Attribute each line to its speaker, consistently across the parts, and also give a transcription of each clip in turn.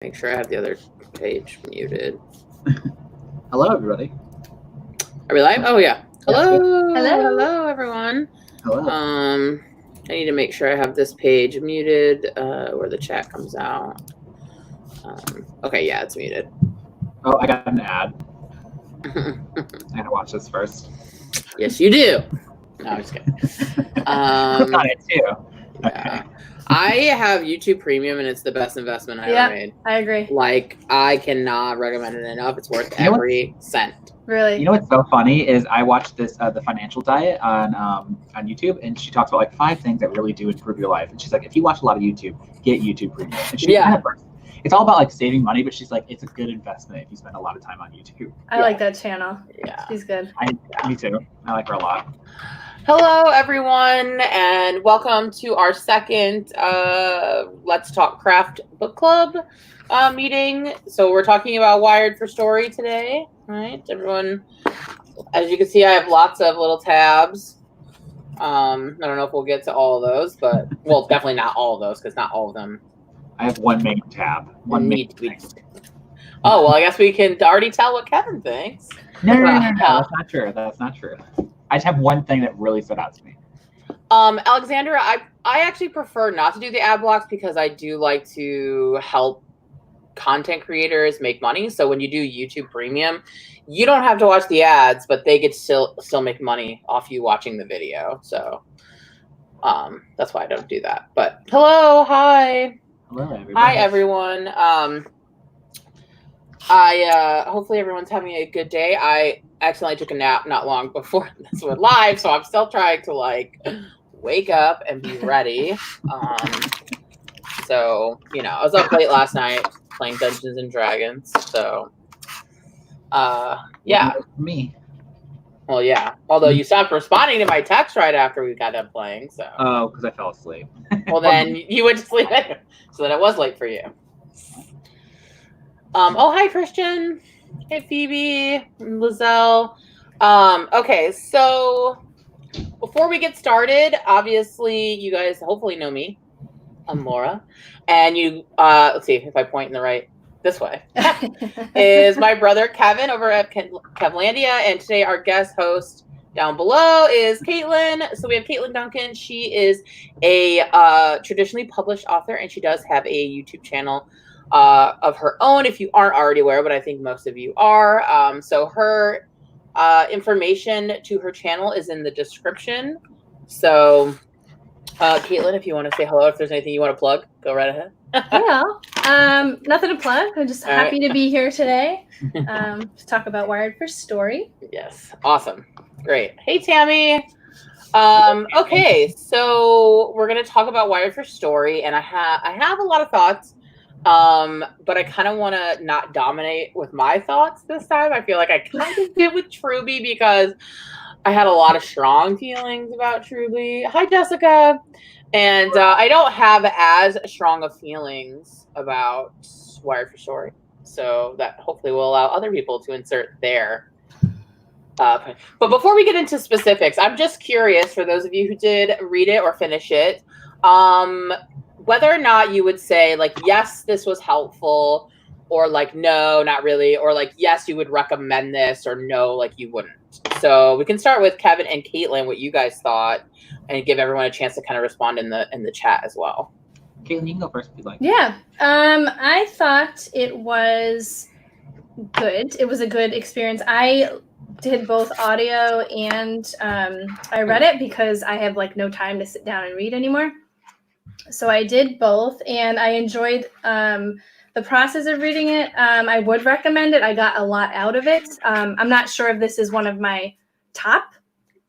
Speaker 1: Make sure I have the other page muted.
Speaker 2: Hello, everybody.
Speaker 1: Are we live? Oh, yeah. Hello.
Speaker 3: Hello.
Speaker 1: Hello, everyone.
Speaker 2: Hello.
Speaker 1: I need to make sure I have this page muted where the chat comes out. Okay, yeah, it's muted.
Speaker 2: Oh, I got an ad. I gotta watch this first.
Speaker 1: Yes, you do. No, I'm just kidding.
Speaker 2: Click on it, too.
Speaker 1: Yeah. I have YouTube Premium, and it's the best investment I ever made.
Speaker 3: I agree.
Speaker 1: Like, I cannot recommend it enough. It's worth every cent.
Speaker 3: Really?
Speaker 2: You know what's so funny is I watched this the Financial Diet on YouTube, and she talks about like 5 things that really do improve your life. And she's like, if you watch a lot of YouTube, get YouTube Premium. And she kind of, it's all about like saving money, but she's like, it's a good investment if you spend a lot of time on YouTube.
Speaker 3: I like that channel.
Speaker 1: Yeah,
Speaker 3: she's good.
Speaker 2: Me too. I like her a lot.
Speaker 1: Hello, everyone, and welcome to our second Let's Talk Craft Book Club meeting. So we're talking about Wired for Story today, right? Everyone, as you can see, I have lots of little tabs. I don't know if we'll get to all of those, but, well, definitely not all of those, because not all of them.
Speaker 2: I have one main tab.
Speaker 1: Oh, well, I guess we can already tell what Kevin thinks.
Speaker 2: No, that's not true. That's not true. I just have one thing that really stood out to me.
Speaker 1: Alexandra, I actually prefer not to do the ad blocks because I do like to help content creators make money. So when you do YouTube Premium, you don't have to watch the ads, but they get still make money off you watching the video. So that's why I don't do that. But hello, hi.
Speaker 2: Hello, everybody.
Speaker 1: Hi, everyone. Hopefully everyone's having a good day. I accidentally took a nap not long before this went live, so I'm still trying to like wake up and be ready. So, you know, I was up late last night playing Dungeons and Dragons. So, yeah.
Speaker 2: Me.
Speaker 1: Well, yeah. Although you stopped responding to my text right after we got done playing. So.
Speaker 2: Oh, because I fell asleep.
Speaker 1: Well, then you went to sleep anyway, so then it was late for you. Oh, hi, Christian. Hey, Phoebe, Lizelle. Okay, so before we get started, obviously, you guys hopefully know me. I'm Laura. And you, let's see if I point in the right, this way, is my brother Kevin over at Kevlandia. And today our guest host down below is Katlyn. So we have Katlyn Duncan. She is a traditionally published author, and she does have a YouTube channel of her own, if you aren't already aware, but I think most of you are. So her information to her channel is in the description. So, Katlyn, if you want to say hello, if there's anything you want to plug, go right ahead.
Speaker 3: Yeah, nothing to plug. I'm just happy to be here today to talk about Wired for Story.
Speaker 1: Yes, awesome. Great. Hey, Tammy. Okay, so we're going to talk about Wired for Story, and I have a lot of thoughts. But I kind of want to not dominate with my thoughts this time. I feel like I kind of did with Truby because I had a lot of strong feelings about Truby. Hi, Jessica. And I don't have as strong of feelings about Wired for Story. So that hopefully will allow other people to insert their. But before we get into specifics, I'm just curious for those of you who did read it or finish it. Whether or not you would say, like, yes, this was helpful, or, like, no, not really, or, like, yes, you would recommend this, or no, like, you wouldn't. So we can start with Kevin and Katlyn, what you guys thought, and give everyone a chance to kind of respond in the chat as well.
Speaker 2: Katlyn, you can go first if you'd like.
Speaker 3: Yeah, I thought it was good. It was a good experience. I did both audio and I read it because I have, like, no time to sit down and read anymore. So I did both, and I enjoyed the process of reading it. I would recommend it. I got a lot out of it. I'm not sure if this is one of my top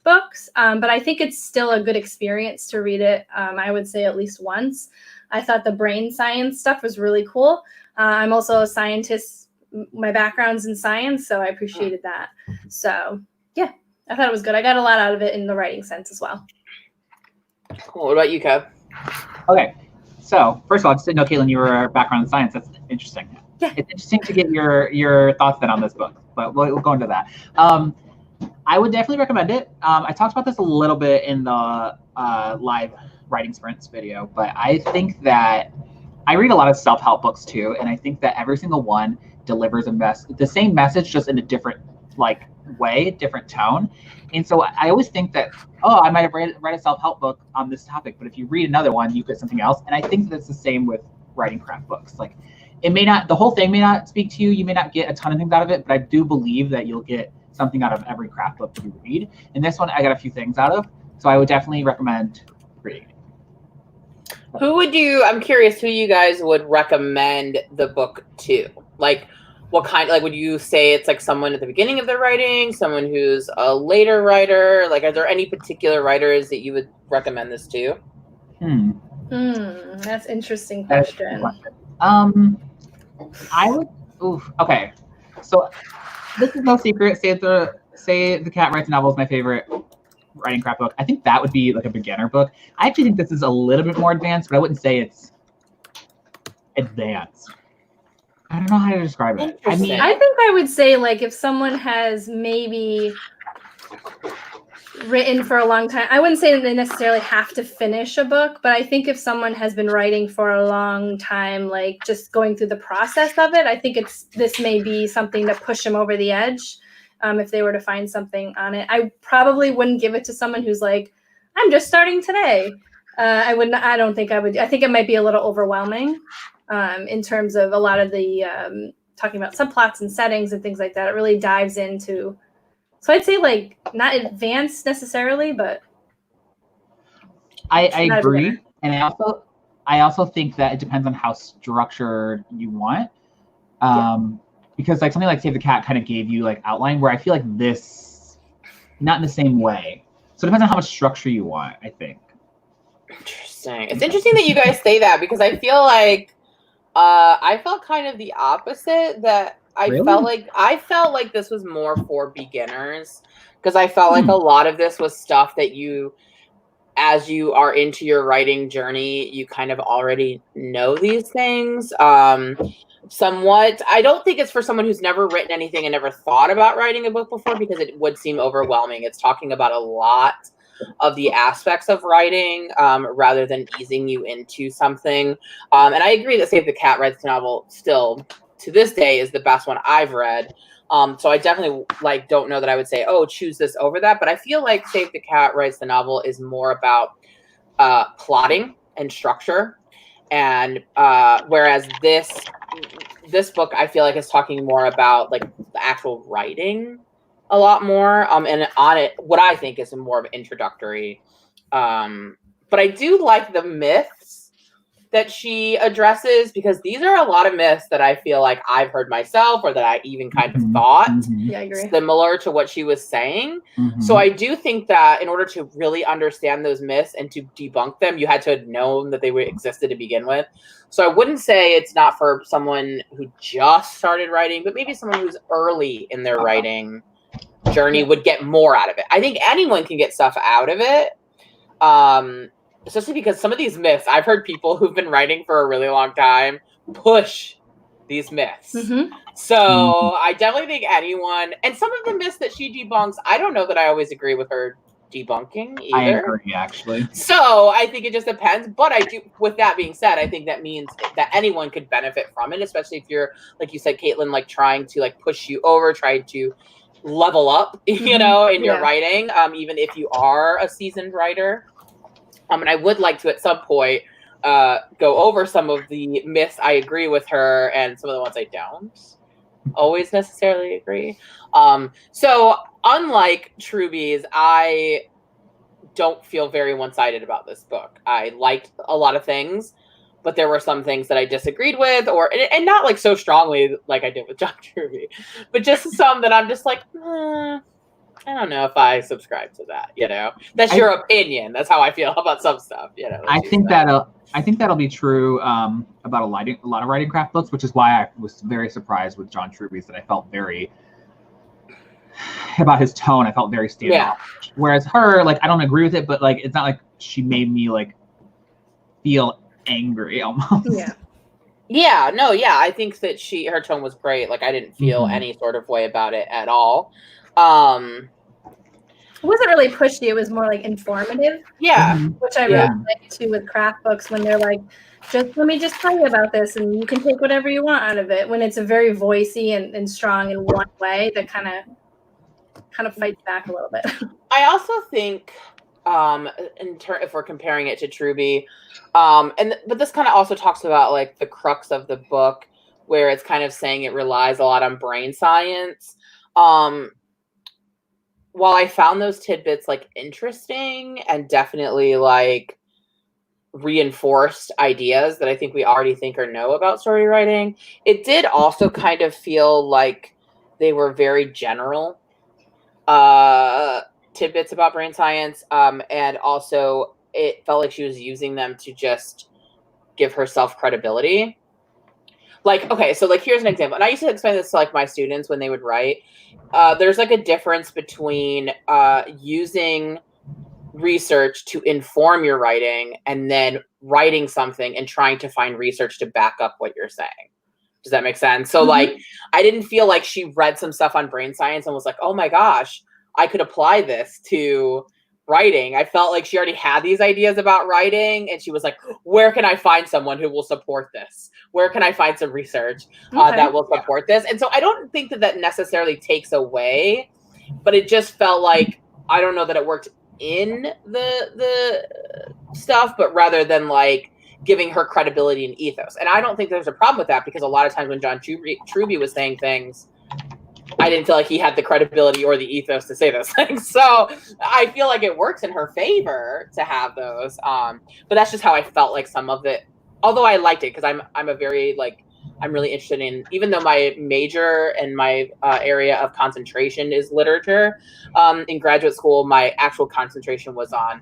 Speaker 3: books, but I think it's still a good experience to read it. I would say at least once. I thought the brain science stuff was really cool. I'm also a scientist. My background's in science, so I appreciated that. So, yeah, I thought it was good. I got a lot out of it in the writing sense as well.
Speaker 1: Cool. What about you, Kev?
Speaker 2: Okay, so first of all, I just didn't know, Katlyn, you were a background in science. That's interesting.
Speaker 3: Yeah.
Speaker 2: It's interesting to get your thoughts then on this book, but we'll go into that. I would definitely recommend it. I talked about this a little bit in the live writing sprints video, but I think that I read a lot of self-help books too, and I think that every single one delivers the same message, just in a different way, different tone. And so I always think that, I might have read a self-help book on this topic, but if you read another one, you get something else. And I think that's the same with writing craft books. Like, the whole thing may not speak to you. You may not get a ton of things out of it, but I do believe that you'll get something out of every craft book you read. And this one, I got a few things out of, so I would definitely recommend reading it.
Speaker 1: I'm curious who you guys would recommend the book to. Like, what kind, would you say it's like someone at the beginning of their writing, someone who's a later writer? Like, are there any particular writers that you would recommend this to?
Speaker 3: That's an interesting question.
Speaker 2: I would, okay. So this is no secret. Say the Cat Writes a Novel is my favorite writing craft book. I think that would be like a beginner book. I actually think this is a little bit more advanced, but I wouldn't say it's advanced. I don't know how to describe it.
Speaker 3: I think I would say, like, if someone has maybe written for a long time, I wouldn't say that they necessarily have to finish a book, but I think if someone has been writing for a long time, like just going through the process of it, I think this may be something to push them over the edge. If they were to find something on it, I probably wouldn't give it to someone who's like, I'm just starting today. I wouldn't. I don't think I would. I think it might be a little overwhelming in terms of a lot of the talking about subplots and settings and things like that. It really dives into. So I'd say, like, not advanced necessarily, but
Speaker 2: I agree. And I also think that it depends on how structured you want. Because like something like Save the Cat kind of gave you like outline, where I feel like this, not in the same way. So it depends on how much structure you want, I think.
Speaker 1: Interesting. It's interesting that you guys say that, because I feel like I felt kind of the opposite, that I felt like this was more for beginners, because I felt like a lot of this was stuff that you, as you are into your writing journey, you kind of already know these things. Somewhat. I don't think it's for someone who's never written anything and never thought about writing a book before, because it would seem overwhelming. It's talking about a lot of the aspects of writing, rather than easing you into something. And I agree that Save the Cat Writes a Novel still to this day is the best one I've read. So I definitely don't know that I would say, choose this over that. But I feel like Save the Cat Writes the Novel is more about plotting and structure. And whereas this book, I feel like, is talking more about like the actual writing a lot more. And on it, what I think is more of an introductory. But I do like the myths that she addresses, because these are a lot of myths that I feel like I've heard myself, or that I even kind of thought similar to what she was saying. So I do think that in order to really understand those myths and to debunk them, you had to have known that they existed to begin with. So I wouldn't say it's not for someone who just started writing, but maybe someone who's early in their writing journey would get more out of it. I think anyone can get stuff out of it. Especially because some of these myths, I've heard people who've been writing for a really long time push these myths. So I definitely think anyone, and some of the myths that she debunks, I don't know that I always agree with her debunking either.
Speaker 2: I agree, actually.
Speaker 1: So I think it just depends. But I do, with that being said, I think that means that anyone could benefit from it, especially if you're, like you said, Caitlin, like trying to like push you over, trying to level up, you know, in your writing, even if you are a seasoned writer. And I would like to, at some point, go over some of the myths I agree with her, and some of the ones I don't always necessarily agree. So unlike Truby's, I don't feel very one-sided about this book. I liked a lot of things, but there were some things that I disagreed with, and not like so strongly like I did with John Truby, but just some that I'm just like, I don't know if I subscribe to that, you know. That's your opinion. That's how I feel about some stuff, you know.
Speaker 2: I think that'll be true about a lot of writing craft books, which is why I was very surprised with John Truby's, that I felt very about his tone. I felt very standoff. Whereas her, like, I don't agree with it, but like it's not like she made me like feel angry almost. I think that her tone was great. Like, I didn't feel any sort of way about it at all.
Speaker 3: It wasn't really pushy. It was more like informative.
Speaker 1: Yeah.
Speaker 3: Which I really like too with craft books when they're like, let me tell you about this and you can take whatever you want out of it. When it's a very voicey and strong in one way, that kind of fights back a little bit.
Speaker 1: I also think, if we're comparing it to Truby, but this kind of also talks about like the crux of the book, where it's kind of saying it relies a lot on brain science. While I found those tidbits like interesting and definitely like reinforced ideas that I think we already think or know about story writing, it did also kind of feel like they were very general tidbits about brain science, and also it felt like she was using them to just give herself credibility. Like, okay, so like here's an example, and I used to explain this to like my students when they would write. There's like a difference between using research to inform your writing and then writing something and trying to find research to back up what you're saying. Does that make sense? So like, I didn't feel like she read some stuff on brain science and was like, oh my gosh, I could apply this to writing. I felt like she already had these ideas about writing, and she was like, where can I find someone who will support this? Where can I find some research that will support this? And so I don't think that necessarily takes away, but it just felt like, I don't know that it worked in the stuff, but rather than like giving her credibility and ethos. And I don't think there's a problem with that, because a lot of times when John Truby was saying things, I didn't feel like he had the credibility or the ethos to say those things. So I feel like it works in her favor to have those. But that's just how I felt like some of it, although I liked it, because I'm a very like, I'm really interested in, even though my major and my area of concentration is literature, in graduate school, my actual concentration was on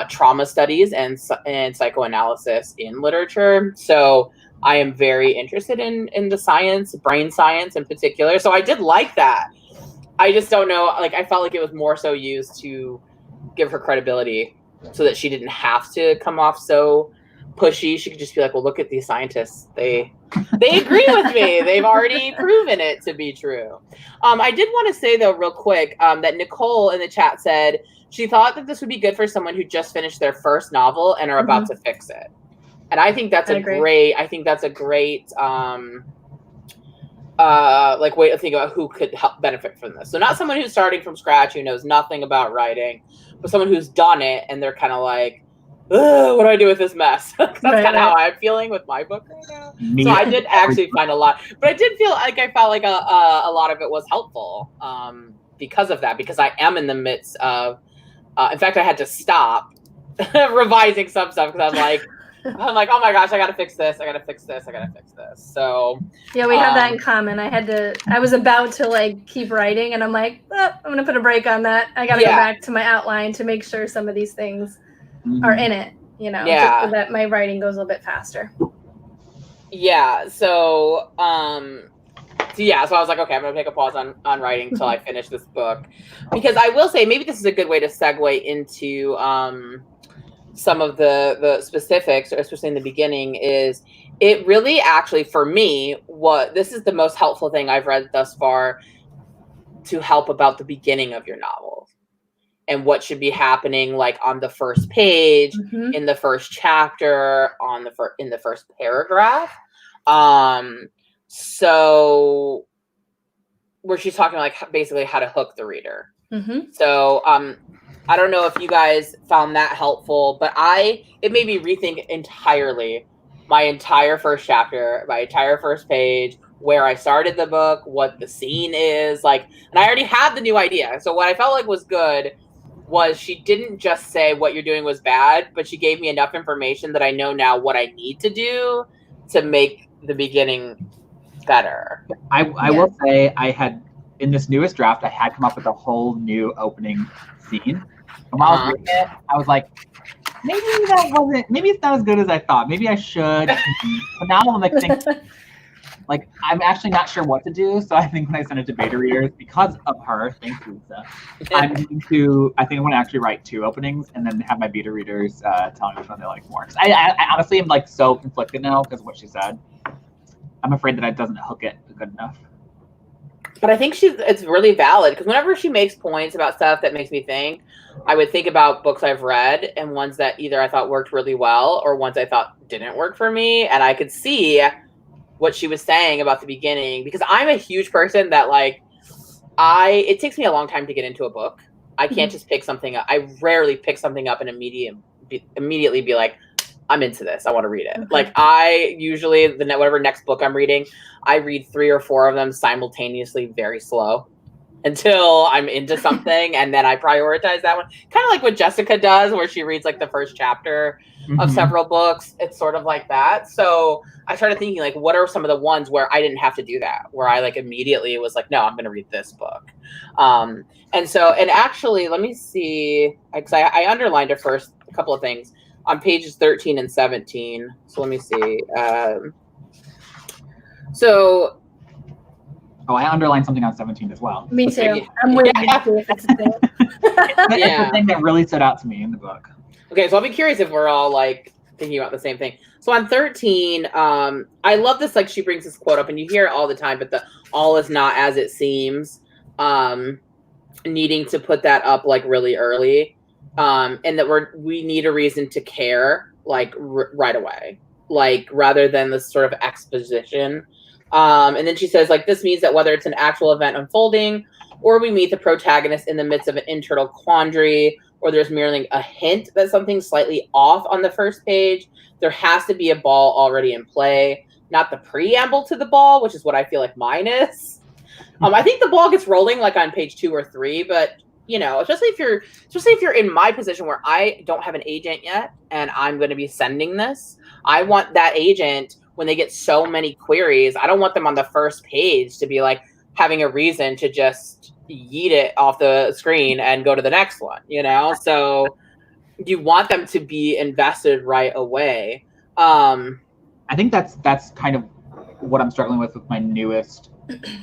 Speaker 1: trauma studies and psychoanalysis in literature. So I am very interested in the science, brain science in particular. So I did like that. I just don't know, like, I felt like it was more so used to give her credibility so that she didn't have to come off so pushy. She could just be like, well, look at these scientists. They agree with me. They've already proven it to be true. I did want to say, though, real quick, that Nicole in the chat said she thought that this would be good for someone who just finished their first novel and are about to fix it. And I think that's a great like way to think about who could help benefit from this. So not someone who's starting from scratch, who knows nothing about writing, but someone who's done it and they're kind of like, what do I do with this mess? That's kind of how I'm feeling with my book right now. So I did actually find a lot, but I did feel like I felt like a lot of it was helpful because of that, because I am in the midst of, in fact, I had to stop revising some stuff because I'm like, oh my gosh, I gotta fix this. So
Speaker 3: yeah, we have that in common. I was about to like keep writing, and I'm like, I'm gonna put a break on that. I gotta go back to my outline to make sure some of these things are in it, just so that my writing goes a little bit faster.
Speaker 1: Yeah. So so I was like, okay, I'm gonna take a pause on writing until I finish this book, because I will say maybe this is a good way to segue into some of the specifics, especially in the beginning. Is it really actually, for me, this is the most helpful thing I've read thus far to help about the beginning of your novel and what should be happening, like on the first page, in the first chapter, in the first paragraph. So where she's talking like basically how to hook the reader. So I don't know if you guys found that helpful, but it made me rethink entirely my entire first chapter, my entire first page, where I started the book, what the scene is like, and I already had the new idea. So what I felt like was good was she didn't just say what you're doing was bad, but she gave me enough information that I know now what I need to do to make the beginning better.
Speaker 2: I will say I had, in this newest draft, I had come up with a whole new opening scene. And while I was reading it, I was like, maybe it's not as good as I thought. Maybe I should. But now I'm like thinking, like, I'm actually not sure what to do. So I think when I send it to beta readers, because of her, thanks Lisa, I think I'm going to actually write 2 openings and then have my beta readers tell me which one they like more. I honestly am like so conflicted now because of what she said. I'm afraid that it doesn't hook it good enough.
Speaker 1: But I think it's really valid because whenever she makes points about stuff that makes me think, I would think about books I've read and ones that either I thought worked really well or ones I thought didn't work for me. And I could see what she was saying about the beginning because I'm a huge person that like, it takes me a long time to get into a book. I can't just pick something up. I rarely pick something up and immediately be like, I'm into this. I want to read it. Like I usually, whatever next book I'm reading, I read 3 or 4 of them simultaneously, very slow until I'm into something. And then I prioritize that one. Kind of like what Jessica does, where she reads like the first chapter of several books. It's sort of like that. So I started thinking like, what are some of the ones where I didn't have to do that? Where I like immediately was like, no, I'm going to read this book. And actually, let me see, because I underlined a couple of things on pages 13 and 17. So let me see.
Speaker 2: I underlined something on 17 as well.
Speaker 3: Me too. I'm waiting to see if it's a thing.
Speaker 2: It's the thing that really stood out to me in the book.
Speaker 1: Okay, so I'll be curious if we're all like thinking about the same thing. So on 13, I love this, like she brings this quote up and you hear it all the time, but the all is not as it seems, needing to put that up like really early. And that we need a reason to care like right away, like rather than this sort of exposition. And then she says like, this means that whether it's an actual event unfolding or we meet the protagonist in the midst of an internal quandary, or there's merely a hint that something's slightly off on the first page, there has to be a ball already in play, not the preamble to the ball, which is what I feel like mine is. I think the ball gets rolling like on page 2 or 3, but you know, especially if you're in my position where I don't have an agent yet and I'm going to be sending this, I want that agent, when they get so many queries, I don't want them on the first page to be like having a reason to just yeet it off the screen and go to the next one, you know? So you want them to be invested right away.
Speaker 2: I think that's kind of what I'm struggling with my newest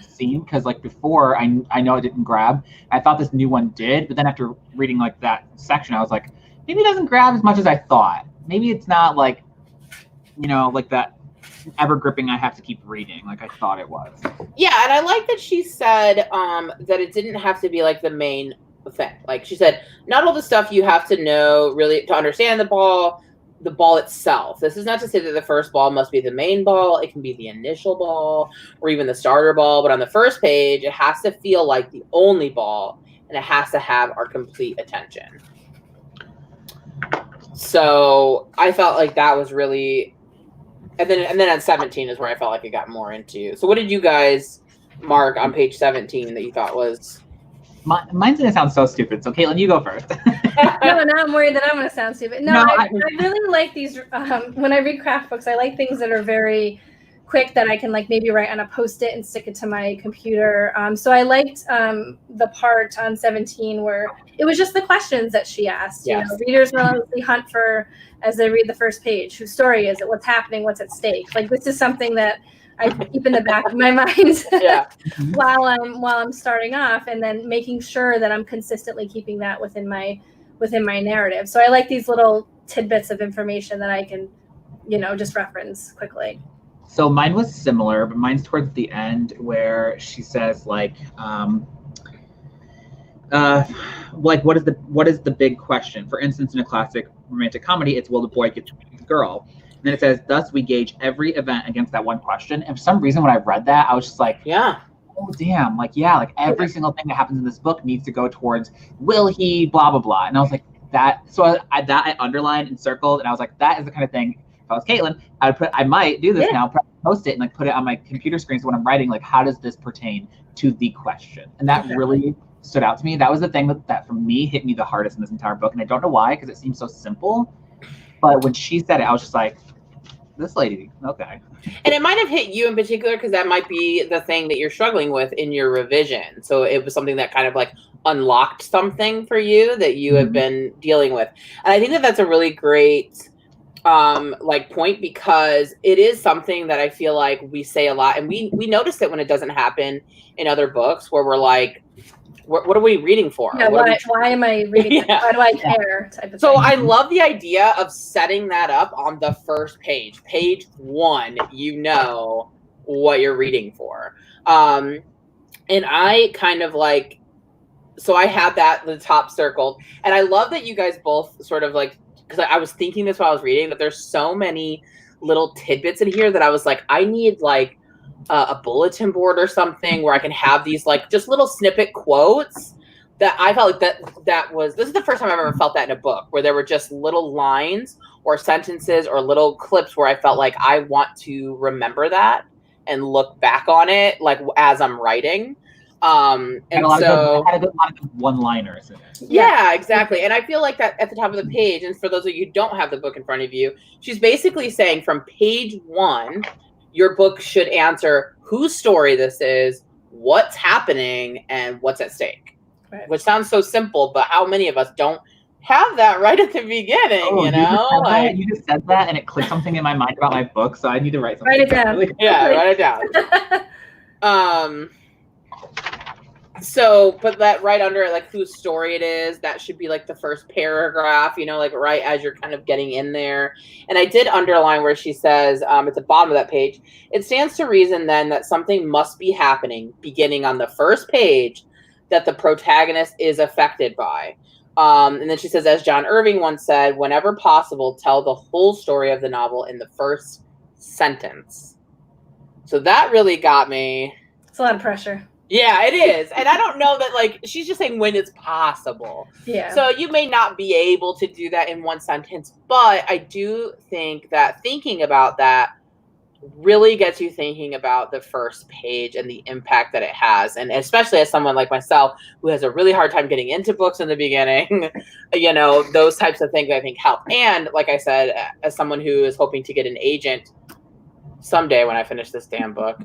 Speaker 2: scene, because like before I know it didn't grab. I thought this new one did, but then after reading like that section, I was like, maybe it doesn't grab as much as I thought. Maybe it's not like, you know, like that ever gripping I have to keep reading like I thought it was.
Speaker 1: Yeah, and I like that she said that it didn't have to be like the main thing. Like she said, not all the stuff you have to know really to understand the ball itself. This is not to say that the first ball must be the main ball. It can be the initial ball or even the starter ball. But on the first page, it has to feel like the only ball and it has to have our complete attention. So I felt like that was really, and then at 17 is where I felt like it got more into. So what did you guys mark on page 17 that you thought was?
Speaker 2: Mine's gonna sound so stupid. So Caitlin, you go first.
Speaker 3: No, now I'm worried that I'm gonna sound stupid. No, I really like these. When I read craft books, I like things that are very quick that I can like maybe write on a Post-it and stick it to my computer. So I liked the part on 17 where it was just the questions that she asked.
Speaker 1: Yes.
Speaker 3: You know, readers relentlessly hunt for as they read the first page. Whose story is it? What's happening? What's at stake? Like this is something that I keep in the back of my mind while I'm starting off, and then making sure that I'm consistently keeping that within my narrative. So I like these little tidbits of information that I can, you know, just reference quickly.
Speaker 2: So mine was similar, but mine's towards the end where she says like what is the big question? For instance, in a classic romantic comedy, it's will the boy get the girl? And then it says, thus we gauge every event against that one question. And for some reason, when I read that, I was just like,
Speaker 1: yeah,
Speaker 2: oh damn, like yeah, like every single thing that happens in this book needs to go towards will he blah blah blah. And I was like that. So I underlined and circled, and I was like, that is the kind of thing. If I was Caitlin, I might do this now, post it and like put it on my computer screen. So when I'm writing, like, how does this pertain to the question? And that really stood out to me. That was the thing that for me hit me the hardest in this entire book. And I don't know why, because it seems so simple. But when she said it, I was just like, this lady, okay.
Speaker 1: And it might have hit you in particular because that might be the thing that you're struggling with in your revision. So it was something that kind of like unlocked something for you that you have been dealing with. And I think that that's a really great like point, because it is something that I feel like we say a lot, and we notice it when it doesn't happen in other books where we're like, what are we reading for?
Speaker 3: Yeah, why am I reading? Why do I care? Type of
Speaker 1: so
Speaker 3: thing.
Speaker 1: I love the idea of setting that up on the first page. Page 1, you know what you're reading for. And And I kind of like, so I had that the top circled, and I love that you guys both sort of like, because I was thinking this while I was reading, that there's so many little tidbits in here that I was like, I need like a bulletin board or something where I can have these like just little snippet quotes that I felt like this is the first time I've ever felt that in a book, where there were just little lines or sentences or little clips where I felt like I want to remember that and look back on it like as I'm writing. And so
Speaker 2: I had a lot of one-liners in it.
Speaker 1: Yeah, exactly. And I feel like that at the top of the page, and for those of you who don't have the book in front of you, she's basically saying from page 1, your book should answer whose story this is, what's happening, and what's at stake. Right. Which sounds so simple, but how many of us don't have that right at the beginning,
Speaker 2: You just said that, and it clicked something in my mind about my book, so I need to write something.
Speaker 3: Write it down.
Speaker 1: Write it down. So put that right under it, like whose story it is. That should be like the first paragraph, like right as you're kind of getting in there. And I did underline where she says at the bottom of that page, it stands to reason then that something must be happening beginning on the first page that the protagonist is affected by. And then she says, as John Irving once said, whenever possible, tell the whole story of the novel in the first sentence. So that really got me.
Speaker 3: It's a lot of pressure.
Speaker 1: Yeah, it is. And I don't know that, like, she's just saying when it's possible.
Speaker 3: Yeah.
Speaker 1: So you may not be able to do that in one sentence, but I do think that thinking about that really gets you thinking about the first page and the impact that it has. And especially as someone like myself who has a really hard time getting into books in the beginning, those types of things I think help. And like I said, as someone who is hoping to get an agent someday when I finish this damn book,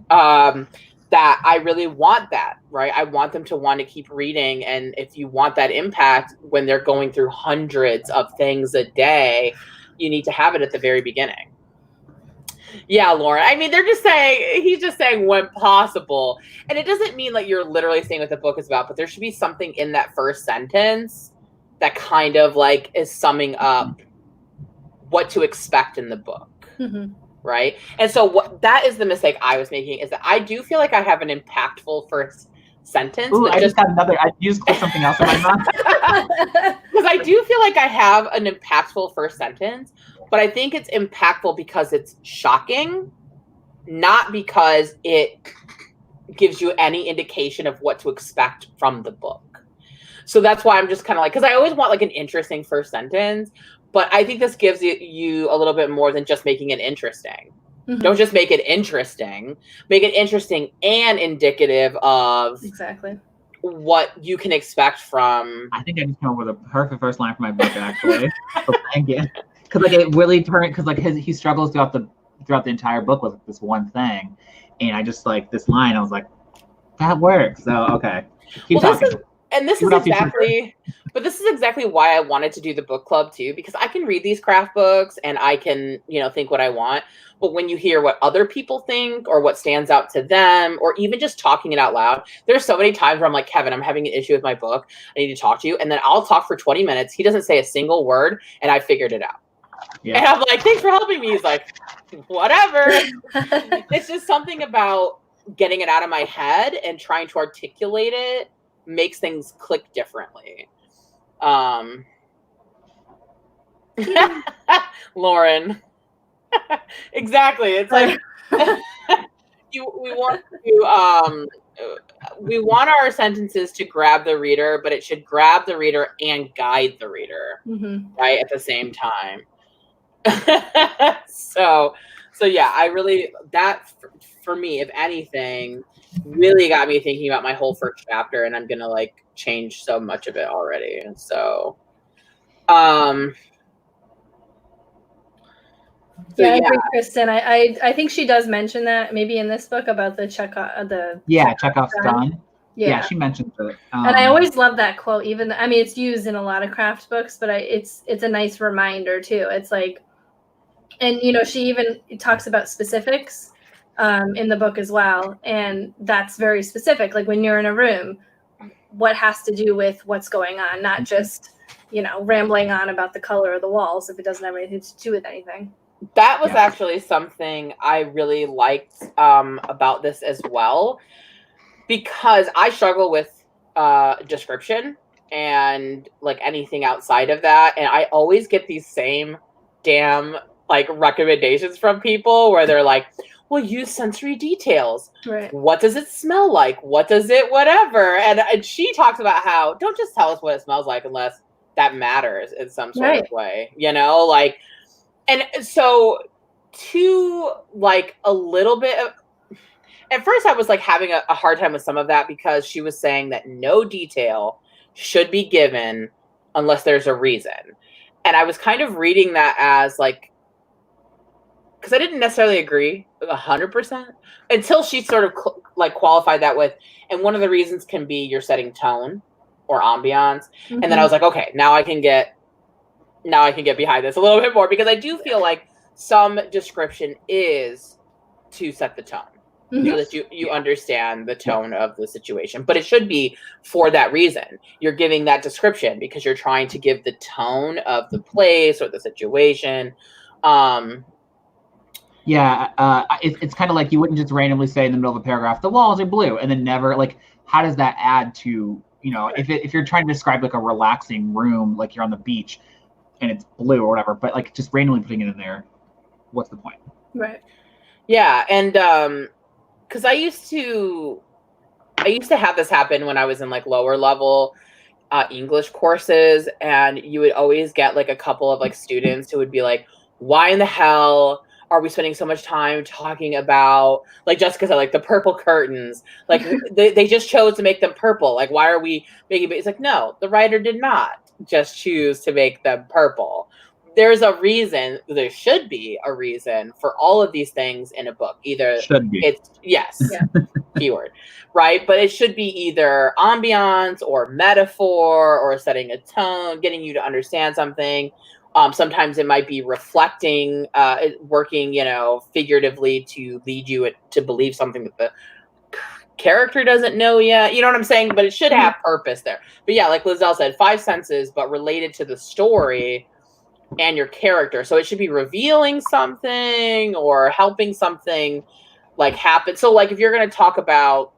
Speaker 1: that I really want that, right? I want them to want to keep reading. And if you want that impact when they're going through hundreds of things a day, you need to have it at the very beginning. Yeah, Lauren. I mean, he's just saying when possible. And it doesn't mean like you're literally saying what the book is about, but there should be something in that first sentence that kind of like is summing up what to expect in the book. Mm-hmm. Right. And so that is the mistake I was making, is that I do feel like I have an impactful first sentence.
Speaker 2: Ooh, I just got another. I used something else in my mouth.
Speaker 1: Because I do feel like I have an impactful first sentence, but I think it's impactful because it's shocking, not because it gives you any indication of what to expect from the book. So that's why I'm just kind of like, because I always want like an interesting first sentence. But I think this gives you a little bit more than just making it interesting. Mm-hmm. Don't just make it interesting. Make it interesting and indicative of
Speaker 3: exactly
Speaker 1: what you can expect from.
Speaker 2: I think I just came up with a perfect first line for my book, actually. Because like it really turned, because like he struggles throughout the entire book with this one thing, and I just like this line. I was like, that works. So okay, keep talking.
Speaker 1: This is exactly why I wanted to do the book club too, because I can read these craft books and I can, think what I want. But when you hear what other people think or what stands out to them, or even just talking it out loud, there's so many times where I'm like, Kevin, I'm having an issue with my book. I need to talk to you. And then I'll talk for 20 minutes. He doesn't say a single word and I figured it out. Yeah. And I'm like, thanks for helping me. He's like, whatever. It's just something about getting it out of my head and trying to articulate it makes things click differently. Lauren. Exactly. It's like we want our sentences to grab the reader, but it should grab the reader and guide the reader, mm-hmm. right, at the same time. So yeah, I really, that for me, if anything, really got me thinking about my whole first chapter, and I'm gonna like change so much of it already. So
Speaker 3: yeah, I agree, Kristen. I think she does mention that maybe in this book about the
Speaker 2: Chekhov's gun. Yeah, she mentions it.
Speaker 3: And I always love that quote. Even it's used in a lot of craft books, but it's a nice reminder too. It's like, and she even talks about specifics in the book as well, and that's very specific. Like when you're in a room, what has to do with what's going on, not just rambling on about the color of the walls if it doesn't have anything to do with anything.
Speaker 1: That was actually something I really liked about this as well. because I struggle with description and like anything outside of that, and I always get these same damn like recommendations from people where they're like, well, use sensory details.
Speaker 3: Right.
Speaker 1: What does it smell like? What does it whatever? And she talks about how don't just tell us what it smells like unless that matters in some sort of way, you know, like, and so to like a little bit of, at first I was like having a hard time with some of that because she was saying that no detail should be given unless there's a reason. And I was kind of reading that as like, because I didn't necessarily agree 100% until she sort of like qualified that with, and one of the reasons can be you're setting tone or ambiance. And then I was like, okay, now I can get behind this a little bit more, because I do feel like some description is to set the tone. So that you understand the tone of the situation. But it should be for that reason. You're giving that description because you're trying to give the tone of the place or the situation.
Speaker 2: It's kind of like you wouldn't just randomly say in the middle of a paragraph, the walls are blue, and then never, like, how does that add to, you know, if you're trying to describe like a relaxing room, like you're on the beach and it's blue or whatever, but like just randomly putting it in there, what's the point?
Speaker 3: Right.
Speaker 1: Yeah, and because I used to have this happen when I was in like lower level English courses, and you would always get like a couple of like students who would be like, why in the hell are we spending so much time talking about, like, Jessica said, like the purple curtains, like they just chose to make them purple, like why are we making, it's like, no, the writer did not just choose to make them purple. There's a reason, there should be a reason for all of these things in a book. Either
Speaker 2: should be.
Speaker 1: It's, yes, keyword, right? But it should be either ambiance or metaphor or setting a tone, getting you to understand something. Sometimes it might be reflecting, working, you know, figuratively to lead you to believe something that the character doesn't know yet. You know what I'm saying? But it should have purpose there. But yeah, like Lizelle said, 5 senses, but related to the story and your character. So it should be revealing something or helping something like happen. So like if you're going to talk about,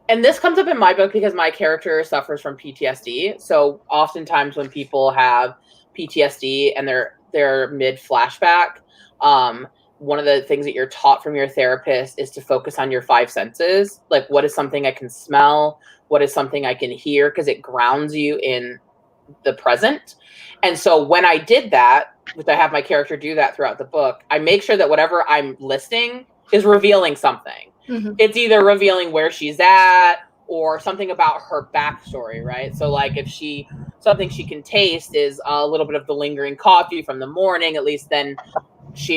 Speaker 1: and this comes up in my book because my character suffers from PTSD. So oftentimes when people have PTSD and they're mid flashback, one of the things that you're taught from your therapist is to focus on your 5 senses. Like, what is something I can smell? What is something I can hear? Because it grounds you in the present. And so when I did that, which I have my character do that throughout the book, I make sure that whatever I'm listing is revealing something. It's either revealing where she's at or something about her backstory, right? So like if something she can taste is a little bit of the lingering coffee from the morning, at least then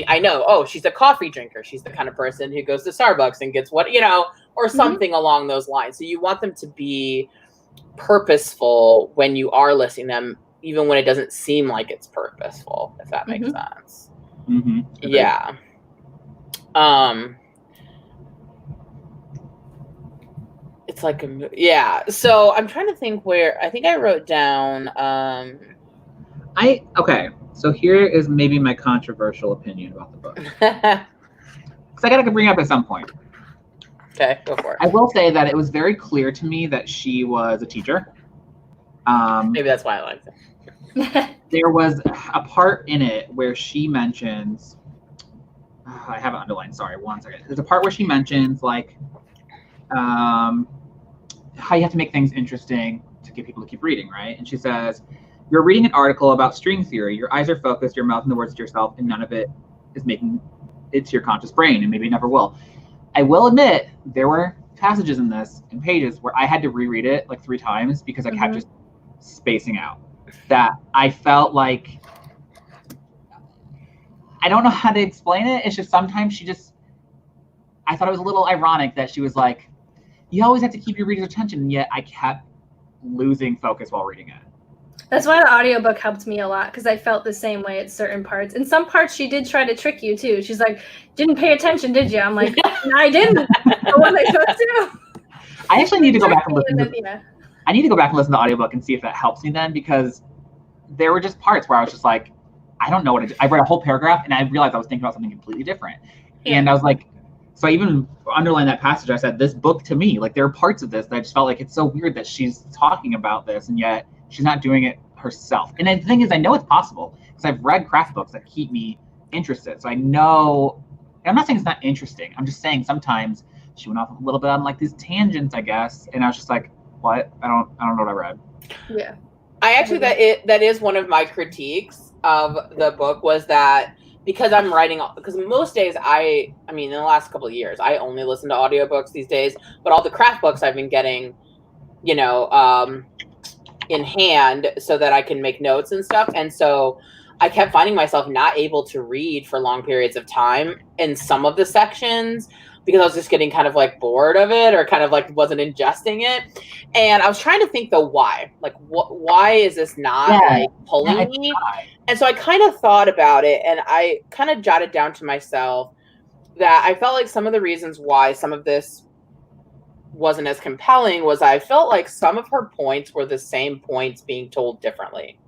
Speaker 1: I know, oh, she's a coffee drinker. She's the kind of person who goes to Starbucks and gets what, you know, or something along those lines. So you want them to be purposeful when you are listing them, even when it doesn't seem like it's purposeful, if that makes sense. Yeah. It's like so I'm trying to think where I think I wrote down
Speaker 2: so here is maybe my controversial opinion about the book, because I gotta bring it up at some point.
Speaker 1: Okay, go for it.
Speaker 2: I will say that it was very clear to me that she was a teacher.
Speaker 1: Maybe that's why I liked it.
Speaker 2: There was a part in it where she mentions, I have it underlined, sorry, 1 second. There's a part where she mentions like how you have to make things interesting to get people to keep reading, right? And she says, you're reading an article about string theory. Your eyes are focused, you're mouthing the words to yourself, and none of it is making it to your conscious brain, and maybe it never will. I will admit, there were passages in this, and pages, where I had to reread it like 3 times because I kept just spacing out. That I felt like, I don't know how to explain it. It's just sometimes I thought it was a little ironic that she was like, you always have to keep your reader's attention, and yet I kept losing focus while reading it.
Speaker 3: That's why the audiobook helped me a lot, because I felt the same way at certain parts. In some parts, she did try to trick you, too. She's like, didn't pay attention, did you? I'm like, no, I didn't. What was I supposed to?
Speaker 2: I actually need to go back and listen I need to go back and listen to the audiobook and see if that helps me then, because there were just parts where I was just like, I don't know what I read a whole paragraph, and I realized I was thinking about something completely different. And I was like, So I even underlined that passage. I said, this book to me, like there are parts of this that I just felt like it's so weird that she's talking about this and yet she's not doing it herself. And the thing is, I know it's possible because I've read craft books that keep me interested. So I know, I'm not saying it's not interesting. I'm just saying sometimes she went off a little bit on like these tangents, I guess. And I was just like, what? I don't know what I read.
Speaker 3: Yeah.
Speaker 1: I actually, that is one of my critiques of the book was that because I'm writing, because most days I mean, in the last couple of years, I only listen to audiobooks these days, but all the craft books I've been getting, you know, in hand so that I can make notes and stuff. And so I kept finding myself not able to read for long periods of time in some of the sections because I was just getting kind of like bored of it or kind of like wasn't ingesting it. And I was trying to think the why, like why is this not like pulling me? And so I kind of thought about it and I kind of jotted down to myself that I felt like some of the reasons why some of this wasn't as compelling was I felt like some of her points were the same points being told differently.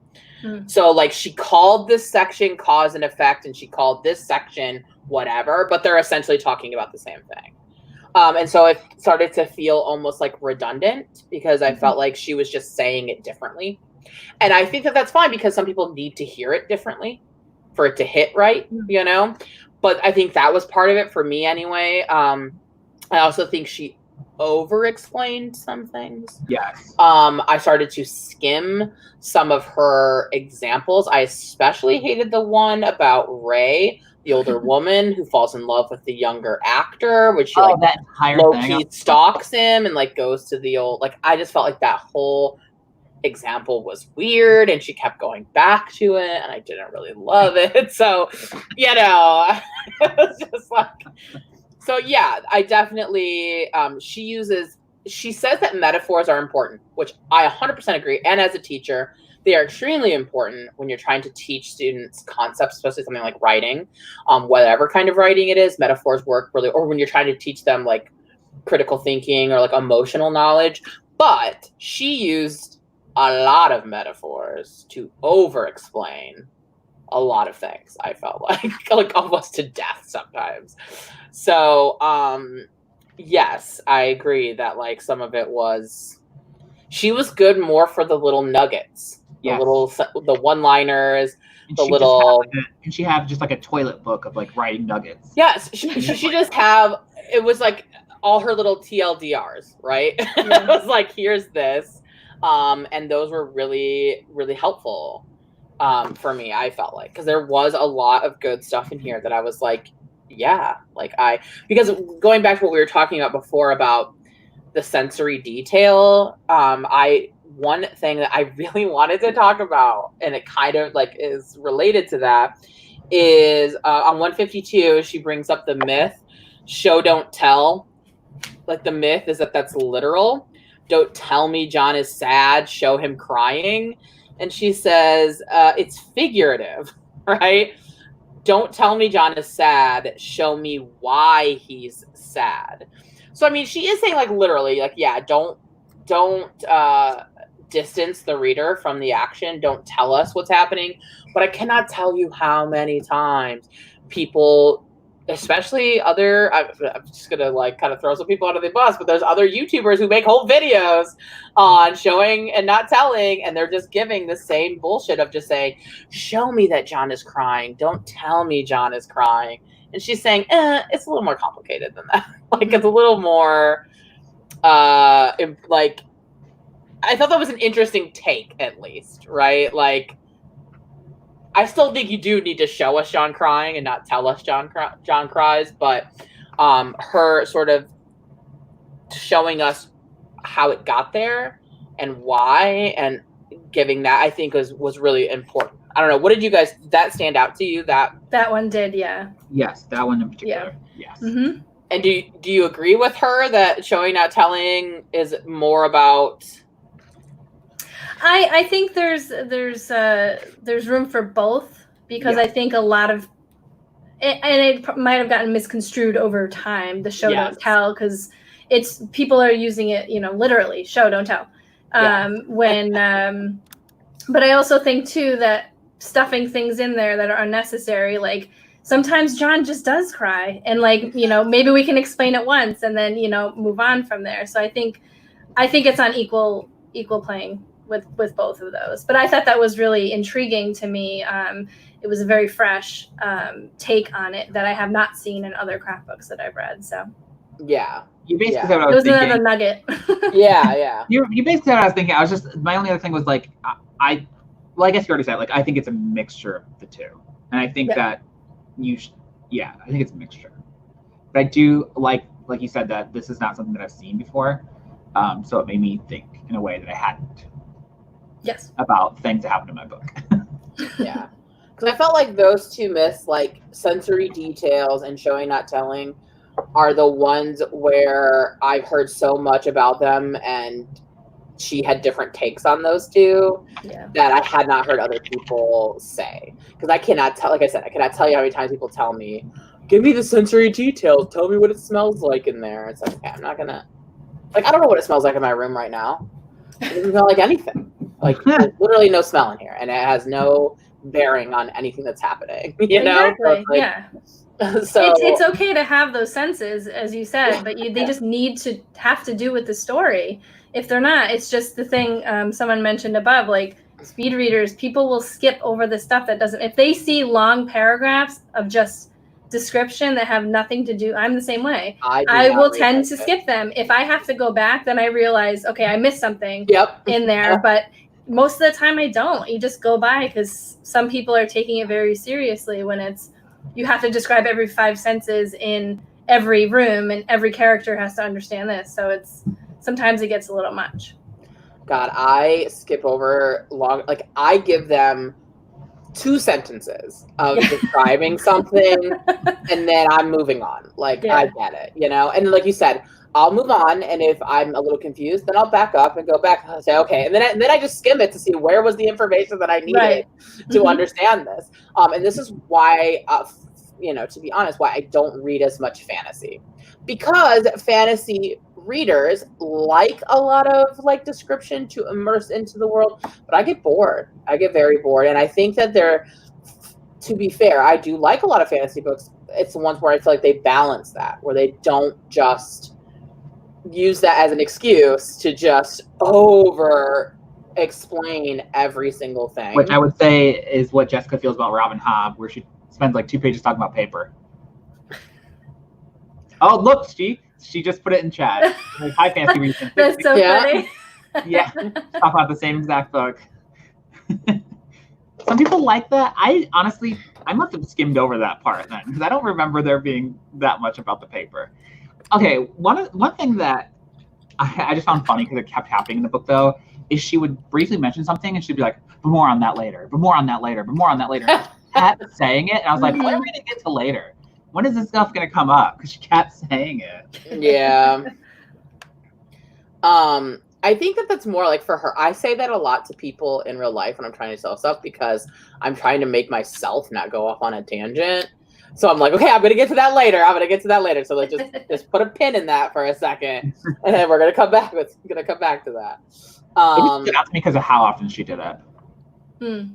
Speaker 1: So like she called this section cause and effect and she called this section whatever, but they're essentially talking about the same thing. And so it started to feel almost like redundant because I felt like she was just saying it differently. And I think that that's fine because some people need to hear it differently for it to hit right, you know? But I think that was part of it for me anyway. I also think she over-explained some things.
Speaker 2: Yes.
Speaker 1: I started to skim some of her examples. I especially hated the one about Ray, the older woman who falls in love with the younger actor, which she like
Speaker 2: that entire
Speaker 1: low-key stalks him and like goes to the old, like I just felt like that whole example was weird and she kept going back to it and I didn't really love it. So, you know, it was just like, so yeah, I definitely, she says that metaphors are important, which I 100% agree. And as a teacher, they are extremely important when you're trying to teach students concepts, especially something like writing, whatever kind of writing it is, metaphors work really, or when you're trying to teach them like critical thinking or like emotional knowledge. But she used a lot of metaphors to over-explain a lot of things. I felt like almost to death sometimes. So, yes, I agree that like some of it was, she was good more for the little nuggets, the one-liners, the little.
Speaker 2: Can she have just like a toilet book of like writing nuggets?
Speaker 1: Yes, she just have. It was like all her little TLDRs, right? It was like, here's this, and those were really, really helpful. For me, I felt like, because there was a lot of good stuff in here that I was like, yeah, like because going back to what we were talking about before about the sensory detail, one thing that I really wanted to talk about, and it kind of like is related to that, is on 152, she brings up the myth, show, don't tell. Like the myth is that's literal. Don't tell me John is sad, show him crying. And she says, it's figurative, right? Don't tell me John is sad. Show me why he's sad. So, I mean, she is saying like literally, like, yeah, don't distance the reader from the action. Don't tell us what's happening. But I cannot tell you how many times people, especially other, I'm just going to like kind of throw some people under the bus, but there's other YouTubers who make whole videos on showing and not telling, and they're just giving the same bullshit of just saying, show me that John is crying. Don't tell me John is crying. And she's saying, it's a little more complicated than that. Like, it's a little more, like, I thought that was an interesting take, at least, right? Like, I still think you do need to show us John crying and not tell us John cries, but her sort of showing us how it got there and why, and giving that, I think was really important. I don't know. What did you guys, did that stand out to you? That
Speaker 3: one did, yeah.
Speaker 2: Yes, that one in particular. Yeah. Yes.
Speaker 3: Mm-hmm.
Speaker 1: And do you agree with her that showing, not telling is more about?
Speaker 3: I think there's room for both, because I think a lot of it might have gotten misconstrued over time, the show don't tell, because it's people are using it, literally, show don't tell. But I also think too that stuffing things in there that are unnecessary, like sometimes John just does cry, and like, you know, maybe we can explain it once and then, you know, move on from there. So I think it's on equal playing with both of those. But I thought that was really intriguing to me. It was a very fresh take on it that I have not seen in other craft books that I've read. So
Speaker 1: yeah,
Speaker 2: you basically said what I
Speaker 3: it
Speaker 2: was
Speaker 3: was
Speaker 2: thinking.
Speaker 3: another nugget.
Speaker 1: yeah.
Speaker 2: You basically said what I was thinking. I was just, my only other thing was like, I guess you already said, like, I think it's a mixture of the two, and I think that I think it's a mixture. But I do like you said, that this is not something that I've seen before, so it made me think in a way that I hadn't.
Speaker 3: Yes.
Speaker 2: About things that happened in my book.
Speaker 1: Yeah. Because I felt like those two myths, like sensory details and showing not telling, are the ones where I've heard so much about them, and she had different takes on those two that I had not heard other people say. Because I cannot tell, like I said, I cannot tell you how many times people tell me, give me the sensory details, tell me what it smells like in there. It's like, okay, I'm not gonna, like, I don't know what it smells like in my room right now. It doesn't smell like anything. Like, there's literally no smell in here, and it has no bearing on anything that's happening. You know?
Speaker 3: Exactly.
Speaker 1: So
Speaker 3: Yeah.
Speaker 1: So
Speaker 3: it's okay to have those senses, as you said, but they just need to have to do with the story. If they're not, it's just the thing someone mentioned above, like speed readers, people will skip over the stuff that doesn't, if they see long paragraphs of just description that have nothing to do, I'm the same way. I will tend to skip them. If I have to go back, then I realize, okay, I missed something in there, but most of the time I don't. You just go by, because some people are taking it very seriously when it's, you have to describe every 5 senses in every room, and every character has to understand this. So it's, sometimes it gets a little much.
Speaker 1: God, I skip over long, like I give them 2 sentences of describing something, and then I'm moving on. Like, I get it, you know? And like you said, I'll move on, and if I'm a little confused, then I'll back up and go back and say, okay, and then I just skim it to see where was the information that I needed to understand this. And this is why, you know, to be honest, why I don't read as much fantasy, because fantasy readers like a lot of like description to immerse into the world, but I get bored. I get very bored, and I think that to be fair, I do like a lot of fantasy books. It's the ones where I feel like they balance that, where they don't just use that as an excuse to just over explain every single thing.
Speaker 2: Which I would say is what Jessica feels about Robin Hobb, where she spends like 2 pages talking about paper. Oh, look, she just put it in chat. Like, hi, fantasy reading.
Speaker 3: That's so funny.
Speaker 2: Yeah, talk about the same exact book. Some people like that. I honestly, I must have skimmed over that part then, because I don't remember there being that much about the paper. Okay, one thing that I just found funny, because it kept happening in the book, though, is she would briefly mention something, and she'd be like, but more on that later, but more on that later, but more on that later. And she kept saying it, and I was like, when are we going to get to later? When is this stuff going to come up? Because she kept saying it.
Speaker 1: Yeah. I think that's more like for her. I say that a lot to people in real life when I'm trying to sell stuff, because I'm trying to make myself not go off on a tangent. So I'm like, okay, I'm going to get to that later. So like, just put a pin in that for a second, and then we're going to come back to that.
Speaker 2: It stood out to me because of how often she did it.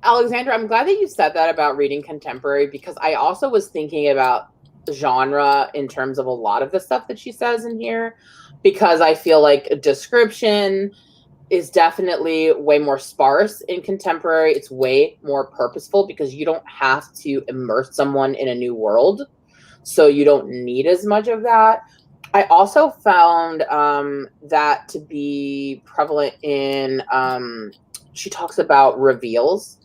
Speaker 1: Alexandra, I'm glad that you said that about reading contemporary, because I also was thinking about genre in terms of a lot of the stuff that she says in here, because I feel like a description is definitely way more sparse in contemporary. It's way more purposeful, because you don't have to immerse someone in a new world, so you don't need as much of that. I also found that to be prevalent in, she talks about reveals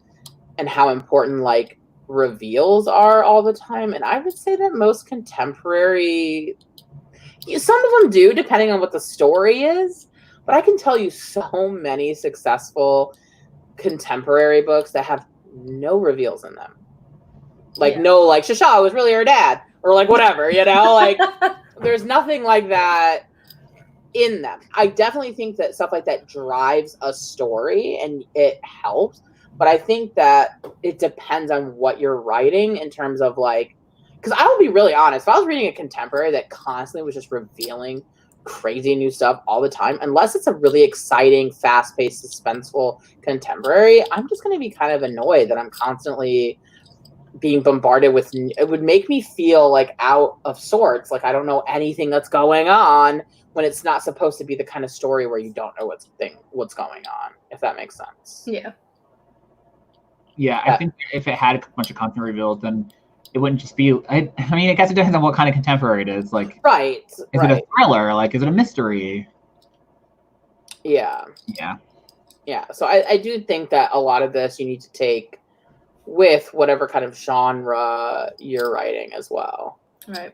Speaker 1: and how important like reveals are all the time. And I would say that most contemporary, some of them do, depending on what the story is, but I can tell you so many successful contemporary books that have no reveals in them. Like, no, like, Shasha was really her dad, or like whatever, you know, like there's nothing like that in them. I definitely think that stuff like that drives a story and it helps, but I think that it depends on what you're writing in terms of like, because I will be really honest, if I was reading a contemporary that constantly was just revealing crazy new stuff all the time, unless it's a really exciting, fast-paced, suspenseful contemporary, I'm just going to be kind of annoyed that I'm constantly being bombarded with, it would make me feel like out of sorts. Like I don't know anything that's going on when it's not supposed to be the kind of story where you don't know what's going on, if that makes sense.
Speaker 3: Yeah.
Speaker 2: Yeah, I think if it had a bunch of content revealed, then it wouldn't just be. I mean, I guess it depends on what kind of contemporary it is. Like,
Speaker 1: right?
Speaker 2: Is it a thriller? Like, is it a mystery?
Speaker 1: Yeah.
Speaker 2: Yeah.
Speaker 1: Yeah. So I do think that a lot of this you need to take with whatever kind of genre you're writing as well.
Speaker 3: Right.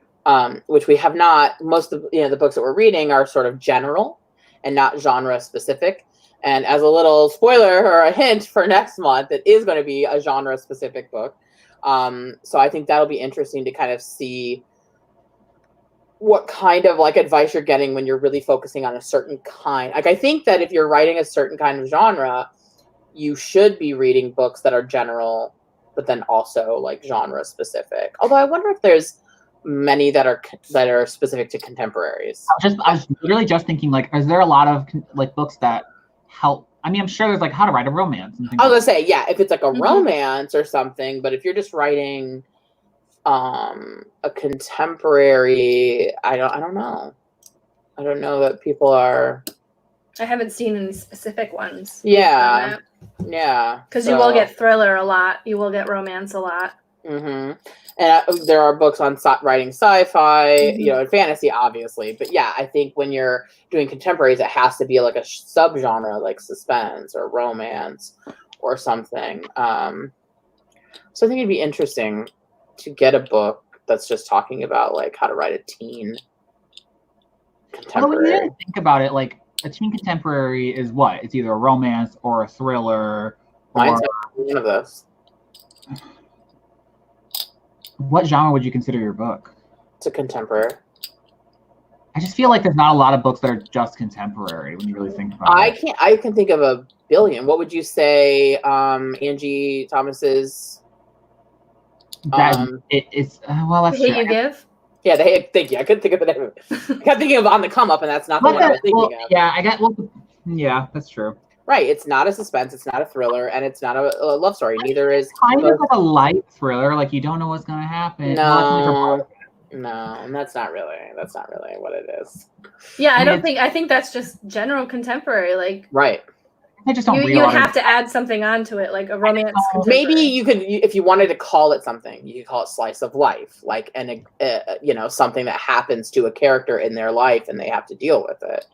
Speaker 1: Which we have not. Most of the books that we're reading are sort of general and not genre specific. And as a little spoiler or a hint for next month, it is going to be a genre specific book. So I think that'll be interesting to kind of see what kind of like advice you're getting when you're really focusing on a certain kind. Like I think that if you're writing a certain kind of genre, you should be reading books that are general, but then also like genre specific. Although I wonder if there's many that are specific to contemporaries.
Speaker 2: I was literally just thinking, like, is there a lot of like books that help? I mean, I'm sure there's like How to Write a Romance and things.
Speaker 1: I was gonna say, yeah, if it's like a romance or something, but if you're just writing a contemporary, I don't know. I don't know that people are.
Speaker 3: I haven't seen any specific ones.
Speaker 1: Yeah. Yeah.
Speaker 3: Because you will get thriller a lot. You will get romance a lot.
Speaker 1: Mm-hmm. And there are books on writing sci-fi, and fantasy, obviously. But yeah, I think when you're doing contemporaries, it has to be like a subgenre, like suspense or romance or something. So I think it'd be interesting to get a book that's just talking about like how to write a teen contemporary.
Speaker 2: Well, when you think about it, like a teen contemporary is what? It's either a romance or a thriller.
Speaker 1: Mine's one of those.
Speaker 2: What genre would you consider your book?
Speaker 1: It's a contemporary.
Speaker 2: I just feel like there's not a lot of books that are just contemporary when you really think about it.
Speaker 1: I can think of a billion. What would you say, Angie Thomas's?
Speaker 2: It's well, that's
Speaker 3: The Hate You Give.
Speaker 1: Yeah, thank you. I couldn't think of the name. I kept thinking of On the Come Up, and that's not the one I was thinking of.
Speaker 2: Yeah, yeah, that's true.
Speaker 1: Right, it's not a suspense, it's not a thriller, and it's not a love story. Neither is
Speaker 2: kind of like a light thriller, like you don't know what's gonna happen.
Speaker 1: No, and that's not really what it is.
Speaker 3: Yeah, I think that's just general contemporary, like
Speaker 1: right.
Speaker 2: I just don't.
Speaker 3: You would have to add something onto it, like a romance.
Speaker 1: Maybe you could, if you wanted to call it something, you could call it slice of life, like something that happens to a character in their life, and they have to deal with it.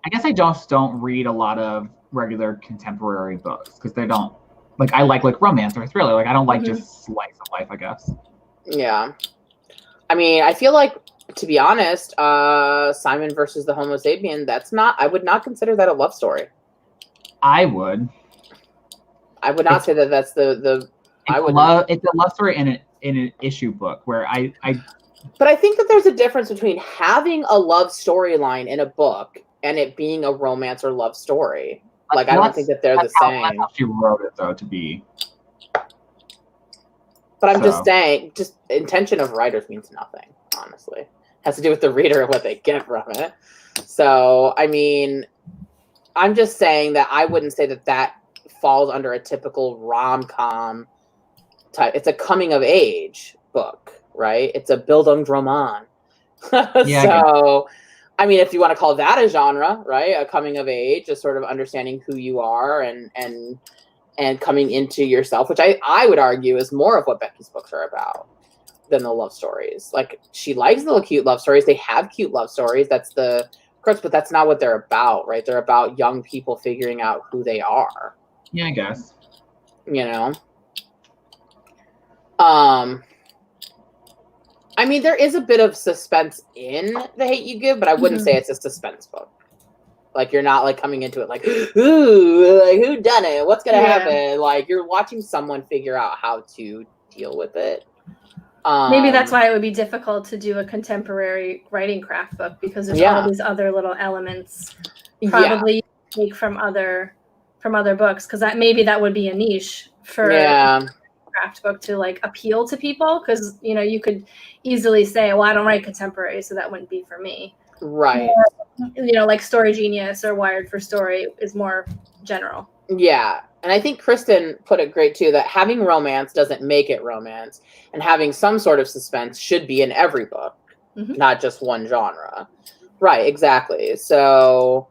Speaker 2: I guess I just don't read a lot of regular contemporary books because they don't like. I like romance or thriller. Like I don't like just slice of life, I guess.
Speaker 1: Yeah, I mean, I feel like, to be honest, Simon versus the Homo sapien. I would not consider that a love story.
Speaker 2: I would
Speaker 1: not say that that's the.
Speaker 2: It's a love story in an issue book where I.
Speaker 1: But I think that there's a difference between having a love storyline in a book and it being a romance or love story. Like I don't think that they're the same.
Speaker 2: That's how she wrote it, though, to be.
Speaker 1: But I'm just saying, just intention of writers means nothing. Honestly, it has to do with the reader and what they get from it. So I mean, I'm just saying that I wouldn't say that falls under a typical rom-com type. It's a coming of age book, right? It's a Bildungsroman.
Speaker 2: Yeah,
Speaker 1: so, I mean, if you want to call that a genre, right? A coming of age, just sort of understanding who you are and coming into yourself, which I would argue is more of what Becky's books are about than the love stories. Like, she likes the cute love stories. They have cute love stories. That's the crux, but that's not what they're about, right? They're about young people figuring out who they are.
Speaker 2: Yeah, I guess.
Speaker 1: I mean, there is a bit of suspense in The Hate You Give, but I wouldn't say it's a suspense book. Like, you're not like coming into it like, ooh, like who done it? What's gonna happen? Like, you're watching someone figure out how to deal with it.
Speaker 3: Maybe that's why it would be difficult to do a contemporary writing craft book, because there's all these other little elements probably take from other books, because that would be a niche for a craft book to like appeal to people, because you could easily say, well, I don't write contemporary, so that wouldn't be for me,
Speaker 1: right?
Speaker 3: Or, like Story Genius or Wired for Story is more general.
Speaker 1: Yeah, And I think Kristen put it great too, that having romance doesn't make it romance, and having some sort of suspense should be in every book, not just one genre. Right, exactly. So,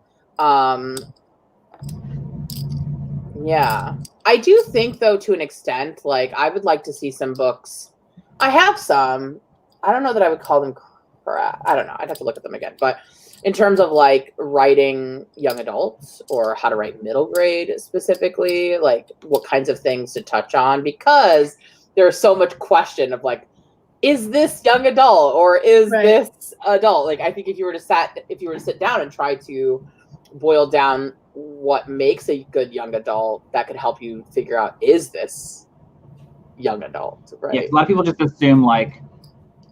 Speaker 1: yeah. I do think, though, to an extent, like, I would like to see some books. I have some. I don't know that I would call them crap. I don't know. I'd have to look at them again. But in terms of, like, writing young adults or how to write middle grade specifically, like, what kinds of things to touch on, because there's so much question of, like, is this young adult or is this adult? Like, I think if you were to sit down and try to boil down what makes a good young adult, that could help you figure out, is this young adult, right?
Speaker 2: Yeah, a lot of people just assume like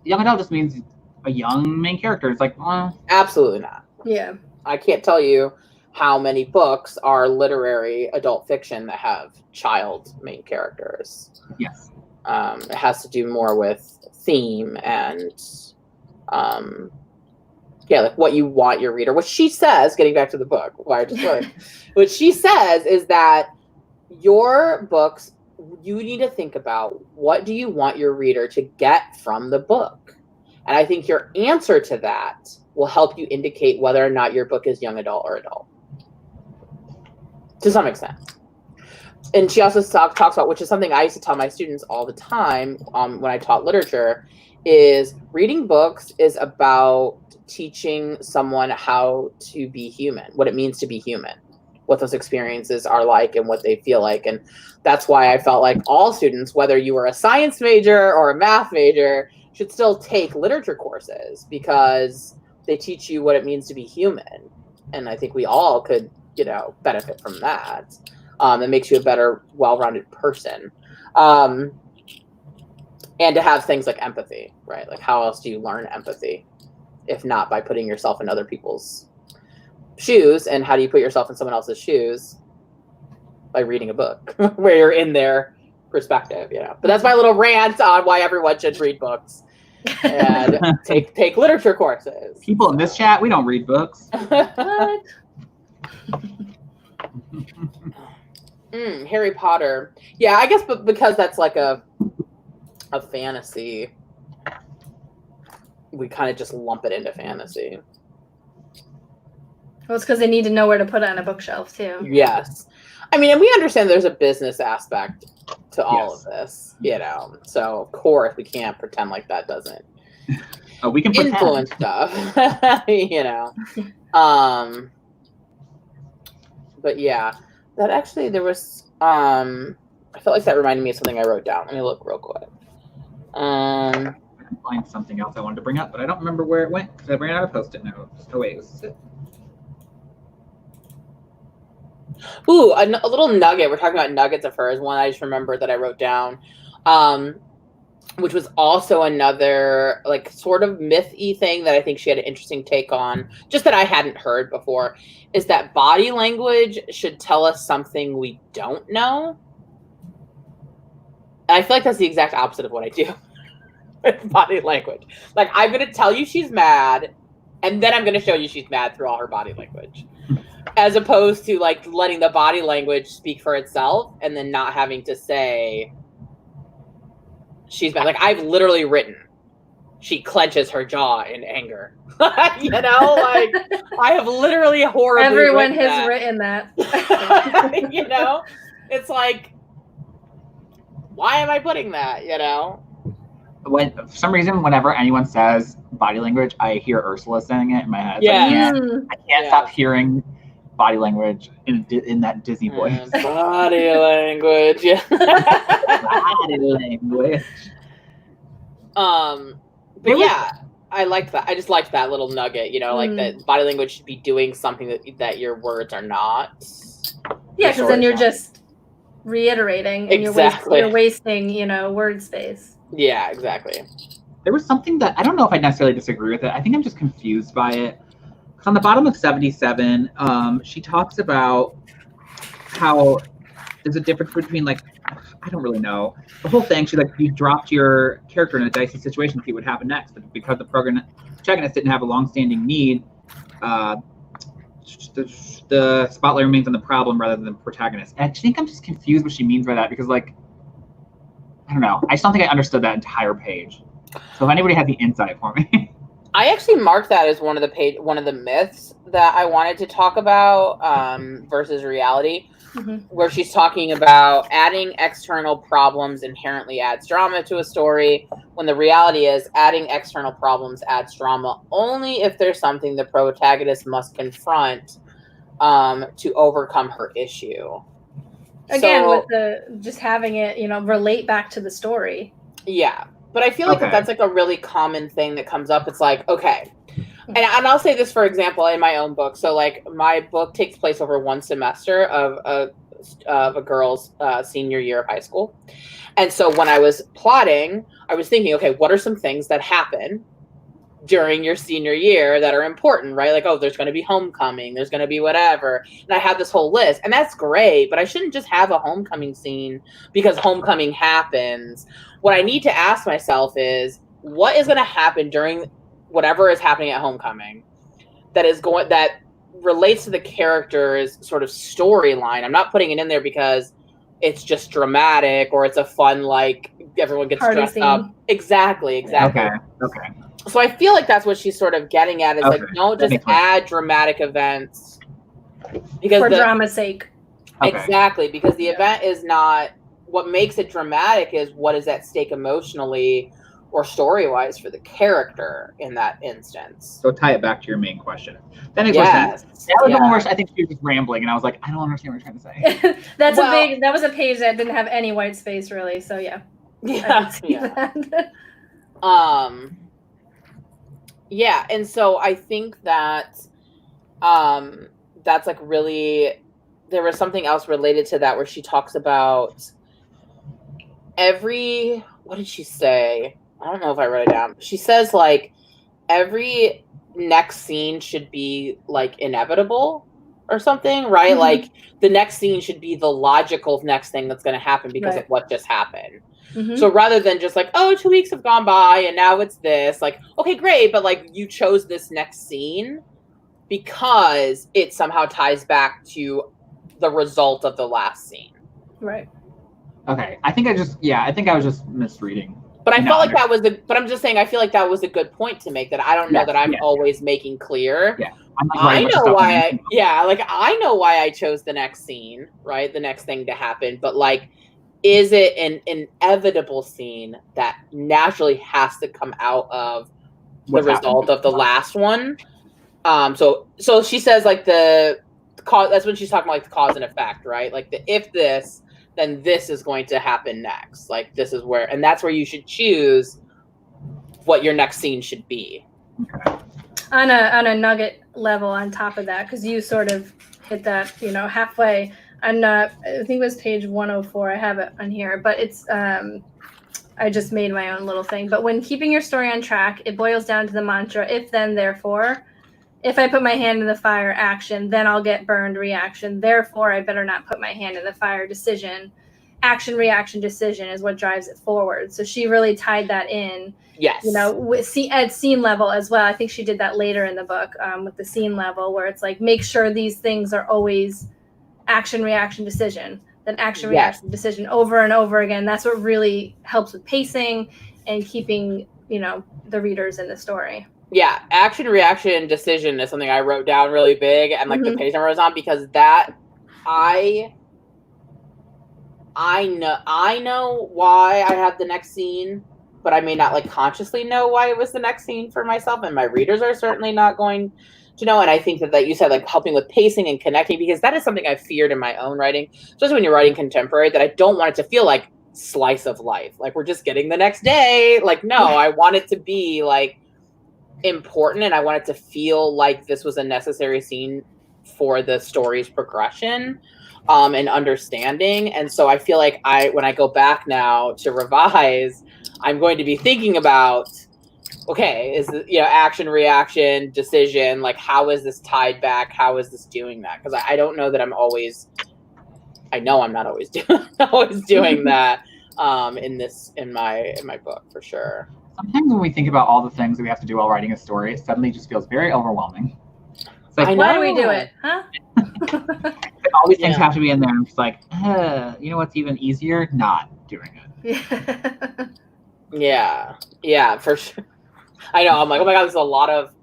Speaker 2: young adult just means a young main character. It's like, well,
Speaker 1: absolutely not.
Speaker 3: Yeah.
Speaker 1: I can't tell you how many books are literary adult fiction that have child main characters.
Speaker 2: Yes.
Speaker 1: It has to do more with theme and like what you want your reader. What she says, getting back to the book, what she says is that your books, you need to think about, what do you want your reader to get from the book? And I think your answer to that will help you indicate whether or not your book is young adult or adult, to some extent. And she also talks about, which is something I used to tell my students all the time when I taught literature, is reading books is about teaching someone how to be human, what it means to be human, what those experiences are like and what they feel like. And that's why I felt like all students, whether you were a science major or a math major, should still take literature courses, because they teach you what it means to be human. And I think we all could, benefit from that. It makes you a better, well-rounded person. And to have things like empathy, right? Like, how else do you learn empathy if not by putting yourself in other people's shoes? And how do you put yourself in someone else's shoes? By reading a book where you're in their perspective, But that's my little rant on why everyone should read books and take literature courses.
Speaker 2: People in this chat, we don't read books.
Speaker 3: What?
Speaker 1: Harry Potter. Yeah, I guess, but because that's like a fantasy, we kind of just lump it into fantasy.
Speaker 3: Well, it's because they need to know where to put it on a bookshelf too.
Speaker 1: Yes. I mean, and we understand there's a business aspect to all of this, So of course we can't pretend like that doesn't
Speaker 2: we can
Speaker 1: influence stuff, But yeah, that actually, there was I felt like that reminded me of something I wrote down. Let me look real quick.
Speaker 2: I can find something else I wanted to bring up, but I don't remember where it went because I ran out of Post-it notes. Oh wait, was it?
Speaker 1: Ooh, a little nugget. We're talking about nuggets of hers. One I just remembered that I wrote down, which was also another like sort of myth-y thing that I think she had an interesting take on, just that I hadn't heard before, is that body language should tell us something we don't know. And I feel like that's the exact opposite of what I do with body language. Like, I'm going to tell you she's mad, and then I'm going to show you she's mad through all her body language. As opposed to, like, letting the body language speak for itself and then not having to say she's mad. Like, I've literally written, she clenches her jaw in anger. Like, I have literally horribly
Speaker 3: Everyone has written that.
Speaker 1: It's like, why am I putting that,
Speaker 2: When, for some reason, whenever anyone says body language, I hear Ursula saying it in my head.
Speaker 1: Yeah.
Speaker 2: I can't stop hearing body language in that Disney voice.
Speaker 1: Body language, yeah.
Speaker 2: Body language.
Speaker 1: But yeah, I liked that. I just liked that little nugget, like that body language should be doing something that your words are not.
Speaker 3: Yeah, because then you're just reiterating and you're wasting, word space.
Speaker 1: Yeah, exactly.
Speaker 2: There was something that I don't know if I necessarily disagree with it. I think I'm just confused by it. On the bottom of 77, she talks about how there's a difference between, like, I don't really know. The whole thing, she's like, you dropped your character in a dicey situation to see what happened next. But because the protagonist didn't have a long-standing need, the spotlight remains on the problem rather than the protagonist. And I think I'm just confused what she means by that, because like, I don't know. I just don't think I understood that entire page. So if anybody had the insight for me.
Speaker 1: I actually marked that as one of the myths that I wanted to talk about versus reality, where she's talking about adding external problems inherently adds drama to a story, when the reality is adding external problems adds drama only if there's something the protagonist must confront to overcome her issue.
Speaker 3: Again,
Speaker 1: so,
Speaker 3: with the just having it, relate back to the story.
Speaker 1: Yeah. But I feel like that's like a really common thing that comes up. It's like, okay. And I'll say this, for example, in my own book. So like my book takes place over one semester of a girl's senior year of high school. And so when I was plotting, I was thinking, okay, what are some things that happen during your senior year that are important, right? Like, oh, there's going to be homecoming, there's going to be whatever. And I had this whole list, and that's great, but I shouldn't just have a homecoming scene because homecoming happens. What I need to ask myself is, what is going to happen during whatever is happening at homecoming that relates to the character's sort of storyline? I'm not putting it in there because it's just dramatic or it's a fun, like, everyone gets
Speaker 3: party
Speaker 1: dressed
Speaker 3: scene.
Speaker 1: Up. Exactly.
Speaker 2: Okay.
Speaker 1: So I feel like that's what she's sort of getting at, is like, don't just add dramatic events because
Speaker 3: for drama's sake.
Speaker 1: Exactly, because the event is not what makes it dramatic, is what is at stake emotionally or story-wise for the character in that instance.
Speaker 2: So tie it back to your main question. That makes more sense. That was the one where I think she was just rambling, and I was like, I don't understand what you're trying to say.
Speaker 3: That was a page that didn't have any white space, really. So yeah.
Speaker 1: Yeah, and so I think that that's like really, there was something else related to that where she talks about what did she say? I don't know if I wrote it down. She says like every next scene should be like inevitable or something, right? Mm-hmm. Like the next scene should be the logical next thing that's going to happen because of what just happened. Mm-hmm. So rather than just like, oh, 2 weeks have gone by and now it's this, like, okay, great. But like you chose this next scene because it somehow ties back to the result of the last scene.
Speaker 3: Right.
Speaker 2: Okay. I think I was just misreading.
Speaker 1: But I felt like that was but I'm just saying, I feel like that was a good point to make, that I don't know that I'm always making clear.
Speaker 2: Yeah.
Speaker 1: I know why I know why I chose the next scene, right? The next thing to happen. But like, is it an inevitable scene that naturally has to come out of the result of the last one? So she says like the cause, that's when she's talking about like the cause and effect, right? Like if this, then this is going to happen next. Like this is where, and that's where you should choose what your next scene should be.
Speaker 2: Okay.
Speaker 3: On a nugget level on top of that, because you sort of hit that, halfway. And I think it was page 104. I have it on here, but it's I just made my own little thing. But when keeping your story on track, it boils down to the mantra: if then therefore. If I put my hand in the fire, action, then I'll get burned, reaction. Therefore, I better not put my hand in the fire, decision. Action, reaction, decision is what drives it forward. So she really tied that in.
Speaker 1: Yes.
Speaker 3: At scene level as well. I think she did that later in the book with the scene level, where it's like, make sure these things are always action, reaction, decision. Then action, reaction, decision over and over again. That's what really helps with pacing and keeping, the readers in the story.
Speaker 1: Yeah, action, reaction, decision is something I wrote down really big, and like the page number was on, because that I know why I have the next scene, but I may not like consciously know why it was the next scene for myself, and my readers are certainly not going to know. And I think that you said like helping with pacing and connecting, because that is something I've feared in my own writing, especially when you're writing contemporary, that I don't want it to feel like slice of life, like we're just getting the next day. Like, no, I want it to be like important, and I want it to feel like this was a necessary scene for the story's progression and understanding. And so I feel like when I go back now to revise, I'm going to be thinking about, okay, is action, reaction, decision, like how is this tied back? How is this doing that? Because I don't know that I'm not always doing that in my book, for sure.
Speaker 2: Sometimes when we think about all the things that we have to do while writing a story, it suddenly just feels very overwhelming. It's like,
Speaker 3: why do we do it? Huh?
Speaker 2: All these things have to be in there. I'm just like, you know what's even easier? Not doing it.
Speaker 1: Yeah, for sure. I know. I'm like, oh my God, there's a lot of.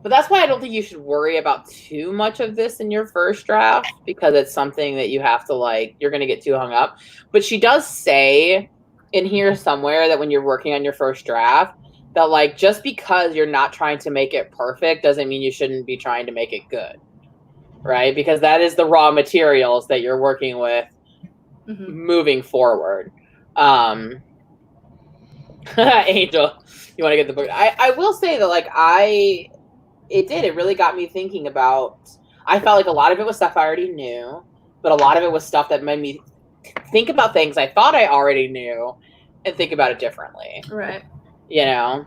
Speaker 1: But that's why I don't think you should worry about too much of this in your first draft, because it's something that you have to like, you're going to get too hung up. But she does say in here somewhere that when you're working on your first draft, that like, just because you're not trying to make it perfect doesn't mean you shouldn't be trying to make it good. Right? Because that is the raw materials that you're working with moving forward. Angel, you want to get the book? I will say that like it really got me thinking about, I felt like a lot of it was stuff I already knew, but a lot of it was stuff that made me think about things I thought I already knew and think about it differently.
Speaker 3: Right.
Speaker 1: You know?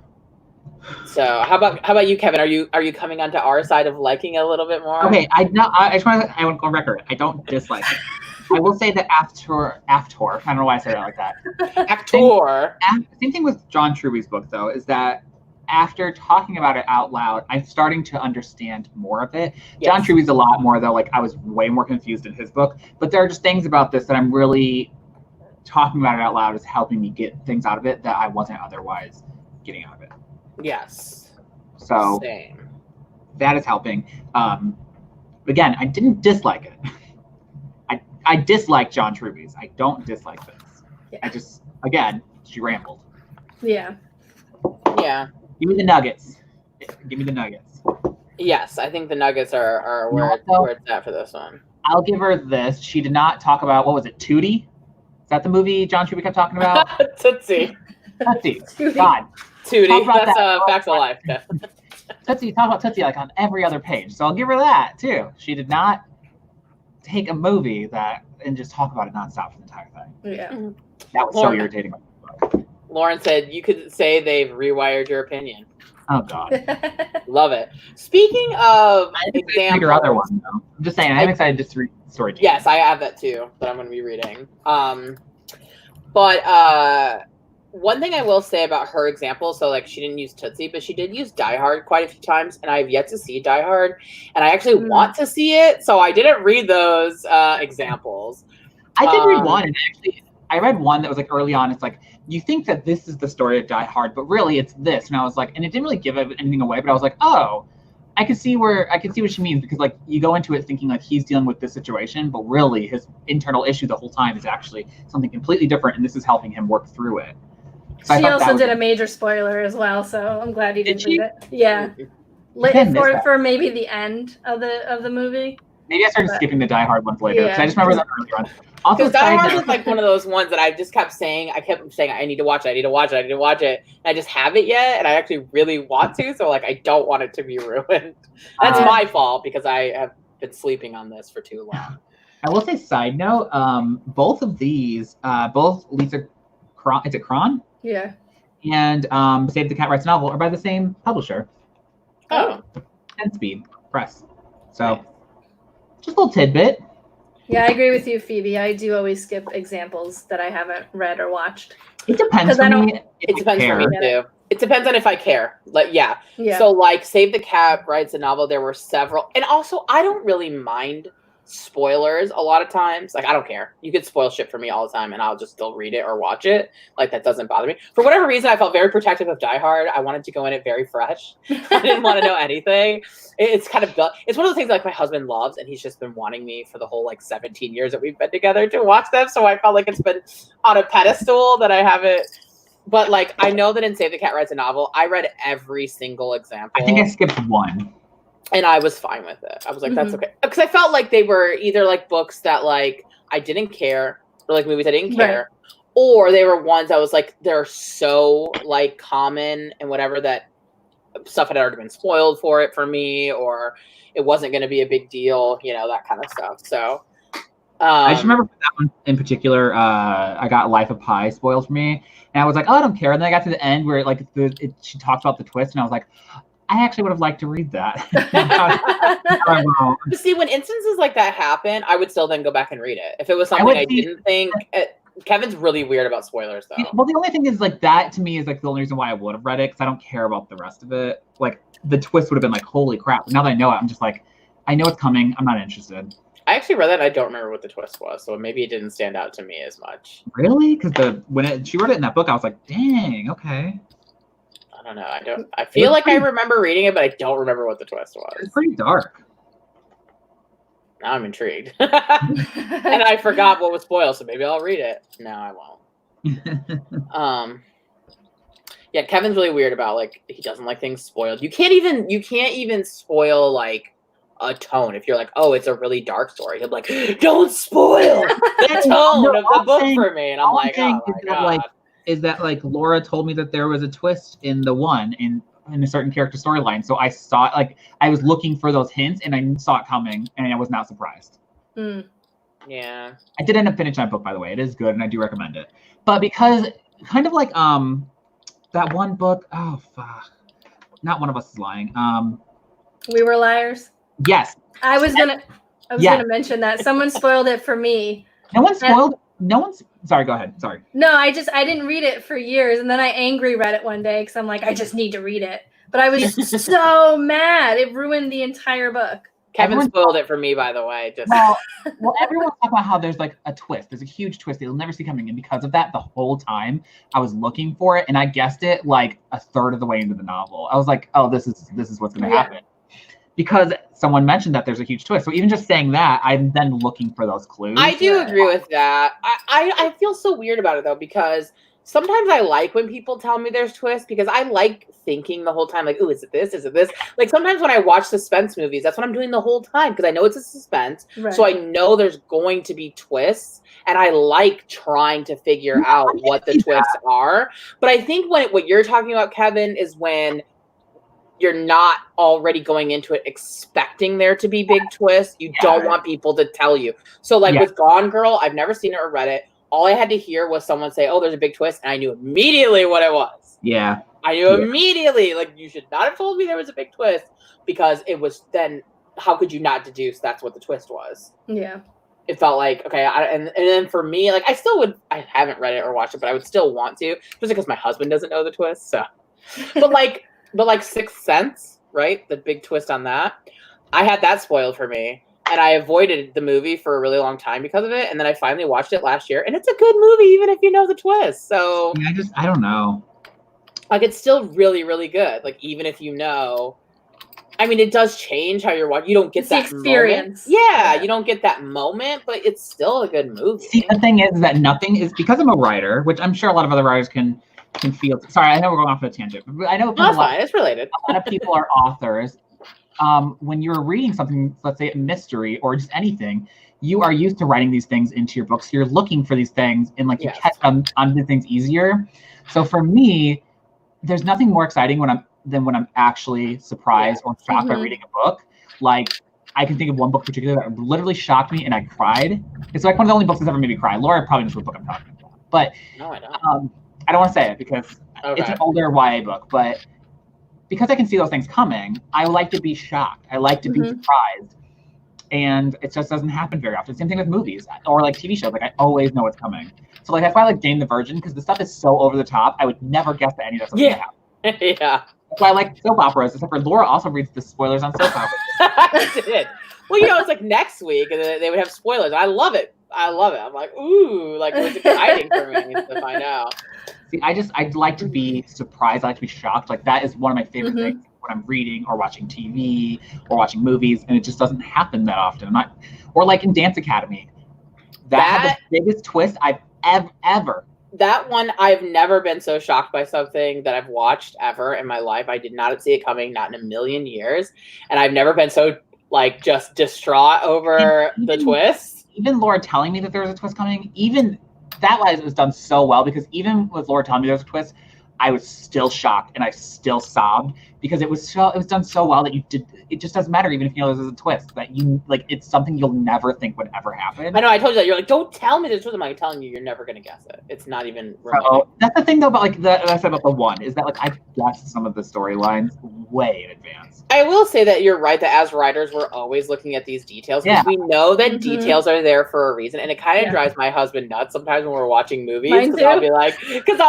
Speaker 1: So how about you, Kevin? Are you coming onto our side of liking it a little bit more?
Speaker 2: Okay, I just want to go on record. I don't dislike it. I will say that After, I don't know why I said it like that.
Speaker 1: Actor.
Speaker 2: Same thing with John Truby's book, though, is that after talking about it out loud, I'm starting to understand more of it. Yes. John Truby's a lot more, though. Like, I was way more confused in his book. But there are just things about this that I'm really talking about it out loud is helping me get things out of it that I wasn't otherwise getting out of it.
Speaker 1: Yes.
Speaker 2: So
Speaker 1: same.
Speaker 2: That is helping. Again, I didn't dislike it. I dislike John Truby's. I don't dislike this. Yeah. I just, again, she rambled.
Speaker 3: Yeah.
Speaker 1: Yeah.
Speaker 2: Give me the nuggets. Give me the nuggets.
Speaker 1: Yes, I think the nuggets are where it's at for this one.
Speaker 2: I'll give her this. She did not talk about, what was it, Tootie? Is that the movie John Truby kept talking about?
Speaker 1: Tootsie.
Speaker 2: God.
Speaker 1: Tootie. That's facts of life.
Speaker 2: Tootsie, talk about Tootsie like on every other page. So I'll give her that too. She did not take a movie and just talk about it nonstop for the entire thing.
Speaker 3: Yeah.
Speaker 2: That was so irritating.
Speaker 1: Lauren said you could say they've rewired your opinion.
Speaker 2: Oh God.
Speaker 1: Love it. Speaking of examples,
Speaker 2: your other one though. I'm just saying I'm excited to read the story.
Speaker 1: Yes, I have that too that I'm going to be reading. But one thing I will say about her example, so like she didn't use Tootsie, but she did use Die Hard quite a few times, and I have yet to see Die Hard, and I actually want to see it, so I didn't read those examples.
Speaker 2: I did read one, and actually I read one that was like early on. It's like, you think that this is the story of Die Hard, but really it's this, and I was like, and it didn't really give anything away, but I was like, oh, I can see what she means, because like you go into it thinking like he's dealing with this situation, but really his internal issue the whole time is actually something completely different, and this is helping him work through it. So
Speaker 3: she also did a major spoiler as well, so I'm glad you didn't read it. Yeah, for maybe the end of the movie.
Speaker 2: Maybe I started skipping the Die Hard ones later, because I just remember the earlier ones.
Speaker 1: Because Die Hard was like one of those ones that I just kept saying, I need to watch it, and I just haven't yet, and I actually really want to, so like I don't want it to be ruined. That's my fault, because I have been sleeping on this for too long.
Speaker 2: I will say, side note, both of these, both Lisa Cron, is it Cron?
Speaker 3: Yeah.
Speaker 2: And Save the Cat Writes novel are by the same publisher.
Speaker 1: Oh.
Speaker 2: 10-Speed Press. So, just a little tidbit.
Speaker 3: Yeah, I agree with you, Phoebe. I do always skip examples that I haven't read or watched.
Speaker 2: It depends for me.
Speaker 1: It depends for me too. It depends on if I care. Like, yeah. So, like, Save the Cat Writes a novel. There were several, and also I don't really mind spoilers a lot of times. Like, I don't care. You could spoil shit for me all the time, and I'll just still read it or watch it. Like, that doesn't bother me. For whatever reason, I felt very protective of Die Hard. I wanted to go in it very fresh. I didn't want to know anything. It's kind of, it's one of the things like my husband loves, and he's just been wanting me for the whole like 17 years that we've been together to watch them. So I felt like it's been on a pedestal that I haven't. But like, I know that in Save the Cat Writes a novel, I read every single example.
Speaker 2: I think I skipped one.
Speaker 1: And I was fine with it. I was like, that's okay. Because I felt like they were either like books that like I didn't care, or like movies I didn't care, or they were ones that was like, they're so like common and whatever that stuff had already been spoiled for it for me, or it wasn't going to be a big deal, you know, that kind of stuff. So
Speaker 2: I just remember for that one in particular, I got Life of Pi spoiled for me, and I was like, oh, I don't care. And then I got to the end where like she talked about the twist, and I was like, I actually would have liked to read that.
Speaker 1: See, when instances like that happen, I would still then go back and read it. If it was something I didn't think, Kevin's really weird about spoilers, though.
Speaker 2: Well, the only thing is, like, that to me is like the only reason why I would have read it, because I don't care about the rest of it. Like, the twist would have been like, holy crap. Now that I know it, I'm just like, I know it's coming. I'm not interested.
Speaker 1: I actually read that. And I don't remember what the twist was, so maybe it didn't stand out to me as much.
Speaker 2: Really? Because she wrote it in that book, I was like, dang, okay.
Speaker 1: I don't know. I feel like I remember reading it, but I don't remember what the twist was.
Speaker 2: It's pretty dark.
Speaker 1: Now I'm intrigued. And I forgot what was spoiled, so maybe I'll read it. No, I won't. Yeah, Kevin's really weird about, like, he doesn't like things spoiled. You can't even spoil, like, a tone. If you're like, oh, it's a really dark story, he'll be like, don't spoil the tone of the book for me. And I'm like, oh my God.
Speaker 2: Is that like Laura told me that there was a twist in the one in a certain character storyline. So I saw it, like, I was looking for those hints and I saw it coming and I was not surprised.
Speaker 1: Yeah.
Speaker 2: I did end up finishing that book, by the way. It is good and I do recommend it. But because kind of like that one book, oh fuck. Not One of Us is Lying.
Speaker 3: We Were Liars.
Speaker 2: Yes.
Speaker 3: I was gonna mention that. Someone spoiled it for me. Sorry, go ahead. Sorry. No, I didn't read it for years, and then I angry read it one day because I'm like, I just need to read it. But I was so mad. It ruined the entire book.
Speaker 1: Kevin spoiled it for me, by the way.
Speaker 2: Well, everyone's talking about how there's like a twist. There's a huge twist that you'll never see coming. And because of that, the whole time I was looking for it, and I guessed it like a third of the way into the novel. I was like, oh, this is what's going to happen. Because someone mentioned that there's a huge twist. So even just saying that, I'm then looking for those clues.
Speaker 1: I do agree with that. I feel so weird about it, though, because sometimes I like when people tell me there's twists, because I like thinking the whole time, like, ooh, is it this? Is it this? Like, sometimes when I watch suspense movies, that's what I'm doing the whole time, because I know it's a suspense. Right. So I know there's going to be twists, and I like trying to figure out what the twists are. But I think what you're talking about, Kevin, is when you're not already going into it expecting there to be big twists. You don't want people to tell you. So like with Gone Girl, I've never seen it or read it. All I had to hear was someone say, oh, there's a big twist. And I knew immediately what it was.
Speaker 2: Yeah.
Speaker 1: I knew immediately, like, you should not have told me there was a big twist, because it was then, how could you not deduce that's what the twist was?
Speaker 3: Yeah.
Speaker 1: It felt like, okay. And then for me, like, I haven't read it or watched it, but I would still want to, just because my husband doesn't know the twist. So, but like Sixth Sense, right? The big twist on that. I had that spoiled for me, and I avoided the movie for a really long time because of it. And then I finally watched it last year, and it's a good movie, even if you know the twist. So
Speaker 2: I don't know.
Speaker 1: Like, it's still really, really good. Like, even if you know, I mean, it does change how you're watching. You don't get that experience. Yeah, you don't get that moment, but it's still a good movie.
Speaker 2: See, the thing is that nothing is, because I'm a writer, which I'm sure a lot of other writers can feel. Sorry, I know we're going off on a tangent, but I know
Speaker 1: it's related.
Speaker 2: A lot of people are authors. When you're reading something, let's say a mystery or just anything, you are used to writing these things into your books. So you're looking for these things, and like you catch onto things easier. So for me, there's nothing more exciting than when I'm actually surprised or shocked by reading a book. Like, I can think of one book in particular that literally shocked me and I cried. It's like one of the only books that's ever made me cry. Laura probably knows what book I'm talking about. But
Speaker 1: no, I don't.
Speaker 2: I don't want to say it because it's an older YA book, but because I can see those things coming, I like to be shocked. I like to be surprised. And it just doesn't happen very often. Same thing with movies or like TV shows. Like, I always know what's coming. So like, that's why I like Jane the Virgin, because the stuff is so over the top. I would never guess that any of that stuff would happen.
Speaker 1: Yeah.
Speaker 2: That's why I like soap operas, except for Laura also reads the spoilers on soap operas.
Speaker 1: I did. Well, you know, it's like next week, and they would have spoilers. I love it. I'm like, ooh, like, it was exciting for me to find out.
Speaker 2: See, I'd like to be surprised. I like to be shocked. Like, that is one of my favorite things when I'm reading or watching TV or watching movies, and it just doesn't happen that often. Or like in Dance Academy, that had the biggest twist I've ever.
Speaker 1: That one, I've never been so shocked by something that I've watched ever in my life. I did not see it coming, not in a million years. And I've never been so, like, just distraught over the twist.
Speaker 2: Even Laura telling me that there was a twist coming, even that was done so well, because even with Laura telling me there was a twist, I was still shocked and I still sobbed because it was done so well that it just doesn't matter even if you know there's a twist, that you like it's something you'll never think would ever happen.
Speaker 1: I know, I told you that. You're like, don't tell me the truth. I'm like telling you, you're never gonna guess it. It's not even remotely.
Speaker 2: So that's the thing though about like that I said about the one is that like I guessed some of the storylines way in advance.
Speaker 1: I will say that you're right that as writers we're always looking at these details because we know that details are there for a reason, and it kind of drives my husband nuts sometimes when we're watching movies because I'll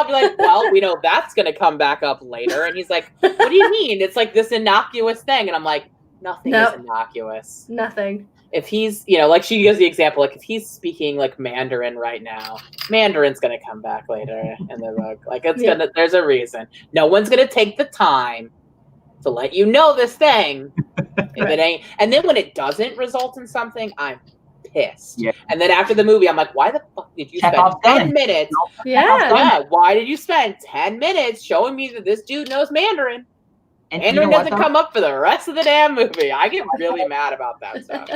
Speaker 1: be like, well, we know that's gonna come back up later, and he's like, what do you mean? It's like this innocuous thing, and I'm like, nothing is innocuous.
Speaker 3: Nothing.
Speaker 1: If he's, like she gives the example, like if he's speaking like Mandarin right now, Mandarin's gonna come back later in the book. Like it's gonna, there's a reason. No one's gonna take the time to let you know this thing if it ain't. And then when it doesn't result in something, I'm pissed. Yeah. And then after the movie, I'm like, why the fuck did you spend 10 minutes? Yeah. Why did you spend 10 minutes showing me that this dude knows Mandarin? And Mandarin doesn't come up for the rest of the damn movie. I get really mad about that stuff.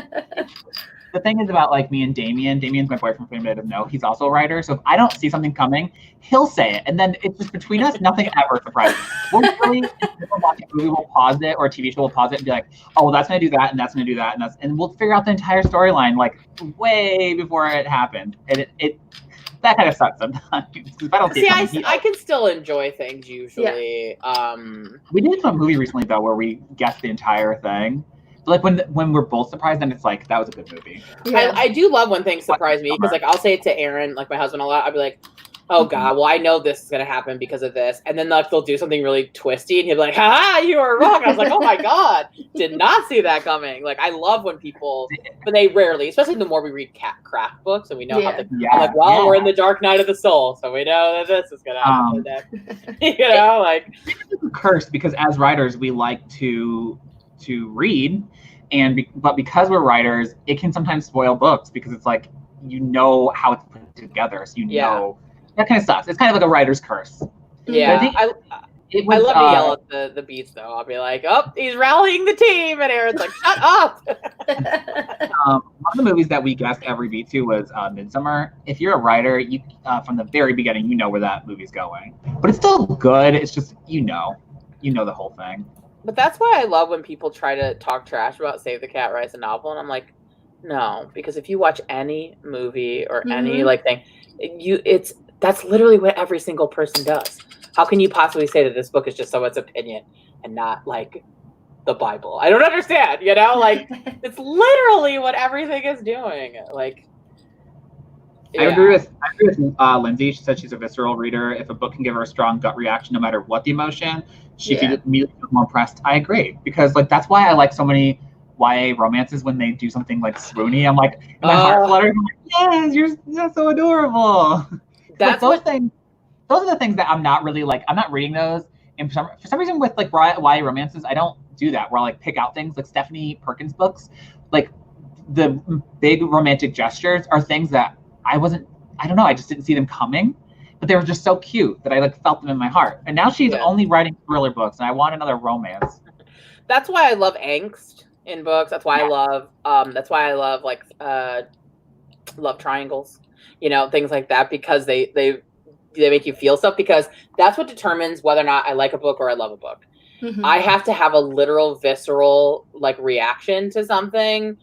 Speaker 2: The thing is about like me and Damien's my boyfriend for a minute of no, he's also a writer. So if I don't see something coming, he'll say it. And then it's just between us, nothing ever surprises me. We'll really, if we're watching a movie, we'll pause it, or a TV show will pause it and be like, oh, well, that's going to do that, and that's going to do that, and we'll figure out the entire storyline like way before it happened. And it that kind of sucks sometimes. If I don't see
Speaker 1: I can still enjoy things usually. Yeah.
Speaker 2: We did a movie recently though where we guessed the entire thing. But like when we're both surprised, then it's like that was a good movie.
Speaker 1: Yeah. I do love when things surprise me because like I'll say it to Aaron, like my husband, a lot. I'll be like, oh god, well I know this is gonna happen because of this, and then like they'll do something really twisty, and he'll be like, ha, you were wrong. I was like, oh my god, did not see that coming. Like I love when people, but they rarely, especially the more we read craft books and we know how to. I'm like, well, we're in the dark night of the soul, so we know that this is gonna happen. Like
Speaker 2: it's cursed because as writers we like to read, but because we're writers, it can sometimes spoil books because it's like you know how it's put together, so you know. That kind of sucks. It's kind of like a writer's curse.
Speaker 1: Yeah, I love to yell at the beats though. I'll be like, "Oh, he's rallying the team," and Aaron's like, "Shut up."
Speaker 2: One of the movies that we guessed every beat to was Midsummer. If you're a writer, you from the very beginning, you know where that movie's going. But it's still good. It's just you know the whole thing.
Speaker 1: But that's why I love when people try to talk trash about Save the Cat Writes a Novel, and I'm like, no, because if you watch any movie or any like thing, that's literally what every single person does. How can you possibly say that this book is just someone's opinion and not like the Bible? I don't understand, like it's literally what everything is doing. Like
Speaker 2: I agree with Lindsay. She said she's a visceral reader. If a book can give her a strong gut reaction, no matter what the emotion, she could immediately feel more impressed. I agree, because like that's why I like so many YA romances when they do something like swoony. I'm like, my heart flutters. I'm like, yes, you're so adorable.
Speaker 1: That's
Speaker 2: those things. Those are the things that I'm not really like. I'm not reading those, and for some reason with like YA romances, I don't do that. Where I like pick out things like Stephanie Perkins books, like the big romantic gestures are things that I don't know. I just didn't see them coming, but they were just so cute that I like felt them in my heart. And now she's only writing thriller books, and I want another romance.
Speaker 1: That's why I love angst in books. That's why I love. That's why I love like love triangles. Things like that, because they make you feel stuff, because that's what determines whether or not I like a book or I love a book. I have to have a literal visceral like reaction to something,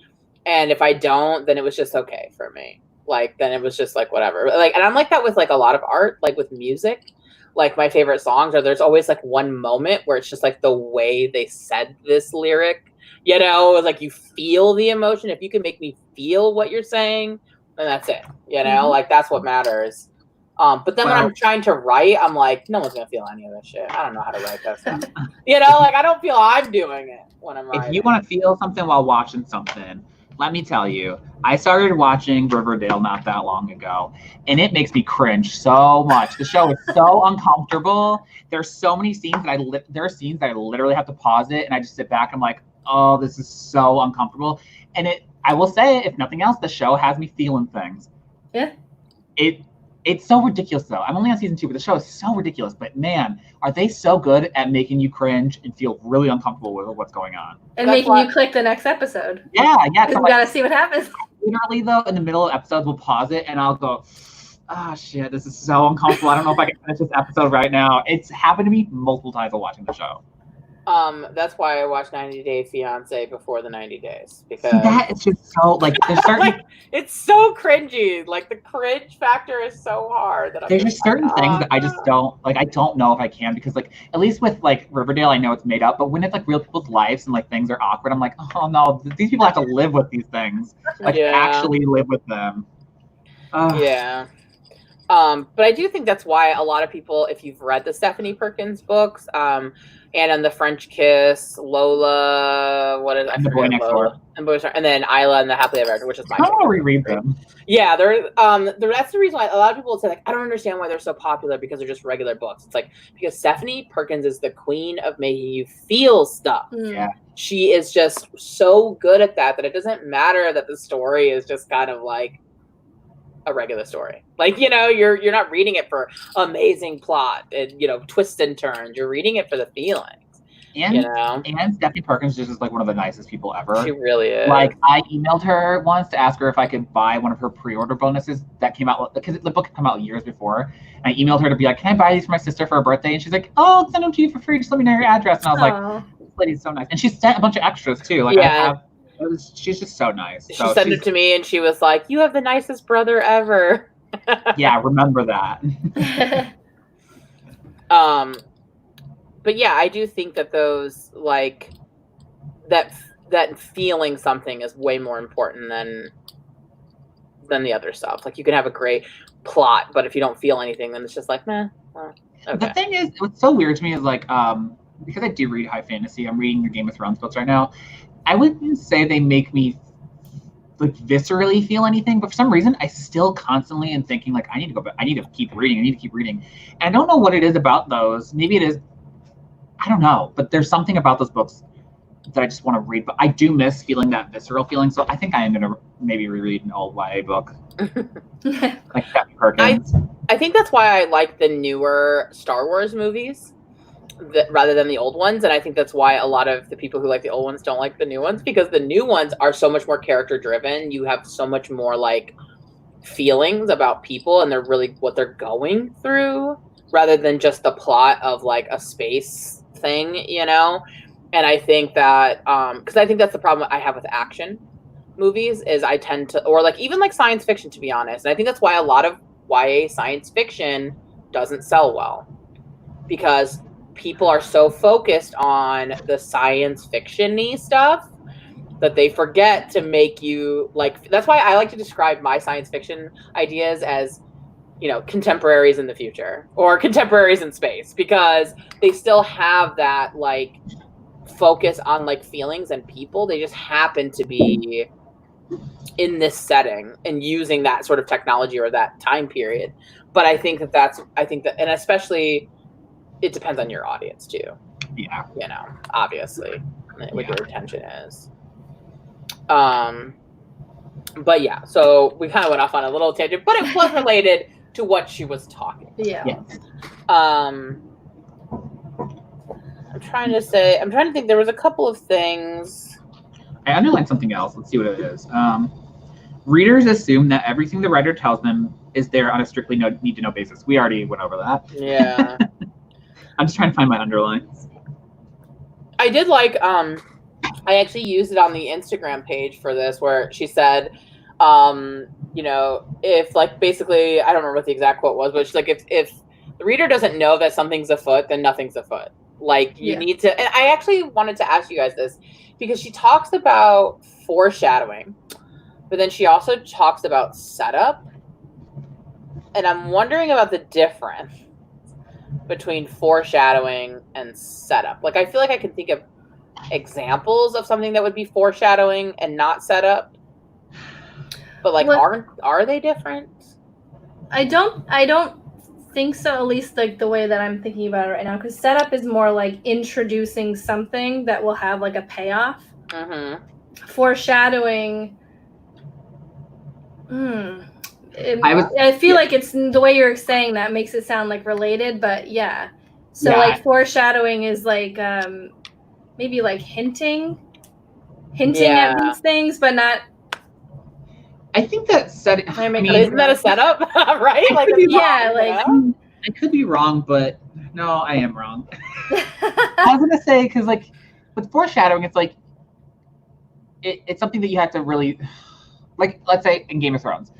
Speaker 1: and if I don't, then it was just okay for me. Like then it was just like whatever. Like, and I'm like that with like a lot of art, like with music. Like my favorite songs there's always like one moment where it's just like the way they said this lyric, it's like you feel the emotion. If you can make me feel what you're saying, and that's it, like that's what matters. But then when I'm trying to write, I'm like, no one's gonna feel any of this shit. I don't know how to write that stuff. Like I don't feel I'm doing it when I'm writing.
Speaker 2: If you want to feel something while watching something, let me tell you, I started watching Riverdale not that long ago, and it makes me cringe so much. The show is so uncomfortable. There's so many scenes that there are scenes that I literally have to pause it, and I just sit back. I'm like, oh, this is so uncomfortable. And I will say, if nothing else, the show has me feeling things.
Speaker 3: Yeah.
Speaker 2: It's so ridiculous, though. I'm only on season 2, but the show is so ridiculous. But man, are they so good at making you cringe and feel really uncomfortable with what's going on.
Speaker 3: And making you click the next episode.
Speaker 2: Yeah.
Speaker 3: Because we gotta see what happens.
Speaker 2: Literally, though, in the middle of episodes, we'll pause it and I'll go, oh, shit, this is so uncomfortable. I don't know if I can finish this episode right now. It's happened to me multiple times while watching the show.
Speaker 1: That's why I watched 90 Day Fiance before the 90 days because
Speaker 2: that is just so like there's certain
Speaker 1: like it's so cringy. Like the cringe factor is so hard that
Speaker 2: there's just certain things that I just don't like. I don't know if I can because like at least with like Riverdale, I know it's made up, but when it's like real people's lives and like things are awkward, I'm like, oh no, these people have to live with these things, like actually live with them.
Speaker 1: Yeah. But I do think that's why a lot of people, if you've read the Stephanie Perkins books, Anna and the French Kiss, Lola, what is I
Speaker 2: and the Boy Next Door,
Speaker 1: and then Isla and the Happily Ever After, which is my
Speaker 2: I want to reread them.
Speaker 1: Yeah, that's the reason why a lot of people say like I don't understand why they're so popular because they're just regular books. It's like because Stephanie Perkins is the queen of making you feel stuff.
Speaker 2: Yeah.
Speaker 1: She is just so good at that it doesn't matter that the story is just kind of like a regular story. Like, you're not reading it for amazing plot and, twists and turns. You're reading it for the feelings.
Speaker 2: And Stephanie Perkins just is like one of the nicest people ever.
Speaker 1: She really is.
Speaker 2: Like I emailed her once to ask her if I could buy one of her pre-order bonuses that came out because the book had come out years before. And I emailed her to be like, can I buy these for my sister for her birthday? And she's like, oh, I'll send them to you for free. Just let me know your address. And I was like, this lady's so nice. And she sent a bunch of extras too. Like she's just so nice.
Speaker 1: She sent it to me and she was like, you have the nicest brother ever.
Speaker 2: Yeah, remember that.
Speaker 1: But yeah, I do think that those like that feeling something is way more important than the other stuff. Like you can have a great plot, but if you don't feel anything, then it's just like, meh. Okay.
Speaker 2: The thing is, what's so weird to me is like, because I do read high fantasy, I'm reading the Game of Thrones books right now. I wouldn't say they make me like viscerally feel anything, but for some reason I still constantly am thinking like I need to go back, I need to keep reading, and I don't know what it is about those. Maybe it is, I don't know, but there's something about those books that I just want to read, but I do miss feeling that visceral feeling, so I think I am going to maybe reread an old YA book. Like Stephanie Perkins.
Speaker 1: I think that's why I like the newer Star Wars movies rather than the old ones, and I think that's why a lot of the people who like the old ones don't like the new ones, because the new ones are so much more character driven. You have so much more like feelings about people and they're really what they're going through rather than just the plot of like a space thing, and I think that because I think that's the problem I have with action movies is I tend to, or like even like science fiction, to be honest, and I think that's why a lot of YA science fiction doesn't sell well, because people are so focused on the science fiction-y stuff that they forget to make you like. That's why I like to describe my science fiction ideas as, contemporaries in the future or contemporaries in space, because they still have that like focus on like feelings and people. They just happen to be in this setting and using that sort of technology or that time period. But I think that and especially it depends on your audience too.
Speaker 2: Yeah.
Speaker 1: Obviously what your attention is. But yeah, so we kind of went off on a little tangent, but it was related to what she was talking about.
Speaker 3: Yeah.
Speaker 1: I'm trying to think. There was a couple of things.
Speaker 2: I underlined something else. Let's see what it is. Readers assume that everything the writer tells them is there on a strictly need-to-know basis. We already went over that.
Speaker 1: Yeah.
Speaker 2: I'm just trying to find my underlines.
Speaker 1: I did like, I actually used it on the Instagram page for this, where she said, if like basically, I don't remember what the exact quote was, but she's like, if the reader doesn't know that something's afoot, then nothing's afoot. Like you need to, and I actually wanted to ask you guys this because she talks about foreshadowing, but then she also talks about setup. And I'm wondering about the difference between foreshadowing and setup. Like, I feel like I can think of examples of something that would be foreshadowing and not setup. But like, are they different?
Speaker 3: I don't think so, at least like the way that I'm thinking about it right now, because setup is more like introducing something that will have like a payoff.
Speaker 1: Mm-hmm.
Speaker 3: Foreshadowing, I feel like it's the way you're saying that makes it sound like related, but yeah. So like foreshadowing is like maybe like hinting at these things, but not.
Speaker 2: I think that setting.
Speaker 1: Isn't that a setup, right? Like,
Speaker 2: I could be wrong, but No, I am wrong. I was gonna say because like with foreshadowing, it's like it's something that you have to really like. Let's say in Game of Thrones,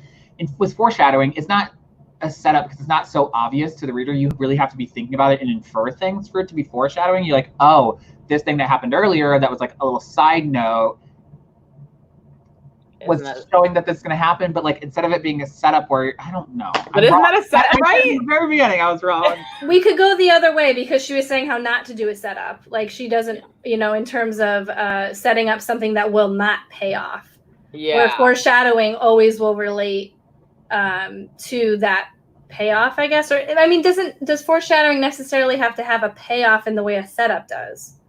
Speaker 2: with foreshadowing, it's not a setup because it's not so obvious to the reader. You really have to be thinking about it and infer things for it to be foreshadowing. You're like, oh, this thing that happened earlier that was like a little side note was showing that this is going to happen, but like instead of it being a setup where I don't know.
Speaker 1: But isn't that a setup, right?
Speaker 2: At the very beginning, I was wrong.
Speaker 3: We could go the other way because she was saying how not to do a setup. Like she doesn't, in terms of setting up something that will not pay off.
Speaker 1: Yeah.
Speaker 3: Where foreshadowing always will relate to that payoff, I guess. Or I mean, does foreshadowing necessarily have to have a payoff in the way a setup does?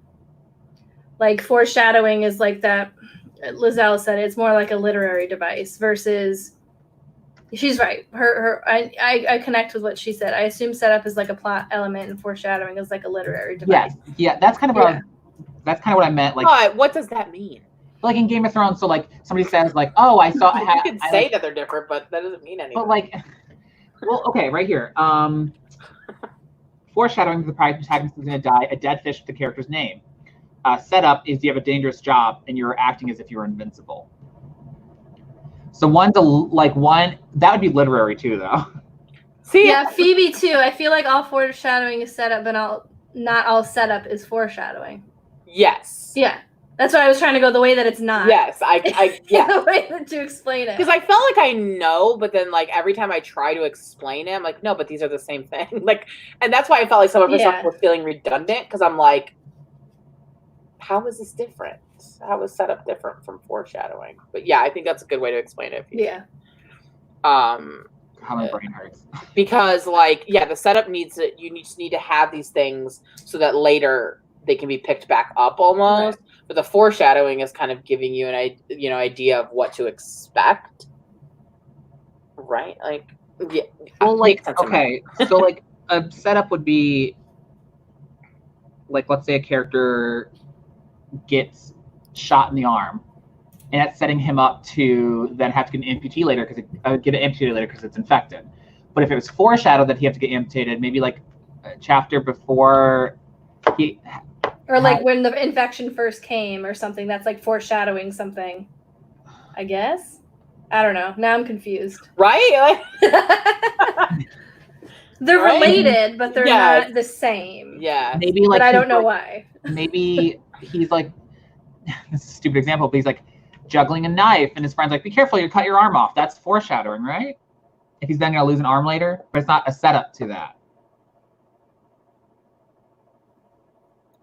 Speaker 3: Like foreshadowing is like that. Lizelle said it's more like a literary device versus. She's right. I connect with what she said. I assume setup is like a plot element and foreshadowing is like a literary device.
Speaker 2: Yeah, that's kind of what that's kind of what I meant. Like,
Speaker 1: what does that mean?
Speaker 2: Like in Game of Thrones, so like somebody says like, oh, I saw.
Speaker 1: You can say that they're different, but that doesn't mean anything.
Speaker 2: But like, well, okay, right here. Foreshadowing the protagonist is going to die. A dead fish with the character's name. Setup is you have a dangerous job and you're acting as if you're invincible. So one that would be literary too, though.
Speaker 1: See,
Speaker 3: yeah, Phoebe too. I feel like all foreshadowing is setup, but not all setup is foreshadowing.
Speaker 1: Yes.
Speaker 3: Yeah, that's why I was trying to go the way that it's not.
Speaker 1: Yes, yeah.
Speaker 3: The way to explain it.
Speaker 1: Because I felt like I know, but then like every time I try to explain it, I'm like, no, but these are the same thing. Like, and that's why I felt like some of her stuff was feeling redundant because I'm like, how is this different? How is setup different from foreshadowing? But yeah, I think that's a good way to explain it.
Speaker 3: Yeah.
Speaker 2: How my brain hurts.
Speaker 1: Because the setup you just need to have these things so that later they can be picked back up almost. Right. But the foreshadowing is kind of giving you an idea of what to expect. Right? Like, yeah.
Speaker 2: Well, like, okay, so like a setup would be like, let's say a character gets shot in the arm, and that's setting him up to then have to get an amputee later because it's infected. But if it was foreshadowed that he had to get amputated, maybe like a chapter before he,
Speaker 3: or like when the infection first came, or something that's like foreshadowing something. I guess I don't know. Now I'm confused.
Speaker 1: Right?
Speaker 3: They're related, but they're not the same.
Speaker 1: Yeah.
Speaker 2: Maybe like,
Speaker 3: but I don't know why.
Speaker 2: Maybe he's like, this is a stupid example, but he's like juggling a knife and his friend's like, be careful, you cut your arm off. That's foreshadowing, right? If he's then going to lose an arm later, but it's not a setup to that.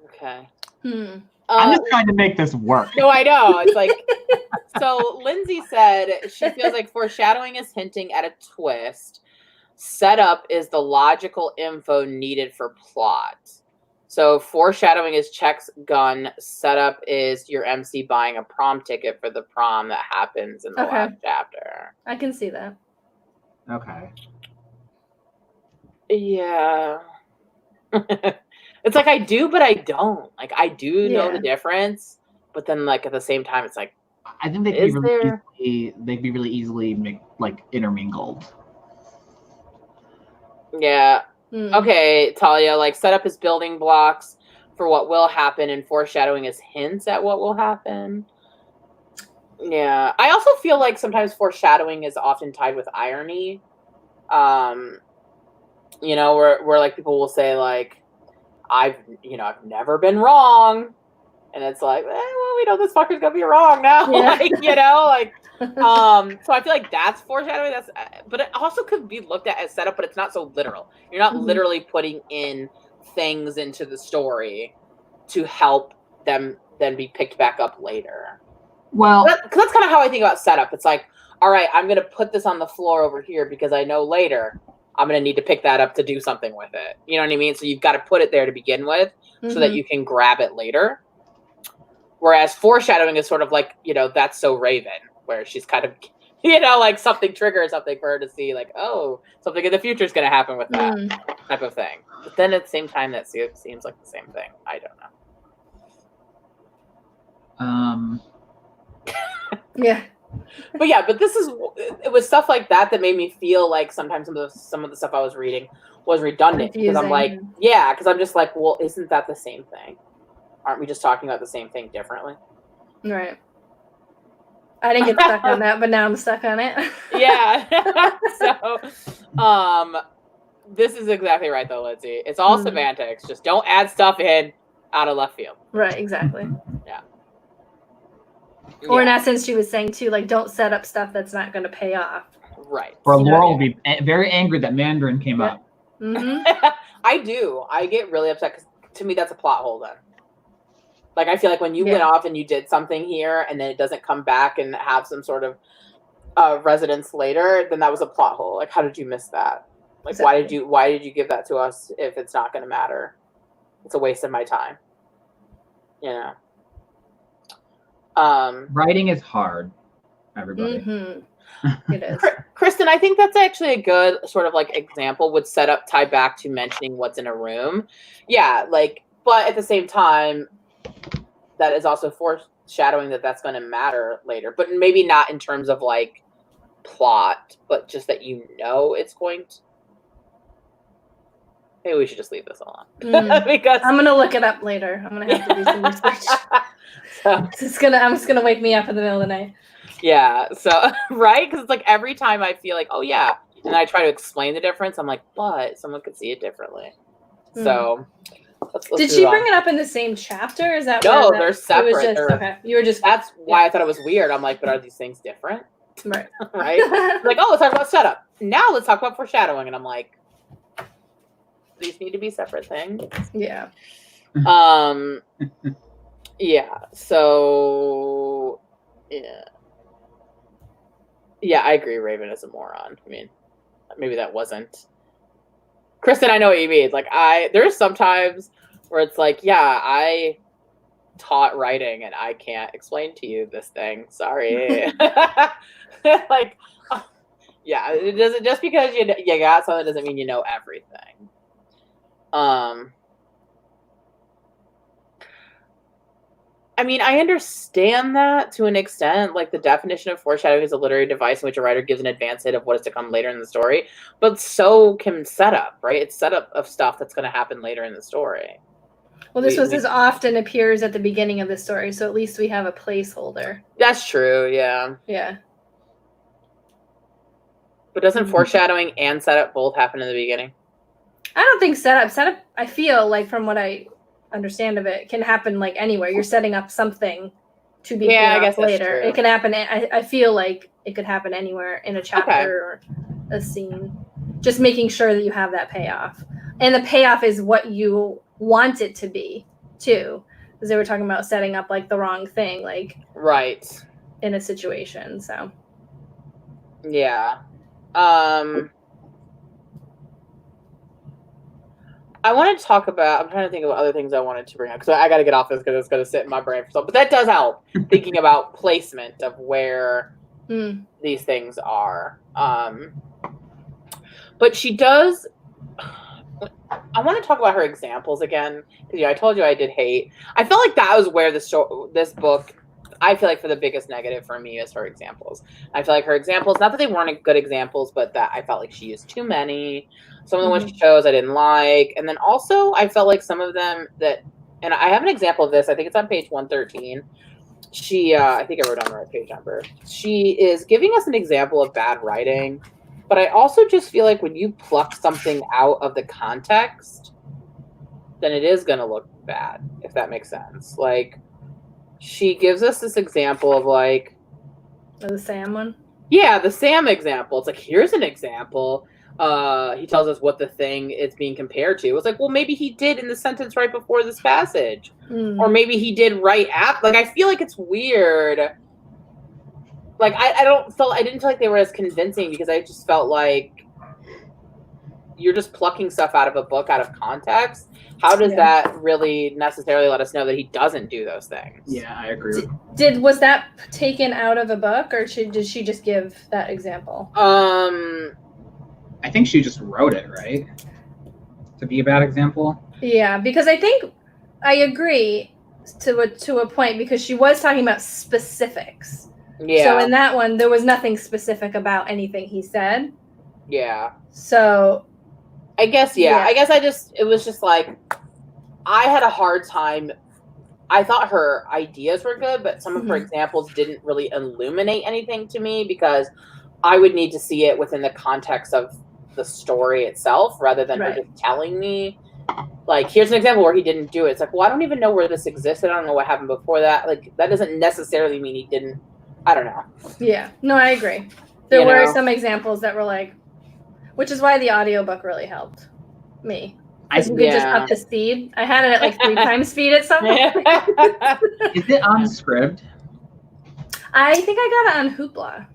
Speaker 1: Okay.
Speaker 2: I'm just trying to make this work.
Speaker 1: No, I know. It's like, so Lindsay said she feels like foreshadowing is hinting at a twist. Setup is the logical info needed for plot. So foreshadowing is Check's gun. Setup is your MC buying a prom ticket for the prom that happens in the last chapter.
Speaker 3: I can see that.
Speaker 2: Okay.
Speaker 1: Yeah. It's like I do, but I don't. Like I do know the difference, but then like at the same time, it's like
Speaker 2: I think they'd be really easily intermingled.
Speaker 1: Yeah. Okay, Talia, like setup is building blocks for what will happen and foreshadowing is hints at what will happen. Yeah. I also feel like sometimes foreshadowing is often tied with irony. Where like people will say like, I've never been wrong. And it's like, well, we know this fucker's gonna be wrong now. Yeah. So I feel like that's foreshadowing. But it also could be looked at as setup, but it's not so literal. You're not literally putting in things into the story to help them then be picked back up later.
Speaker 2: Well,
Speaker 1: that's kind of how I think about setup. It's like, all right, I'm going to put this on the floor over here because I know later I'm going to need to pick that up to do something with it. You know what I mean? So you've got to put it there to begin with so that you can grab it later. Whereas foreshadowing is sort of like, that's so Raven, where she's kind of, like something triggers something for her to see like, oh, something in the future is going to happen with that type of thing. But then at the same time, that seems like the same thing. I don't know.
Speaker 3: Yeah.
Speaker 1: But it was stuff like that that made me feel like sometimes some of the stuff I was reading was redundant because I'm like, because I'm just like, well, isn't that the same thing? Aren't we just talking about the same thing differently?
Speaker 3: Right. I didn't get stuck on that, but now I'm stuck on it.
Speaker 1: Yeah. So, this is exactly right though, Lindsay. It's all semantics. Just don't add stuff in out of left field.
Speaker 3: Right, exactly.
Speaker 1: Yeah.
Speaker 3: Or in essence, she was saying too, like, don't set up stuff that's not going to pay off.
Speaker 1: Right.
Speaker 2: Or Laurel will be very angry that Mandarin came up.
Speaker 3: Mm-hmm.
Speaker 1: I do. I get really upset because to me that's a plot hole then. Like I feel like when you went off and you did something here and then it doesn't come back and have some sort of resonance later, then that was a plot hole. Like how did you miss that? Like exactly. why did you give that to us if it's not going to matter? It's a waste of my time. You know.
Speaker 2: Writing is hard, everybody.
Speaker 3: Mm-hmm. It is.
Speaker 1: Kristen, I think that's actually a good sort of like example would tie back to mentioning what's in a room. Yeah, like, but at the same time, that is also foreshadowing that that's going to matter later, but maybe not in terms of like plot, but just that it's going to. Maybe we should just leave this alone because
Speaker 3: I'm gonna look it up later. I'm gonna have to do some research. It's gonna wake me up in the middle of the night. Yeah. So right, because it's like every time I feel like, oh yeah, and I try to explain the difference, I'm like, but someone could see it differently. So. Let's Did she bring it up in the same chapter? Is that
Speaker 1: no? They're separate.
Speaker 3: Okay. You were just.
Speaker 1: That's why I thought it was weird. I'm like, but are these things different?
Speaker 3: Right.
Speaker 1: Right. Like, oh, let's talk about setup. Now let's talk about foreshadowing, and I'm like, these need to be separate things.
Speaker 3: Yeah.
Speaker 1: Yeah. So. Yeah. Yeah, I agree. Raven is a moron. I mean, maybe that wasn't. Kristen, I know what you mean. Like there's sometimes where it's like, yeah, I taught writing and I can't explain to you this thing. Sorry. Like, yeah, it doesn't just because you got something doesn't mean you know everything. I mean, I understand that to an extent. Like the definition of foreshadowing is a literary device in which a writer gives an advance hint of what is to come later in the story. But so can setup, right? It's setup of stuff that's going to happen later in the story.
Speaker 3: Well, this as often appears at the beginning of the story, so at least we have a placeholder. That's
Speaker 1: true, yeah.
Speaker 3: Yeah.
Speaker 1: But doesn't foreshadowing and setup both happen in the beginning?
Speaker 3: I don't think setup, I feel like from what I understand of it, can happen like anywhere. You're setting up something to be
Speaker 1: I guess
Speaker 3: later. It can happen. I feel like it could happen anywhere in a chapter or a scene. Just making sure that you have that payoff, and the payoff is what you want it to be too, because they were talking about setting up like the wrong thing, like in a situation. So
Speaker 1: yeah. I wanted to talk about, I'm trying to think of other things I wanted to bring up because I got to get off this because it's going to sit in my brain for something. But that does help thinking about placement of where these things are. But she does, I want to talk about her examples again. Because I told you I did hate. I felt like that was where this book, I feel like for the biggest negative for me is her examples. I feel like her examples, not that they weren't good examples, but that I felt like she used too many. Some of the ones she chose I didn't like. And then also I felt like some of them that, and I have an example of this, I think it's on page 113. She, I think I wrote down the right page number. She is giving us an example of bad writing, but I also just feel like when you pluck something out of the context, then it is going to look bad, if that makes sense. Like, she gives us this example of like...
Speaker 3: The Sam one?
Speaker 1: Yeah, the Sam example. It's like, here's an example. He tells us what the thing it's being compared to. It's like, well, maybe he did in the sentence right before this passage. Or maybe he did right after. Like, I feel like it's weird. Like, I didn't feel like they were as convincing because I just felt like you're just plucking stuff out of a book out of context. How does that really necessarily let us know that he doesn't do those things?
Speaker 2: Yeah, I agree.
Speaker 3: Was that taken out of a book, or did she just give that example?
Speaker 2: I think she just wrote it, right? To be a bad example.
Speaker 3: Yeah, because I think I agree to a point, because she was talking about specifics.
Speaker 1: Yeah.
Speaker 3: So in that one, there was nothing specific about anything he said.
Speaker 1: Yeah.
Speaker 3: So
Speaker 1: I guess, I guess it was just like, I had a hard time. I thought her ideas were good, but some of her examples didn't really illuminate anything to me because I would need to see it within the context of the story itself rather than her just telling me. Like, here's an example where he didn't do it. It's like, well, I don't even know where this existed. I don't know what happened before that. Like, that doesn't necessarily mean he didn't. I don't know.
Speaker 3: Yeah. No, I agree. There were some examples that were like, which is why the audiobook really helped me. Because you could just up the speed. I had it at like 3 times speed at some point.
Speaker 2: Is it on Scribd?
Speaker 3: I think I got it on Hoopla.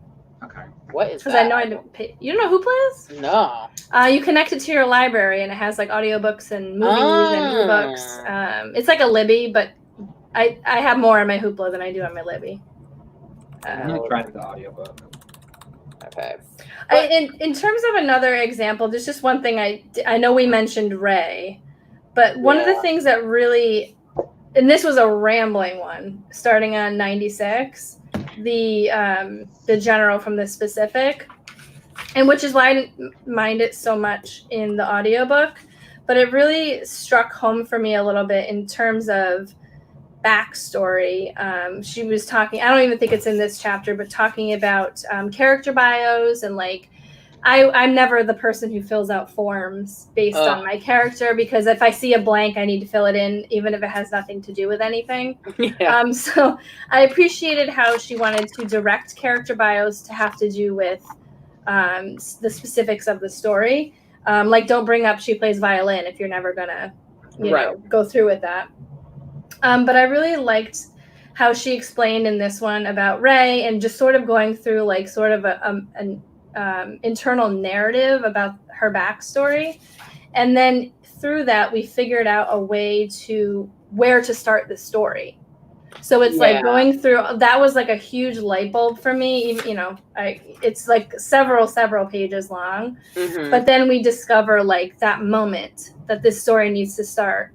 Speaker 2: Okay.
Speaker 1: What is that?
Speaker 3: Because I know I didn't pay. You don't know what Hoopla is?
Speaker 1: No.
Speaker 3: You connect it to your library and it has like audiobooks and movies and ebooks. It's like a Libby, but I have more on my Hoopla than I do on my Libby.
Speaker 2: I'm going to try the audiobook.
Speaker 1: Okay.
Speaker 3: In terms of another example, there's just one thing I know we mentioned Ray, but one of the things that really, and this was a rambling one, starting on 96, the general from the specific, and which is why I didn't mind it so much in the audiobook, but it really struck home for me a little bit in terms of backstory. She was talking, I don't even think it's in this chapter, but talking about character bios and like, I'm never the person who fills out forms based on my character, because if I see a blank, I need to fill it in, even if it has nothing to do with anything. So I appreciated how she wanted to direct character bios to have to do with the specifics of the story. Like, don't bring up she plays violin if you're never gonna, you know, go through with that. But I really liked how she explained in this one about Ray and just sort of going through like sort of an internal narrative about her backstory. And then through that, we figured out a way to where to start the story. So it's like going through, that was like a huge light bulb for me. You know, it's like several pages long, but then we discover like that moment that this story needs to start.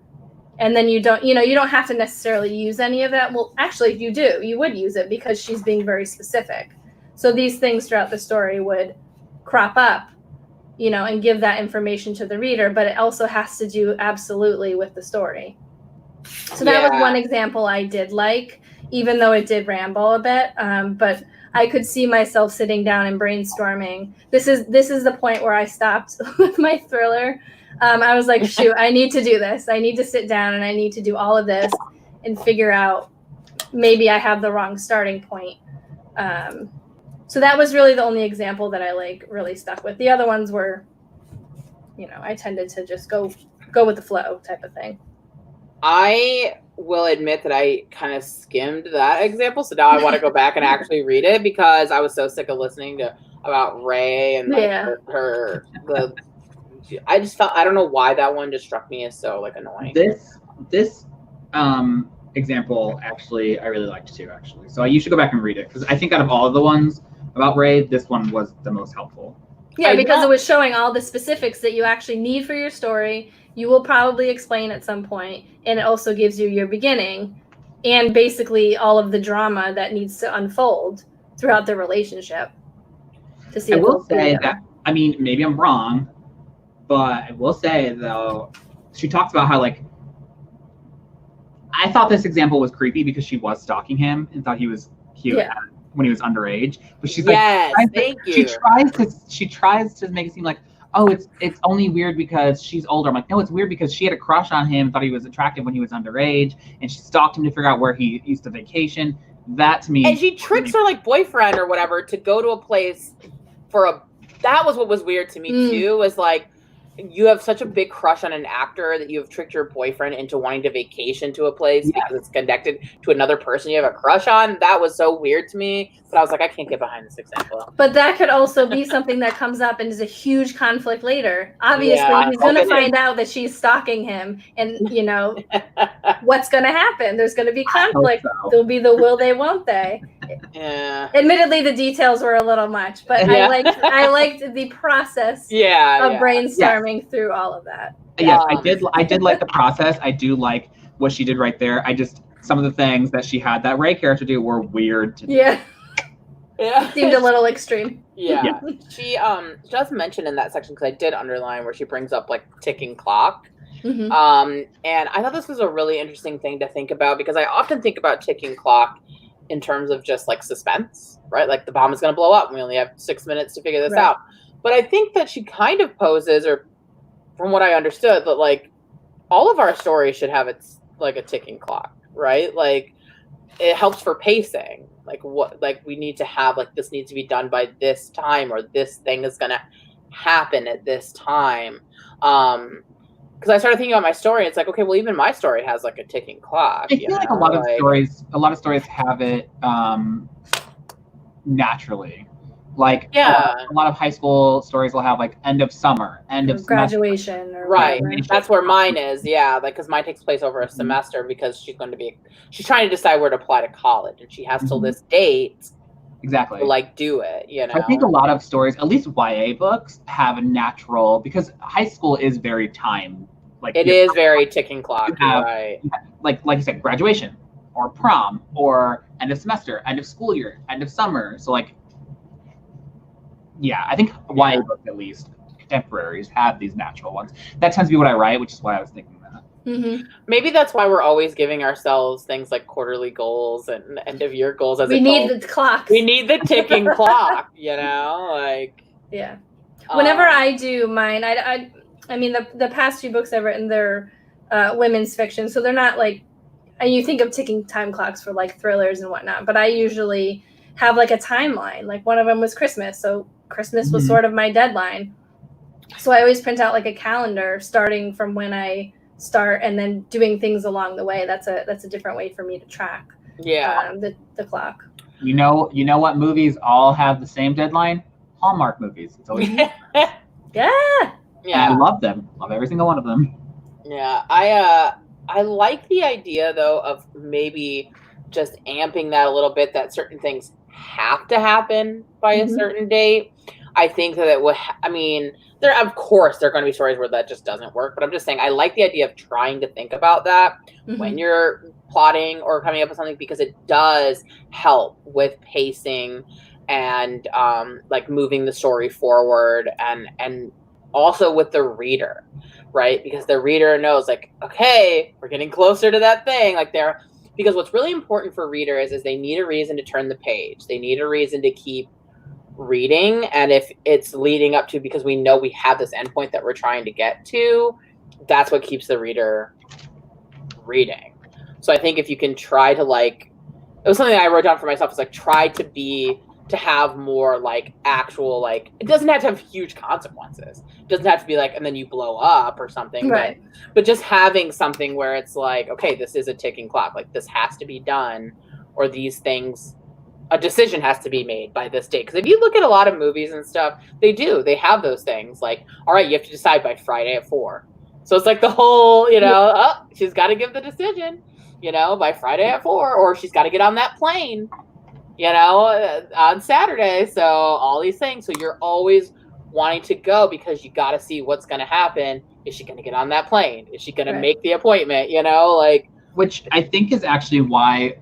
Speaker 3: And then you don't have to necessarily use any of that. Well, actually, if you do, you would use it because she's being very specific. So these things throughout the story would crop up, you know, and give that information to the reader, but it also has to do absolutely with the story. So that was one example I did like, even though it did ramble a bit. But I could see myself sitting down and brainstorming. This is the point where I stopped with my thriller. I was like, shoot, I need to do this. I need to sit down and I need to do all of this and figure out maybe I have the wrong starting point. So that was really the only example that I like really stuck with. The other ones were, you know, I tended to just go with the flow type of thing.
Speaker 1: I will admit that I kind of skimmed that example. So now I want to go back and actually read it because I was so sick of listening to about Ray and like I just felt, I don't know why that one just struck me as so like annoying.
Speaker 2: This example actually I really liked too, actually. So you should go back and read it because I think out of all of the ones about Ray, this one was the most helpful.
Speaker 3: Yeah, because it was showing all the specifics that you actually need for your story. You will probably explain at some point, and it also gives you your beginning and basically all of the drama that needs to unfold throughout the relationship. To see, I will say
Speaker 2: that, I mean, maybe I'm wrong, but I will say, though, she talks about how, like, I thought this example was creepy because she was stalking him and thought he was cute when he was underage. But she's like, she tries to make it seem like, oh, it's only weird because she's older. I'm like, no, it's weird because she had a crush on him, thought he was attractive when he was underage, and she stalked him to figure out where he used to vacation. That to me,
Speaker 1: and she tricks her like boyfriend or whatever to go to a place that was what was weird to me too, was like, you have such a big crush on an actor that you have tricked your boyfriend into wanting to vacation to a place because it's connected to another person you have a crush on. That was so weird to me. But I was like, I can't get behind this example.
Speaker 3: But that could also be something that comes up and is a huge conflict later. Obviously, he's going to find out that she's stalking him. And, you know, what's going to happen? There's going to be conflict. So. There'll be the will they, won't they.
Speaker 1: Yeah.
Speaker 3: Admittedly, the details were a little much. But I liked the process of brainstorming through all of that.
Speaker 2: Yes, I did like the process. I do like what she did right there. Some of the things that she had that Ray character do were weird to do.
Speaker 3: Yeah.
Speaker 1: Yeah.
Speaker 3: Seemed a little extreme.
Speaker 1: Yeah. She does mention in that section, because I did underline, where she brings up like ticking clock.
Speaker 3: Mm-hmm.
Speaker 1: And I thought this was a really interesting thing to think about, because I often think about ticking clock in terms of just like suspense, right? Like the bomb is going to blow up and we only have 6 minutes to figure this out. But I think that she kind of poses, or from what I understood, that like all of our stories should have it's like a ticking clock, right? Like it helps for pacing. Like what, like we need to have like this needs to be done by this time, or this thing is going to happen at this time. Because I started thinking about my story. It's like, okay, well, even my story has like a ticking clock.
Speaker 2: I feel like a lot of stories have it naturally. Like a lot of high school stories will have like end of summer, end of
Speaker 3: graduation,
Speaker 1: or right. That's where mine is. Yeah, like because mine takes place over a semester, because she's trying to decide where to apply to college, and she has till this date.
Speaker 2: Exactly.
Speaker 1: To like do it, you know.
Speaker 2: I think a lot of stories, at least YA books, have a natural, because high school is very time. Like
Speaker 1: it is very ticking clock. Right.
Speaker 2: Like you said, graduation or prom or end of semester, end of school year, end of summer. So like, yeah, I think YA books, at least contemporaries, have these natural ones. That tends to be what I write, which is why I was thinking that.
Speaker 3: Mm-hmm.
Speaker 1: Maybe that's why we're always giving ourselves things like quarterly goals and end of year goals. As
Speaker 3: we need the clock.
Speaker 1: We need the ticking clock. You know, like
Speaker 3: yeah. Whenever I do mine, I mean the past few books I've written, they're women's fiction, so they're not like. And you think of ticking time clocks for like thrillers and whatnot, but I usually have like a timeline. Like one of them was Christmas, so Christmas was sort of my deadline. So I always print out like a calendar starting from when I start and then doing things along the way. That's a different way for me to track the clock.
Speaker 2: You know what movies all have the same deadline? Hallmark movies. It's always
Speaker 3: yeah.
Speaker 2: I love them. Love every single one of them.
Speaker 1: Yeah, I like the idea though of maybe just amping that a little bit, that certain things have to happen by a certain date. I think that it would, I mean, there are going to be stories where that just doesn't work, but I'm just saying I like the idea of trying to think about that when you're plotting or coming up with something, because it does help with pacing and like moving the story forward, and also with the reader, right? Because the reader knows like, okay, we're getting closer to that thing. Like because what's really important for readers is they need a reason to turn the page. They need a reason to keep reading. And if it's leading up to, because we know we have this endpoint that we're trying to get to, that's what keeps the reader reading. So I think if you can try to like, it was something I wrote down for myself, is like try to have more like actual, like, it doesn't have to have huge consequences. It doesn't have to be like, and then you blow up or something.
Speaker 3: Right.
Speaker 1: But just having something where it's like, okay, this is a ticking clock. Like this has to be done, or these things, a decision has to be made by this date. Because if you look at a lot of movies and stuff, they have those things like, all right, you have to decide by Friday at 4. So it's like the whole, she's got to give the decision, by Friday at 4, or she's got to get on that plane, on Saturday. So all these things. So you're always wanting to go because you got to see what's going to happen. Is she going to get on that plane? Is she going to make the appointment?
Speaker 2: Which I think is actually why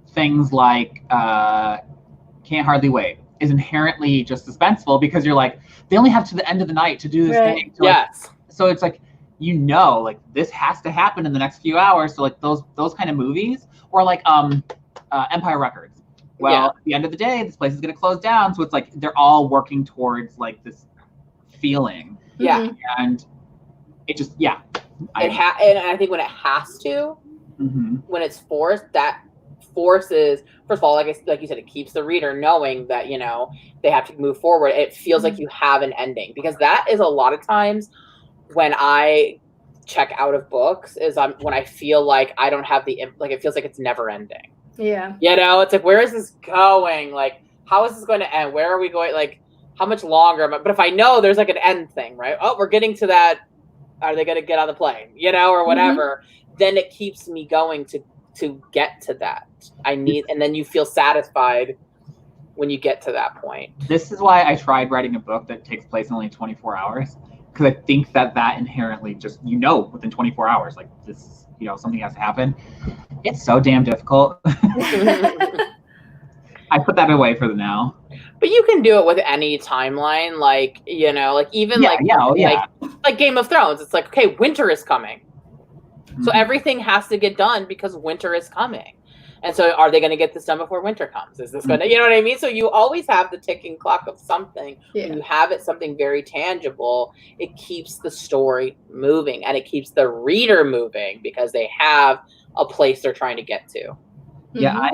Speaker 2: things like Can't Hardly Wait is inherently just suspenseful, because you're like, they only have to the end of the night to do this thing. So
Speaker 1: yes.
Speaker 2: So it's like, like this has to happen in the next few hours. So like those kind of movies, or like Empire Records. Well, at the end of the day, this place is going to close down. So it's like they're all working towards like this feeling.
Speaker 1: Yeah.
Speaker 2: And it just,
Speaker 1: and I think when it has to, when it's forced, that forces, first of all, like you said, it keeps the reader knowing that, they have to move forward. It feels like you have an ending, because that is a lot of times when I check out of books is when I feel like I don't have it feels like it's never ending.
Speaker 3: Yeah.
Speaker 1: It's like, where is this going? Like, how is this going to end? Where are we going? Like, how much longer am I? But if I know there's like an end thing, right? Oh, we're getting to that. Are they going to get on the plane? Or whatever. Then it keeps me going to get to that. And then you feel satisfied when you get to that point.
Speaker 2: This is why I tried writing a book that takes place in only 24 hours. Because I think that inherently just, within 24 hours, like this, something has to happen. It's so damn difficult. I put that away for the now.
Speaker 1: But you can do it with any timeline, like, you know, like even like Game of Thrones. It's like, okay, winter is coming. So everything has to get done because winter is coming. And so are they going to get this done before winter comes? Is this going to, you know what I mean? So you always have the ticking clock of something. When you have it something very tangible, it keeps the story moving and it keeps the reader moving because they have a place they're trying to get to.
Speaker 2: Yeah,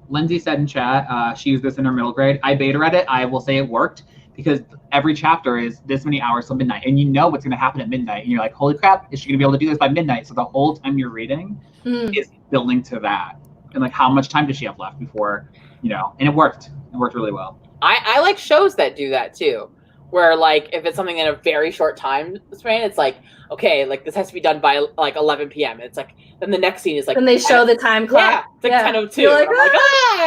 Speaker 2: Lindsay said in chat, she used this in her middle grade. I beta read it. I will say it worked because every chapter is this many hours till midnight, and you know what's going to happen at midnight, and you're like, holy crap, is she going to be able to do this by midnight? So the whole time you're reading is building to that. And like, how much time does she have left before, you know, and it worked. It worked really well.
Speaker 1: I like shows that do that too, where like, if it's something in a very short time span, it's like, okay, like this has to be done by like 11 p.m. And it's like, then the next scene is like,
Speaker 3: and they show the time clock.
Speaker 1: Yeah, it's like 10:02. You're like,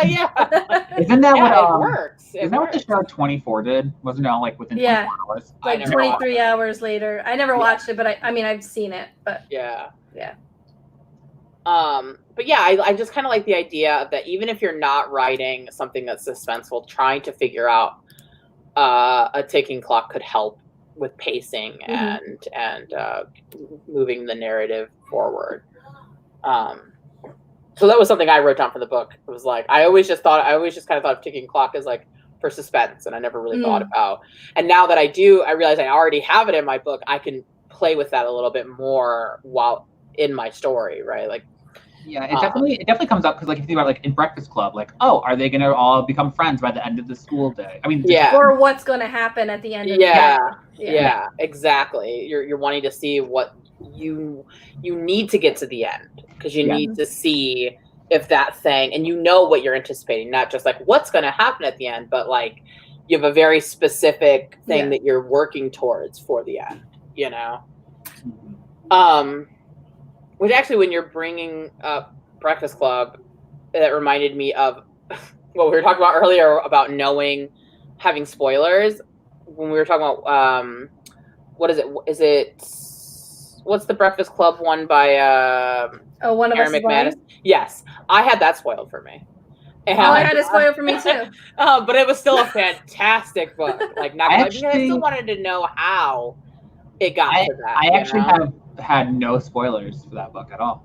Speaker 1: yeah.
Speaker 2: Isn't that what
Speaker 1: it works?
Speaker 2: Isn't that what the show 24 did? Wasn't it all like within 24 hours?
Speaker 3: Like 23 hours later. I never watched it, but I mean, I've seen it, but
Speaker 1: yeah. But yeah, I just kind of like the idea that even if you're not writing something that's suspenseful, trying to figure out a ticking clock could help with pacing and moving the narrative forward. So that was something I wrote down for the book. It was like, I always just kind of thought of ticking clock as like for suspense, and I never really thought about. And now that I realize I already have it in my book. I can play with that a little bit more while in my story, right? Like,
Speaker 2: yeah, it definitely comes up because like if you think about like in Breakfast Club, like, oh, are they gonna all become friends by the end of the school day? I mean,
Speaker 3: or what's gonna happen at the end of the day.
Speaker 1: Yeah, exactly. You're wanting to see what you need to get to the end because you need to see if that thing, and you know what you're anticipating, not just like what's going to happen at the end, but like you have a very specific thing that you're working towards for the end, you know? Which actually, when you're bringing up Breakfast Club, that reminded me of what we were talking about earlier about having spoilers. When we were talking about, what is it? What's the Breakfast Club one by
Speaker 3: One of Us is Blind?
Speaker 1: Yes, I had that spoiled for me. And
Speaker 3: I had it spoiled for me too.
Speaker 1: But it was still a fantastic book. Like, I still wanted to know how it got to that.
Speaker 2: I actually have had no spoilers for that book at all.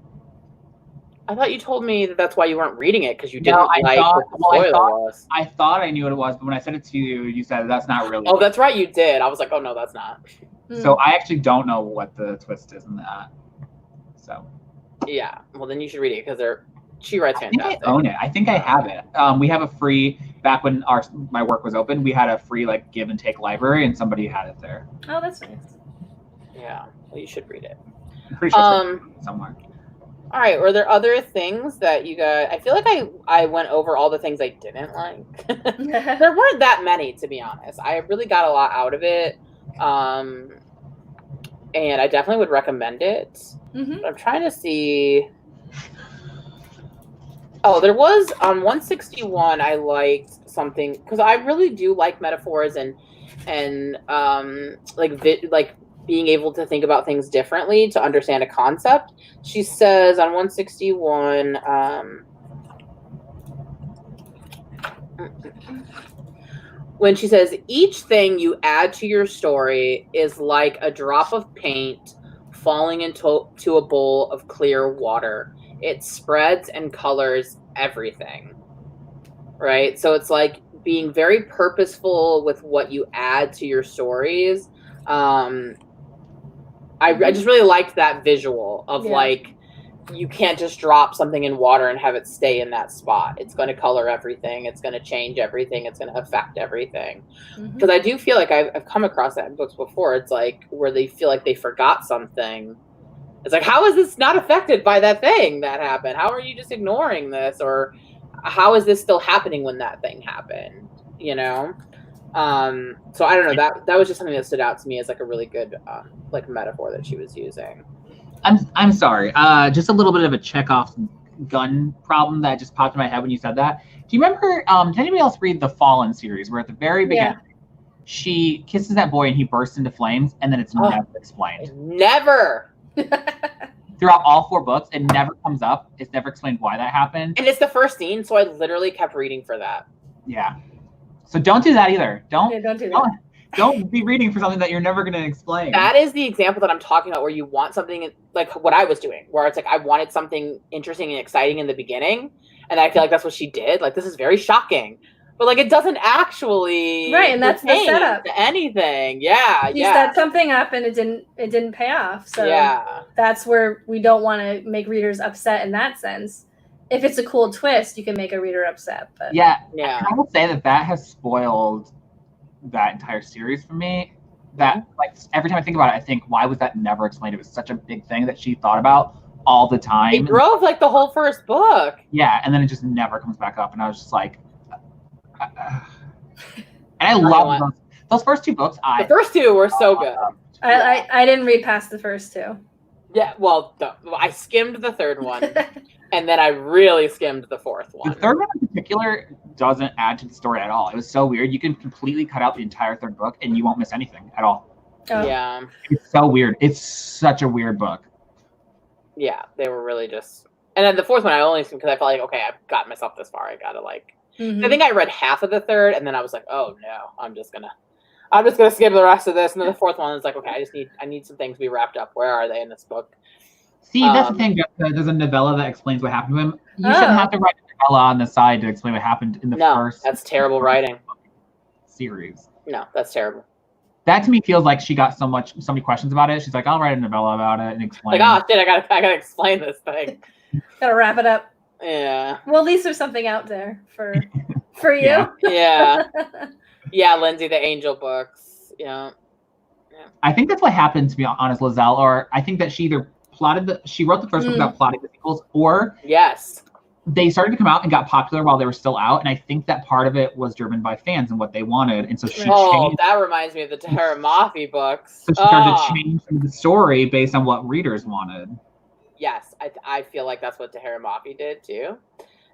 Speaker 1: I thought you told me that's why you weren't reading it because you didn't what the spoiler was.
Speaker 2: I thought I knew what it was, but when I said it to you, you said that's not really.
Speaker 1: Oh, that's right, you did. I was like, oh no, that's not.
Speaker 2: So I actually don't know what the twist is in that. So.
Speaker 1: Yeah, well then you should read it because she writes fantastic.
Speaker 2: I think I own it. I think I have it. We have a free, back when my work was open, we had a free like give and take library, and somebody had it there.
Speaker 3: Oh, that's nice.
Speaker 1: Yeah, well you should read it.
Speaker 2: I'm pretty sure it's somewhere.
Speaker 1: All right, were there other things that you guys... I feel like I went over all the things I didn't like. There weren't that many, to be honest. I really got a lot out of it. And I definitely would recommend it. But I'm trying to see... Oh, there was... On 161, I liked something... Because I really do like metaphors and like being able to think about things differently to understand a concept. She says on 161, when she says, each thing you add to your story is like a drop of paint falling into a bowl of clear water. It spreads and colors everything, right? So it's like being very purposeful with what you add to your stories. I just really liked that visual of like, you can't just drop something in water and have it stay in that spot. It's going to color everything. It's going to change everything. It's going to affect everything. Because I do feel like I've come across that in books before. It's like where they feel like they forgot something. It's like, how is this not affected by that thing that happened? How are you just ignoring this? Or how is this still happening when that thing happened? You know? So I don't know, that was just something that stood out to me as like a really good like metaphor that she was using.
Speaker 2: I'm sorry. Just a little bit of a Chekhov's gun problem that just popped in my head when you said that. Do you remember? Did anybody else read the Fallen series, where at the very beginning she kisses that boy and he bursts into flames, and then it's never explained?
Speaker 1: Never.
Speaker 2: throughout all 4 books. It never comes up. It's never explained why that happened.
Speaker 1: And it's the first scene, so I literally kept reading for that.
Speaker 2: Yeah. So don't do that either. Don't
Speaker 3: do that.
Speaker 2: Don't be reading for something that you're never going to explain.
Speaker 1: That is the example that I'm talking about, where you want something like what I was doing, where it's like I wanted something interesting and exciting in the beginning, and I feel like that's what she did. Like, this is very shocking, but like it doesn't actually
Speaker 3: and that's the setup
Speaker 1: to anything. Yeah,
Speaker 3: you set something up and it didn't pay off. So that's where we don't want to make readers upset in that sense. If it's a cool twist, you can make a reader upset. But
Speaker 2: I will say that has spoiled that entire series for me. That like every time I think about it, I think, why was that never explained? It was such a big thing that she thought about all the time.
Speaker 1: It drove like the whole first book.
Speaker 2: Yeah, and then it just never comes back up, and I was just like, and I love those first 2 books.
Speaker 1: The first 2 were so good.
Speaker 3: I didn't read past the first 2.
Speaker 1: Yeah, well, I skimmed the 3rd one. And then I really skimmed the 4th one.
Speaker 2: The 3rd one in particular doesn't add to the story at all. It was so weird. You can completely cut out the entire 3rd book and you won't miss anything at all.
Speaker 3: Oh.
Speaker 1: Yeah.
Speaker 2: It's so weird. It's such a weird book.
Speaker 1: Yeah, they were really just... And then the 4th one I only skimmed because I felt like, okay, I've gotten myself this far. I gotta like... I think I read half of the 3rd, and then I was like, oh no, I'm just gonna skim the rest of this. And then the 4th one is like, okay, I need some things to be wrapped up. Where are they in this book?
Speaker 2: See, that's the thing, Jessica. There's a novella that explains what happened to him. You shouldn't have to write a novella on the side to explain what happened in the first.
Speaker 1: That's terrible writing.
Speaker 2: Series.
Speaker 1: No, that's terrible.
Speaker 2: That to me feels like she got so many questions about it. She's like, I'll write a novella about it and explain.
Speaker 1: Like, oh shit, I gotta explain this thing.
Speaker 3: Gotta wrap it up.
Speaker 1: Yeah.
Speaker 3: Well, at least there's something out there for you.
Speaker 1: Yeah. Yeah, Lindsay, the Angel books. Yeah.
Speaker 2: I think that's what happened, to be honest, Lizelle. Or I think that she either she wrote the first book without plotting the sequels, or they started to come out and got popular while they were still out, and I think that part of it was driven by fans and what they wanted, and so she changed.
Speaker 1: That reminds me of the Tahara Mafi books.
Speaker 2: So she started to change the story based on what readers wanted.
Speaker 1: Yes, I feel like that's what Tahara Mafi did too,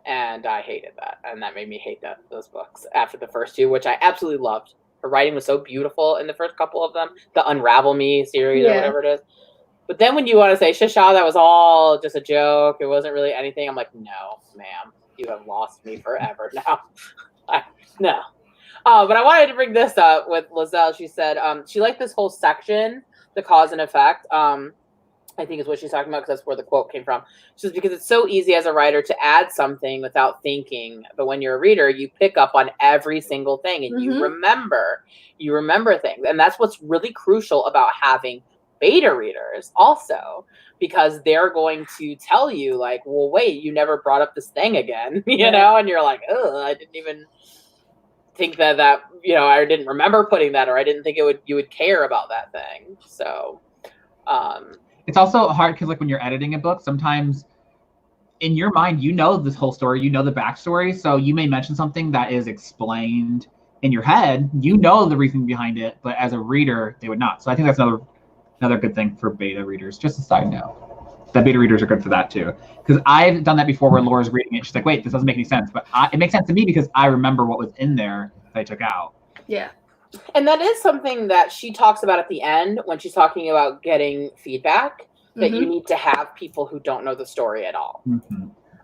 Speaker 1: and I hated that, and that made me hate those books after the first 2, which I absolutely loved. Her writing was so beautiful in the first couple of them, the Unravel Me series or whatever it is. But then when you want to say, Shisha, that was all just a joke, it wasn't really anything, I'm like, no, ma'am, you have lost me forever now. No. But I wanted to bring this up with Lizelle. She said she liked this whole section, the cause and effect. I think is what she's talking about, because that's where the quote came from. She says, because it's so easy as a writer to add something without thinking. But when you're a reader, you pick up on every single thing and you remember things. And that's what's really crucial about having beta readers also, because they're going to tell you like, well, wait, you never brought up this thing again, you know? And you're like, oh, I didn't even think that, I didn't remember putting that, or I didn't think you would care about that thing. So,
Speaker 2: it's also hard because like when you're editing a book, sometimes in your mind, you know this whole story, you know the backstory. So you may mention something that is explained in your head, you know the reason behind it, but as a reader, they would not. So I think that's another good thing for beta readers. Just a side note, that beta readers are good for that too. Because I've done that before where Laura's reading it. She's like, wait, this doesn't make any sense. But it makes sense to me because I remember what was in there that I took out.
Speaker 3: Yeah.
Speaker 1: And that is something that she talks about at the end when she's talking about getting feedback, that you need to have people who don't know the story at all.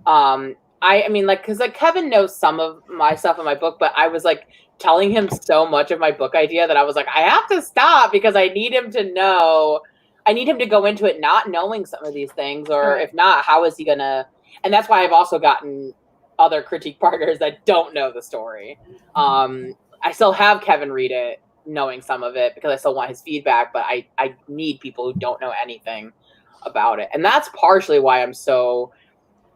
Speaker 1: I mean, like, because like Kevin knows some of my stuff in my book, but I was like telling him so much of my book idea that I was like, I have to stop because I need him to know. I need him to go into it not knowing some of these things, or if not, how is he gonna? And that's why I've also gotten other critique partners that don't know the story. I still have Kevin read it, knowing some of it, because I still want his feedback, but I need people who don't know anything about it. And that's partially why I'm so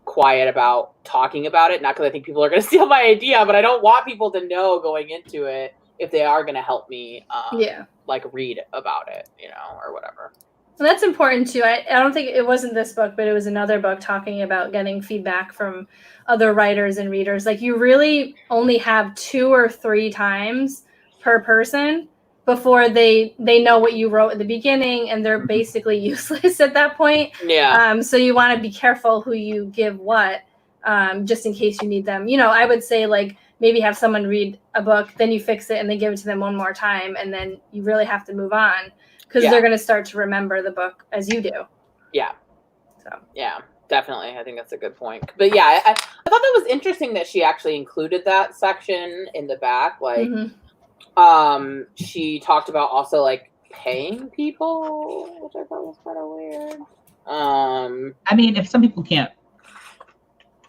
Speaker 1: quiet about talking about it. Not because I think people are going to steal my idea, but I don't want people to know going into it if they are going to help me like read about it, or whatever.
Speaker 3: And that's important too. I don't think it wasn't this book, but it was another book talking about getting feedback from other writers and readers. Like, you really only have 2 or 3 times per person before they know what you wrote at the beginning, and they're basically useless at that point.
Speaker 1: Yeah.
Speaker 3: So you want to be careful who you give what, just in case you need them. I would say like maybe have someone read a book, then you fix it and then give it to them one more time, and then you really have to move on because they're going to start to remember the book as you do.
Speaker 1: Yeah.
Speaker 3: So
Speaker 1: yeah, definitely. I think that's a good point. But yeah, I thought that was interesting that she actually included that section in the back. Like, she talked about also like paying people, which I thought was kind of weird.
Speaker 2: I mean, if some people can't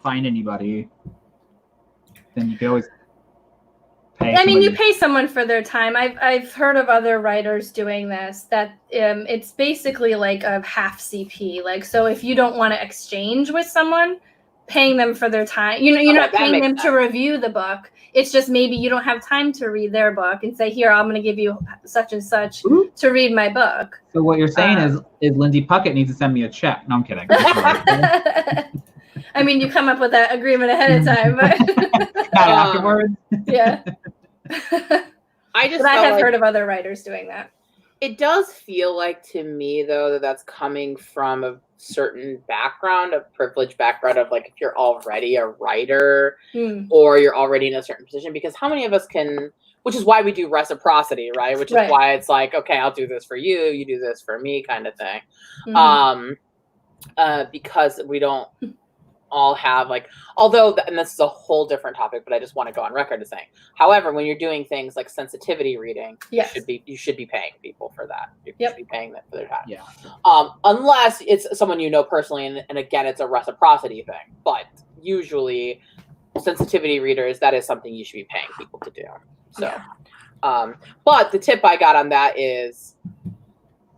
Speaker 2: find anybody, then you can always pay.
Speaker 3: I mean, you
Speaker 2: somebody.
Speaker 3: pay someone for their time. I've heard of other writers doing this. That it's basically like a half CP. Like, so if you don't want to exchange with someone, paying them for their time. You're not paying them to review the book. It's just maybe you don't have time to read their book and say, here, I'm going to give you such and such to read my book.
Speaker 2: So what you're saying is Lindsay Puckett needs to send me a check. No, I'm kidding.
Speaker 3: I mean, you come up with that agreement ahead of time, but
Speaker 2: not afterwards.
Speaker 3: Yeah.
Speaker 1: I
Speaker 3: have like, heard of other writers doing that.
Speaker 1: It does feel like to me, though, that that's coming from a certain background, a privileged background of like if you're already a writer or you're already in a certain position, because how many of us can, which is why we do reciprocity, right? Which is why it's like, okay, I'll do this for you, you do this for me kind of thing. Because we don't all have like, although, and this is a whole different topic, but I just want to go on record as saying, however, when you're doing things like sensitivity reading, you should be paying people for that. You should be paying them for their time.
Speaker 2: Yeah.
Speaker 1: Unless it's someone you know personally, and again, it's a reciprocity thing. But usually, sensitivity readers, that is something you should be paying people to do. So, but the tip I got on that is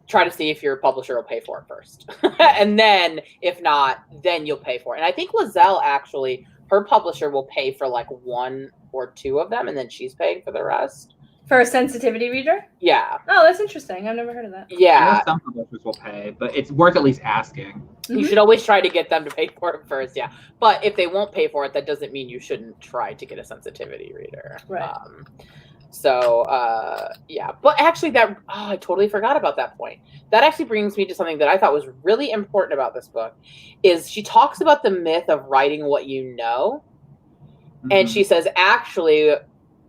Speaker 1: try to see if your publisher will pay for it first. And then if not, then you'll pay for it. And I think Lizelle actually, her publisher will pay for like 1 or 2 of them, and then she's paying for the rest.
Speaker 3: For a sensitivity reader?
Speaker 1: Yeah.
Speaker 3: Oh, that's interesting. I've never heard of that.
Speaker 1: Yeah.
Speaker 2: Some publishers will pay, but it's worth at least asking.
Speaker 1: You should always try to get them to pay for it first, yeah. But if they won't pay for it, that doesn't mean you shouldn't try to get a sensitivity reader.
Speaker 3: Right.
Speaker 1: Yeah, but actually I totally forgot about that point. That actually brings me to something that I thought was really important about this book, is she talks about the myth of writing what you know. And she says, actually,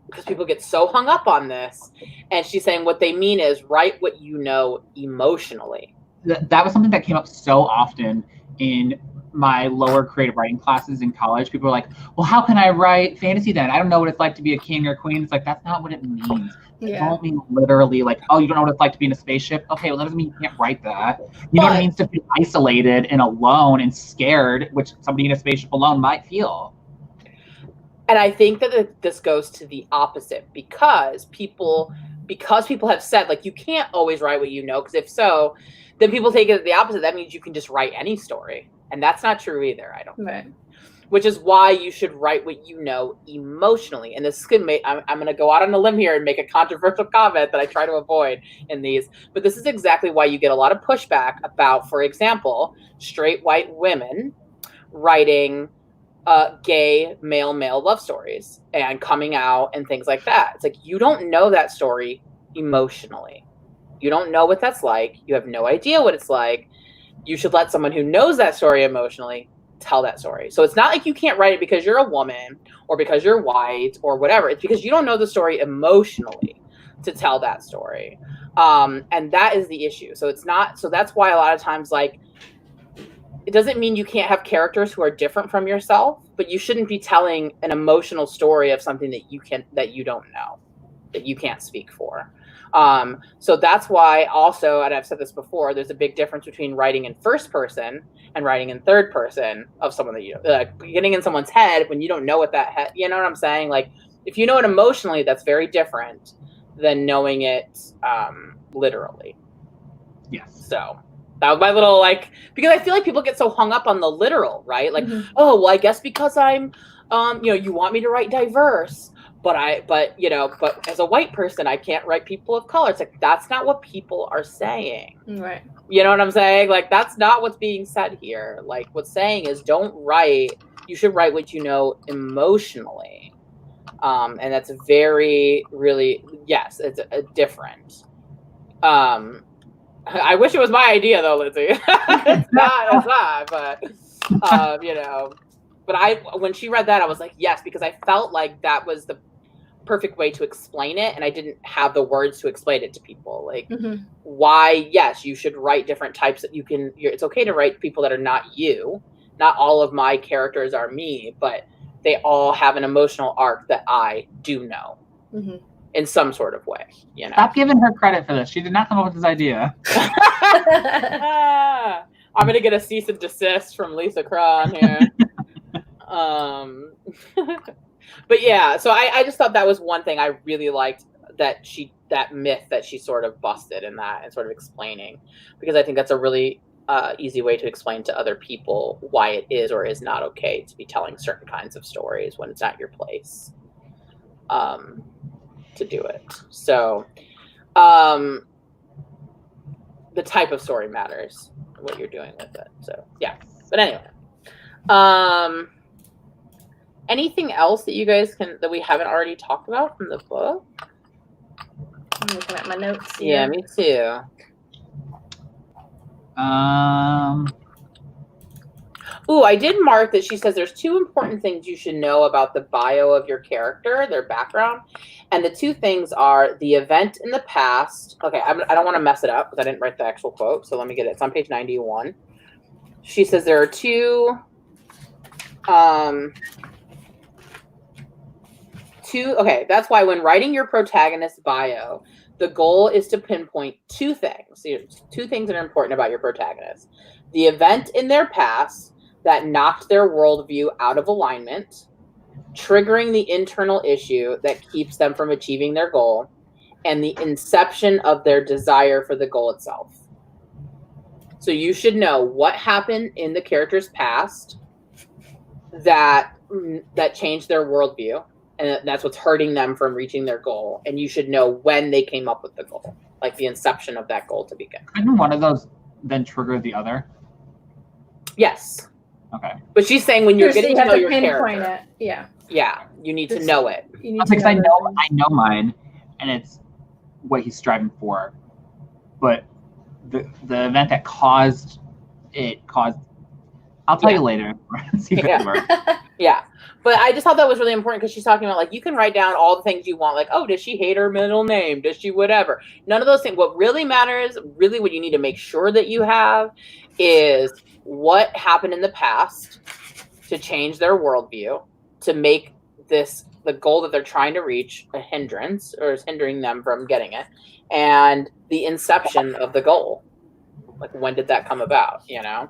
Speaker 1: because people get so hung up on this, and she's saying what they mean is write what you know emotionally.
Speaker 2: That was something that came up so often in my lower creative writing classes in college. People are like, well, how can I write fantasy then? I don't know what it's like to be a king or queen. It's like, that's not what it means. It don't mean literally like, oh, you don't know what it's like to be in a spaceship? Okay, well, that doesn't mean you can't write that. You know what it means to feel isolated and alone and scared, which somebody in a spaceship alone might feel.
Speaker 1: And I think that this goes to the opposite, because people have said, like, you can't always write what you know, because if so, then people take it the opposite. That means you can just write any story. And that's not true either, I don't think. Which is why you should write what you know emotionally. And this is going to I'm going to go out on a limb here and make a controversial comment that I try to avoid in these. But this is exactly why you get a lot of pushback about, for example, straight white women writing gay male love stories and coming out and things like that. It's like, you don't know that story emotionally. You don't know what that's like. You have no idea what it's like. You should let someone who knows that story emotionally tell that story. So it's not like you can't write it because you're a woman or because you're white or whatever. It's because you don't know the story emotionally to tell that story. And that is the issue. So it's not, so that's why a lot of times, like, it doesn't mean you can't have characters who are different from yourself, but you shouldn't be telling an emotional story of something that you don't know, that you can't speak for. So that's why also, and I've said this before, there's a big difference between writing in first person and writing in third person of someone that you getting in someone's head when you don't know what that you know what I'm saying? Like, if you know it emotionally, that's very different than knowing it literally. Yes. So that was my little, like, because I feel like people get so hung up on the literal, right? Like, oh, well, I guess because I'm, you want me to write diverse, but as a white person, I can't write people of color. It's like, that's not what people are saying. Right. You know what I'm saying? Like, that's not what's being said here. Like, what's saying is you should write what you know emotionally. And that's it's a different. I wish it was my idea though, Lindsay. it's not, but but when she read that, I was like, yes, because I felt like that was perfect way to explain it, and I didn't have the words to explain it to people. Like why, yes, you should write different types that it's okay to write people that are not you. Not all of my characters are me, but they all have an emotional arc that I do know in some sort of way. You know?
Speaker 2: Stop giving her credit for this. She did not come up with this idea.
Speaker 1: I'm gonna get a cease and desist from Lisa Cron here. But yeah, so I just thought that was one thing I really liked, that myth that she sort of busted in that and sort of explaining, because I think that's a really easy way to explain to other people why it is or is not okay to be telling certain kinds of stories when it's not your place to do it. So the type of story matters, what you're doing with it. So yeah, but anyway, anything else that you guys that we haven't already talked about from the book?
Speaker 3: I'm looking at my notes here.
Speaker 1: Yeah, me too. Ooh, I did mark that she says there's 2 important things you should know about the bio of your character, their background. And the 2 things are the event in the past. Okay, I don't want to mess it up because I didn't write the actual quote. So let me get it. It's on page 91. She says there are 2... okay, that's why when writing your protagonist's bio, the goal is to pinpoint 2 things. 2 things that are important about your protagonist. The event in their past that knocked their worldview out of alignment, triggering the internal issue that keeps them from achieving their goal, and the inception of their desire for the goal itself. So you should know what happened in the character's past that changed their worldview, and that's what's hurting them from reaching their goal. And you should know when they came up with the goal, like the inception of that goal to begin.
Speaker 2: Couldn't one of those then trigger the other?
Speaker 1: Yes.
Speaker 2: Okay.
Speaker 1: But she's saying when you're getting to know your character.
Speaker 3: It. Yeah.
Speaker 1: Yeah, you need to know it.
Speaker 2: Because I know mine, and it's what he's striving for. But the event that caused. I'll tell you later. See if it works.
Speaker 1: Yeah. But I just thought that was really important because she's talking about, like, you can write down all the things you want. Like, oh, does she hate her middle name? Does she whatever? None of those things. What really matters, really what you need to make sure that you have is what happened in the past to change their worldview, to make the goal that they're trying to reach a hindrance or is hindering them from getting it, and the inception of the goal. Like, when did that come about, you know?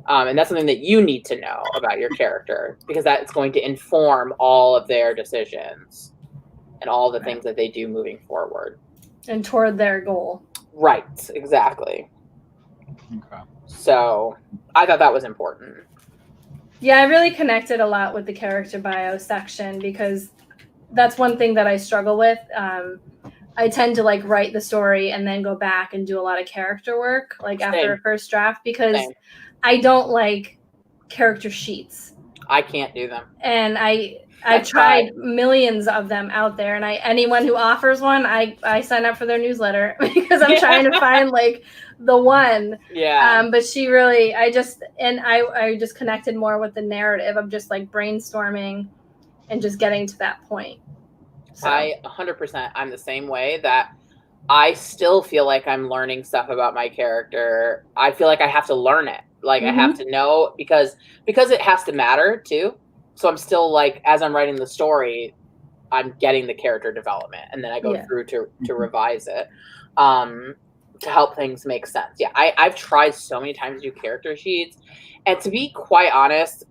Speaker 1: And that's something that you need to know about your character, because that's going to inform all of their decisions and all the things that they do moving forward.
Speaker 3: And toward their goal.
Speaker 1: Right, exactly.
Speaker 2: Okay.
Speaker 1: So I thought that was important.
Speaker 3: Yeah, I really connected a lot with the character bio section because that's one thing that I struggle with. I tend to write the story and then go back and do a lot of character work after a first draft because I don't like character sheets.
Speaker 1: I can't do them.
Speaker 3: And I've tried millions of them out there, and anyone who offers one, I sign up for their newsletter because I'm trying to find the one.
Speaker 1: Yeah.
Speaker 3: But she really, I just connected more with the narrative of just brainstorming and just getting to that point. So.
Speaker 1: 100%. I'm the same way, that I still feel like I'm learning stuff about my character. I feel like I have to learn it. I have to know because it has to matter too. So I'm still as I'm writing the story, I'm getting the character development, and then I go through to revise it to help things make sense. Yeah, I've tried so many times to do character sheets, and to be quite honest,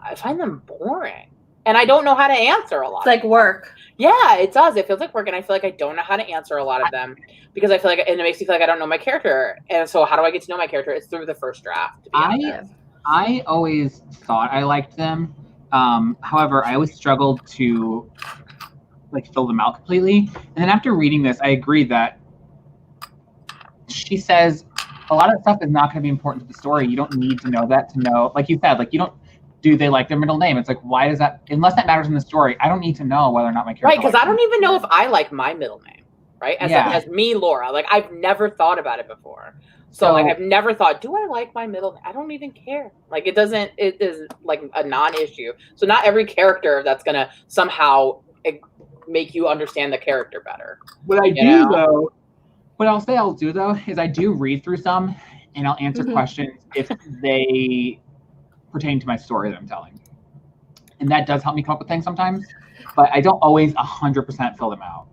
Speaker 1: I find them boring, and I don't know how to answer a lot.
Speaker 3: It's like work.
Speaker 1: Yeah, it does. It feels like work, and I feel like I don't know how to answer a lot of them because I feel and it makes me feel like I don't know my character. And so how do I get to know my character? It's through the first draft, to be honest.
Speaker 2: I always thought I liked them. However, I always struggled to fill them out completely. And then after reading this, I agree that she says a lot of stuff is not going to be important to the story. You don't need to know that to know, like you said, you don't. Do they like their middle name? It's why does that, unless that matters in the story, I don't need to know whether or not my character.
Speaker 1: Right, because I don't even know if I like my middle name, right? As me, Laura. I've never thought about it before. So I've never thought, do I like my middle name? I don't even care. It is a non-issue. So not every character that's going to somehow make you understand the character better.
Speaker 2: What I do though, what I'll say I'll do though is I do read through some and I'll answer questions if they pertain to my story that I'm telling. And that does help me come up with things sometimes, but I don't always 100% fill them out.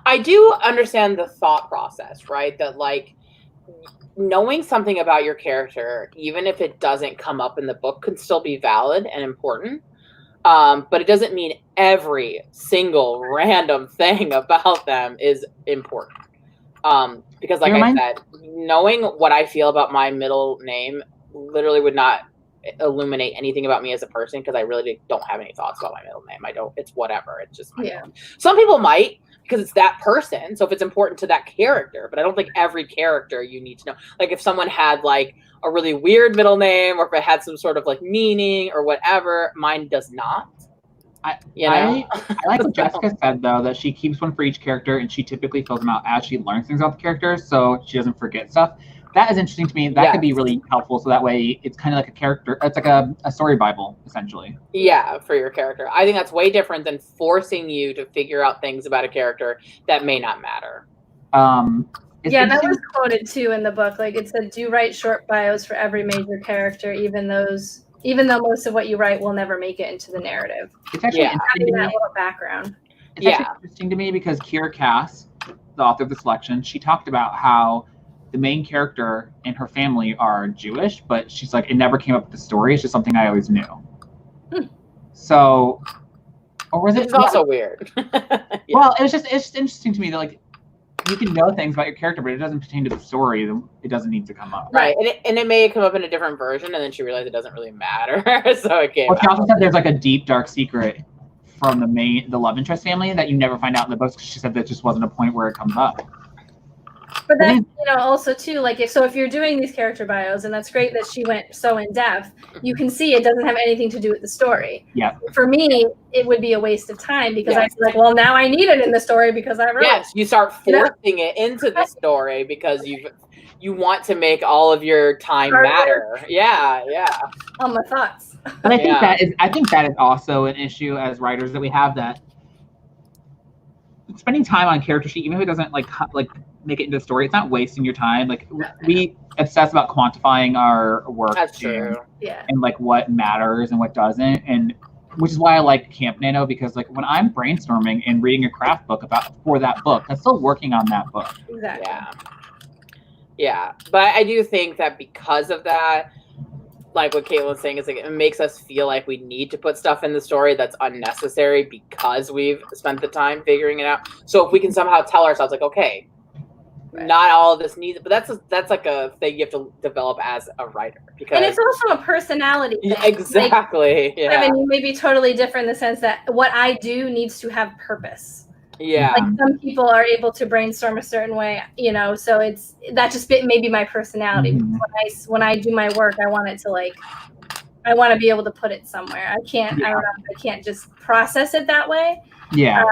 Speaker 1: I do understand the thought process, right? That like knowing something about your character, even if it doesn't come up in the book, can still be valid and important. But it doesn't mean every single random thing about them is important. Because like I said, knowing what I feel about my middle name literally would not illuminate anything about me as a person, because I really don't have any thoughts about my middle name. It's whatever. It's just my name. Some people might, because it's that person. So if it's important to that character, but I don't think every character you need to know. Like if someone had like a really weird middle name, or if it had some sort of like meaning or whatever, mine does not.
Speaker 2: I like what Jessica said though, that she keeps one for each character and she typically fills them out as she learns things about the character, so she doesn't forget stuff. That is interesting to me. That could be really helpful. So that way it's kind of like a character. It's like a story Bible, essentially.
Speaker 1: Yeah, for your character. I think that's way different than forcing you to figure out things about a character that may not matter.
Speaker 3: Yeah, that was quoted too in the book. Like it said, do write short bios for every major character, even though most of what you write will never make it into the narrative.
Speaker 2: It's actually
Speaker 3: having that little background.
Speaker 2: It's actually interesting to me because Kira Cass, the author of the selection, she talked about how the main character and her family are Jewish, but she's like, it never came up with the story. It's just something I always knew. So, or was it?
Speaker 1: It's also weird.
Speaker 2: Well, it's just interesting to me that like you can know things about your character, but it doesn't pertain to the story. It doesn't need to come up.
Speaker 1: Right, and it may come up in a different version, and then she realized it doesn't really matter. So it came.
Speaker 2: Well, she also said there's like a deep, dark secret from the love interest family that you never find out in the books. She said that just wasn't a point where it comes up.
Speaker 3: But that's, also too, like if you're doing these character bios, and that's great that she went so in depth, you can see it doesn't have anything to do with the story.
Speaker 2: Yeah.
Speaker 3: For me, it would be a waste of time because I feel like, well, now I need it in the story because I wrote.
Speaker 1: Yes, you start forcing it into the story because you want to make all of your time matter. Yeah.
Speaker 3: All my thoughts.
Speaker 2: But I think that is also an issue as writers that we have, that spending time on character sheet, even if it doesn't like make it into the story, it's not wasting your time. Like we obsess about quantifying our work.
Speaker 1: That's true.
Speaker 2: And like what matters and what doesn't, and which is why I like Camp Nano, because like when I'm brainstorming and reading a craft book for that book, I'm still working on that book.
Speaker 3: Exactly.
Speaker 1: Yeah. But I do think that because of that, like what Caitlin's saying, is like it makes us feel like we need to put stuff in the story that's unnecessary because we've spent the time figuring it out. So if we can somehow tell ourselves like, okay, not all of this needs, but that's like a thing you have to develop as a writer, because
Speaker 3: and it's also a personality thing.
Speaker 1: Exactly.
Speaker 3: Like, Kevin, you may be totally different in the sense that what I do needs to have purpose.
Speaker 1: Yeah.
Speaker 3: Like some people are able to brainstorm a certain way, so it's that just maybe my personality.
Speaker 2: Mm-hmm.
Speaker 3: When I do my work, I want it to I want to be able to put it somewhere. I can't I can't just process it that way.
Speaker 2: Yeah.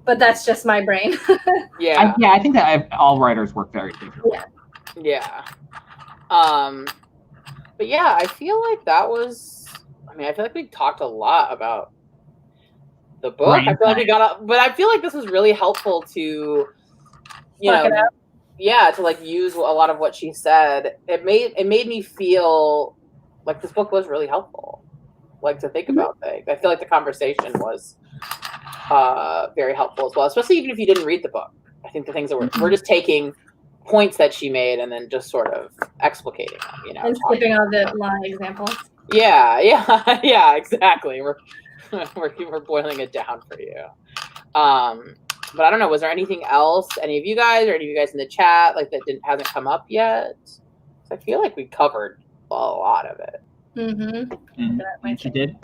Speaker 3: But that's just my brain.
Speaker 2: I think that all writers work very differently.
Speaker 1: Yeah. But yeah, I feel like that was. I feel like we talked a lot about the book. I feel like but I feel like this was really helpful to, to like use a lot of what she said. It made me feel like this book was really helpful, like to think about things. I feel like the conversation was very helpful as well, especially even if you didn't read the book. I think the things that we're just taking points that she made and then just sort of explicating them,
Speaker 3: and skipping all the long examples.
Speaker 1: Yeah, exactly. We're boiling it down for you. But I don't know, was there anything else, any of you guys in the chat, like that hasn't come up yet? I feel like we covered a lot of it.
Speaker 3: Mm-hmm.
Speaker 2: And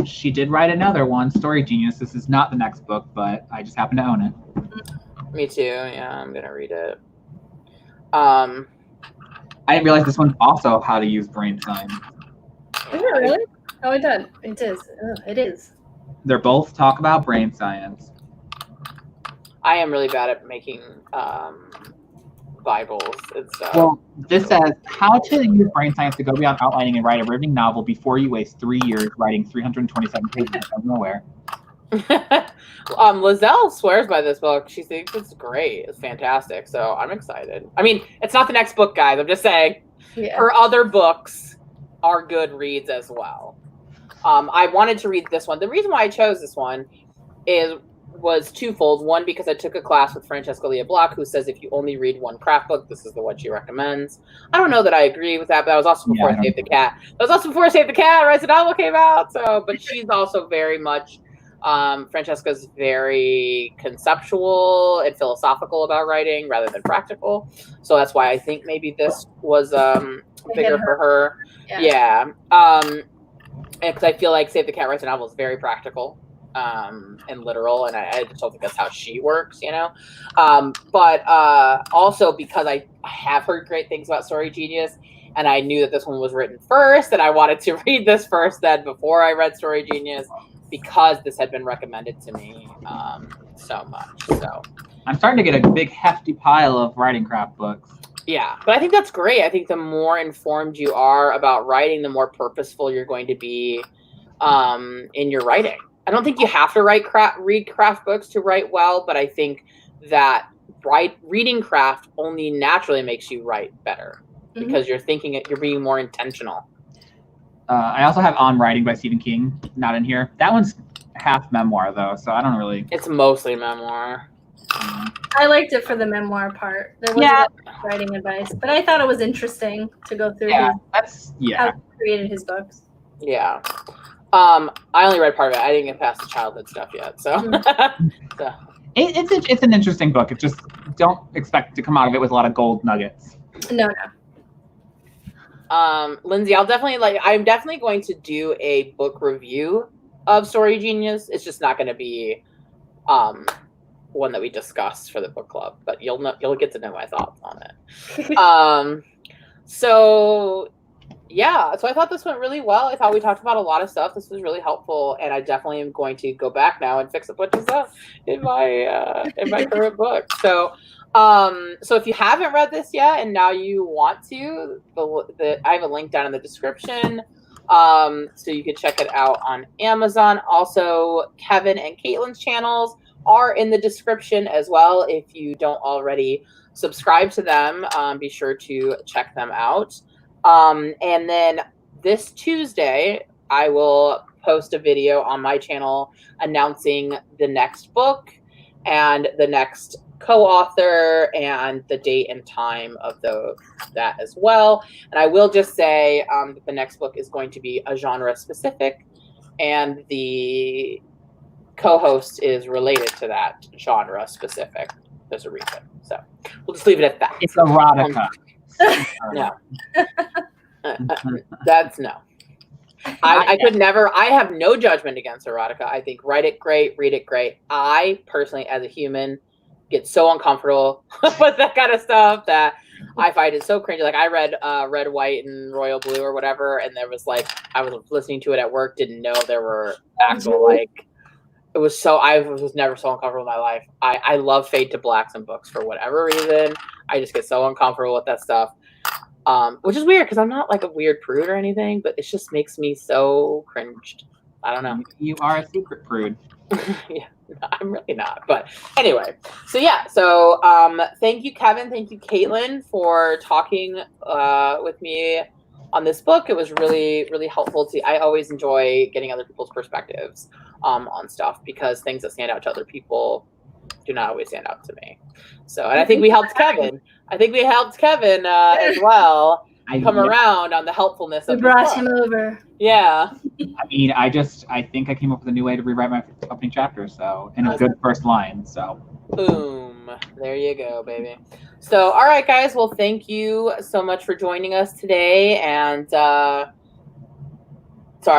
Speaker 2: she did write another one, Story Genius. This is not the next book, but I just happen to own it.
Speaker 1: Me too. Yeah, I'm gonna read it.
Speaker 2: I didn't realize this one's also how to use brain science.
Speaker 3: Is it really? Oh, it does. It is. It is.
Speaker 2: They're both talk about brain science.
Speaker 1: I am really bad at making Bibles and stuff.
Speaker 2: Well, this says how to use brain science to go beyond outlining and write a riveting novel before you waste 3 years writing 327 pages out of nowhere.
Speaker 1: Lizelle swears by this book. She thinks it's great. It's fantastic. So I'm excited. I mean, it's not the next book, guys. I'm just saying her other books are good reads as well. I wanted to read this one. The reason why I chose this one was twofold. One, because I took a class with Francesca Leah Block, who says if you only read one craft book, this is the one she recommends. I don't know that I agree with that, but that was also before Save the Cat. That was also before Save the Cat, Rise the Novel came out. So, but she's also very much, Francesca's very conceptual and philosophical about writing rather than practical. So that's why I think maybe this was bigger for her. Yeah. Because I feel like Save the Cat, Rise the Novel is very practical. And literal, and I just don't think that's how she works, you know. But also because I have heard great things about Story Genius, and I knew that this one was written first, and I wanted to read this first then before I read Story Genius, because this had been recommended to me so much. So
Speaker 2: I'm starting to get a big hefty pile of writing craft books.
Speaker 1: Yeah, but I think that's great. I think the more informed you are about writing, the more purposeful you're going to be in your writing. I don't think you have to read craft books to write well, but I think that reading craft only naturally makes you write better because you're being more intentional.
Speaker 2: I also have On Writing by Stephen King, not in here. That one's half memoir though, so I don't really.
Speaker 1: It's mostly memoir.
Speaker 3: I liked it for the memoir part. There wasn't writing advice, but I thought it was interesting to go through how he created his books.
Speaker 1: Yeah. I only read part of it. I didn't get past the childhood stuff yet, so.
Speaker 2: It's an interesting book. It just don't expect to come out of it with a lot of gold nuggets.
Speaker 3: No.
Speaker 1: Lindsay, I'm definitely going to do a book review of Story Genius. It's just not going to be one that we discussed for the book club, but you'll get to know my thoughts on it. So I thought this went really well. I thought we talked about a lot of stuff. This was really helpful, and I definitely am going to go back now and fix a bunch of stuff in my current book. So if you haven't read this yet and now you want to, I have a link down in the description, so you can check it out on Amazon. Also, Kevin and Caitlin's channels are in the description as well. If you don't already subscribe to them, be sure to check them out. And then this Tuesday, I will post a video on my channel announcing the next book and the next co-author and the date and time of that as well. And I will just say that the next book is going to be a genre specific, and the co-host is related to that genre specific. There's a reason. So we'll just leave it at that.
Speaker 2: It's erotica.
Speaker 1: No. That's no. I could never. I have no judgment against erotica. I think write it great, read it great. I personally, as a human, get so uncomfortable with that kind of stuff that I find it so cringy. Like I read Red, White, and Royal Blue or whatever, and there was I was listening to it at work, didn't know there were actual it was so, I was never so uncomfortable in my life. I love fade to blacks in books for whatever reason. I just get so uncomfortable with that stuff. Which is weird because I'm not a weird prude or anything, but it just makes me so cringed. I don't know.
Speaker 2: You are a secret prude.
Speaker 1: Yeah, I'm really not. But anyway, so thank you, Kevin. Thank you, Caitlin, for talking with me on this book. It was really, really helpful. I always enjoy getting other people's perspectives on stuff, because things that stand out to other people do not always stand out to me. So, and I think we helped Kevin. As well come around on the helpfulness of.
Speaker 3: We brought him over.
Speaker 1: Yeah.
Speaker 2: I mean, I think I came up with a new way to rewrite my opening chapter. So, and a good first line. So.
Speaker 1: Boom. There you go, baby. So, all right, guys. Well, thank you so much for joining us today. And sorry,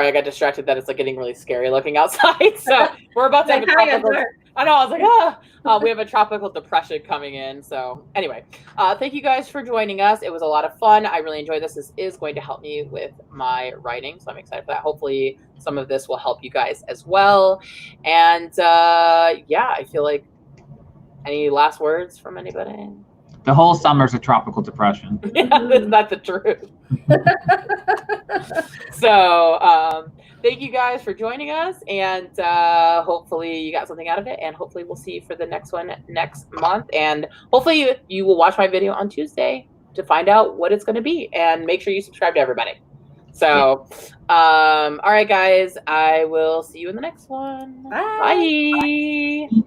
Speaker 1: I got distracted that it's getting really scary looking outside. So we're about to have a tropical. I know. I was like, we have a tropical depression coming in. So anyway, thank you guys for joining us. It was a lot of fun. I really enjoyed this. This is going to help me with my writing, so I'm excited for that. Hopefully, some of this will help you guys as well. And I feel like, any last words from anybody?
Speaker 2: The whole summer's a tropical depression.
Speaker 1: Yeah, that's the truth. So, thank you guys for joining us, and hopefully you got something out of it, and hopefully we'll see you for the next one next month, and hopefully you will watch my video on Tuesday to find out what it's going to be, and make sure you subscribe to everybody. So, all right, guys, I will see you in the next one.
Speaker 3: Bye.
Speaker 1: Bye.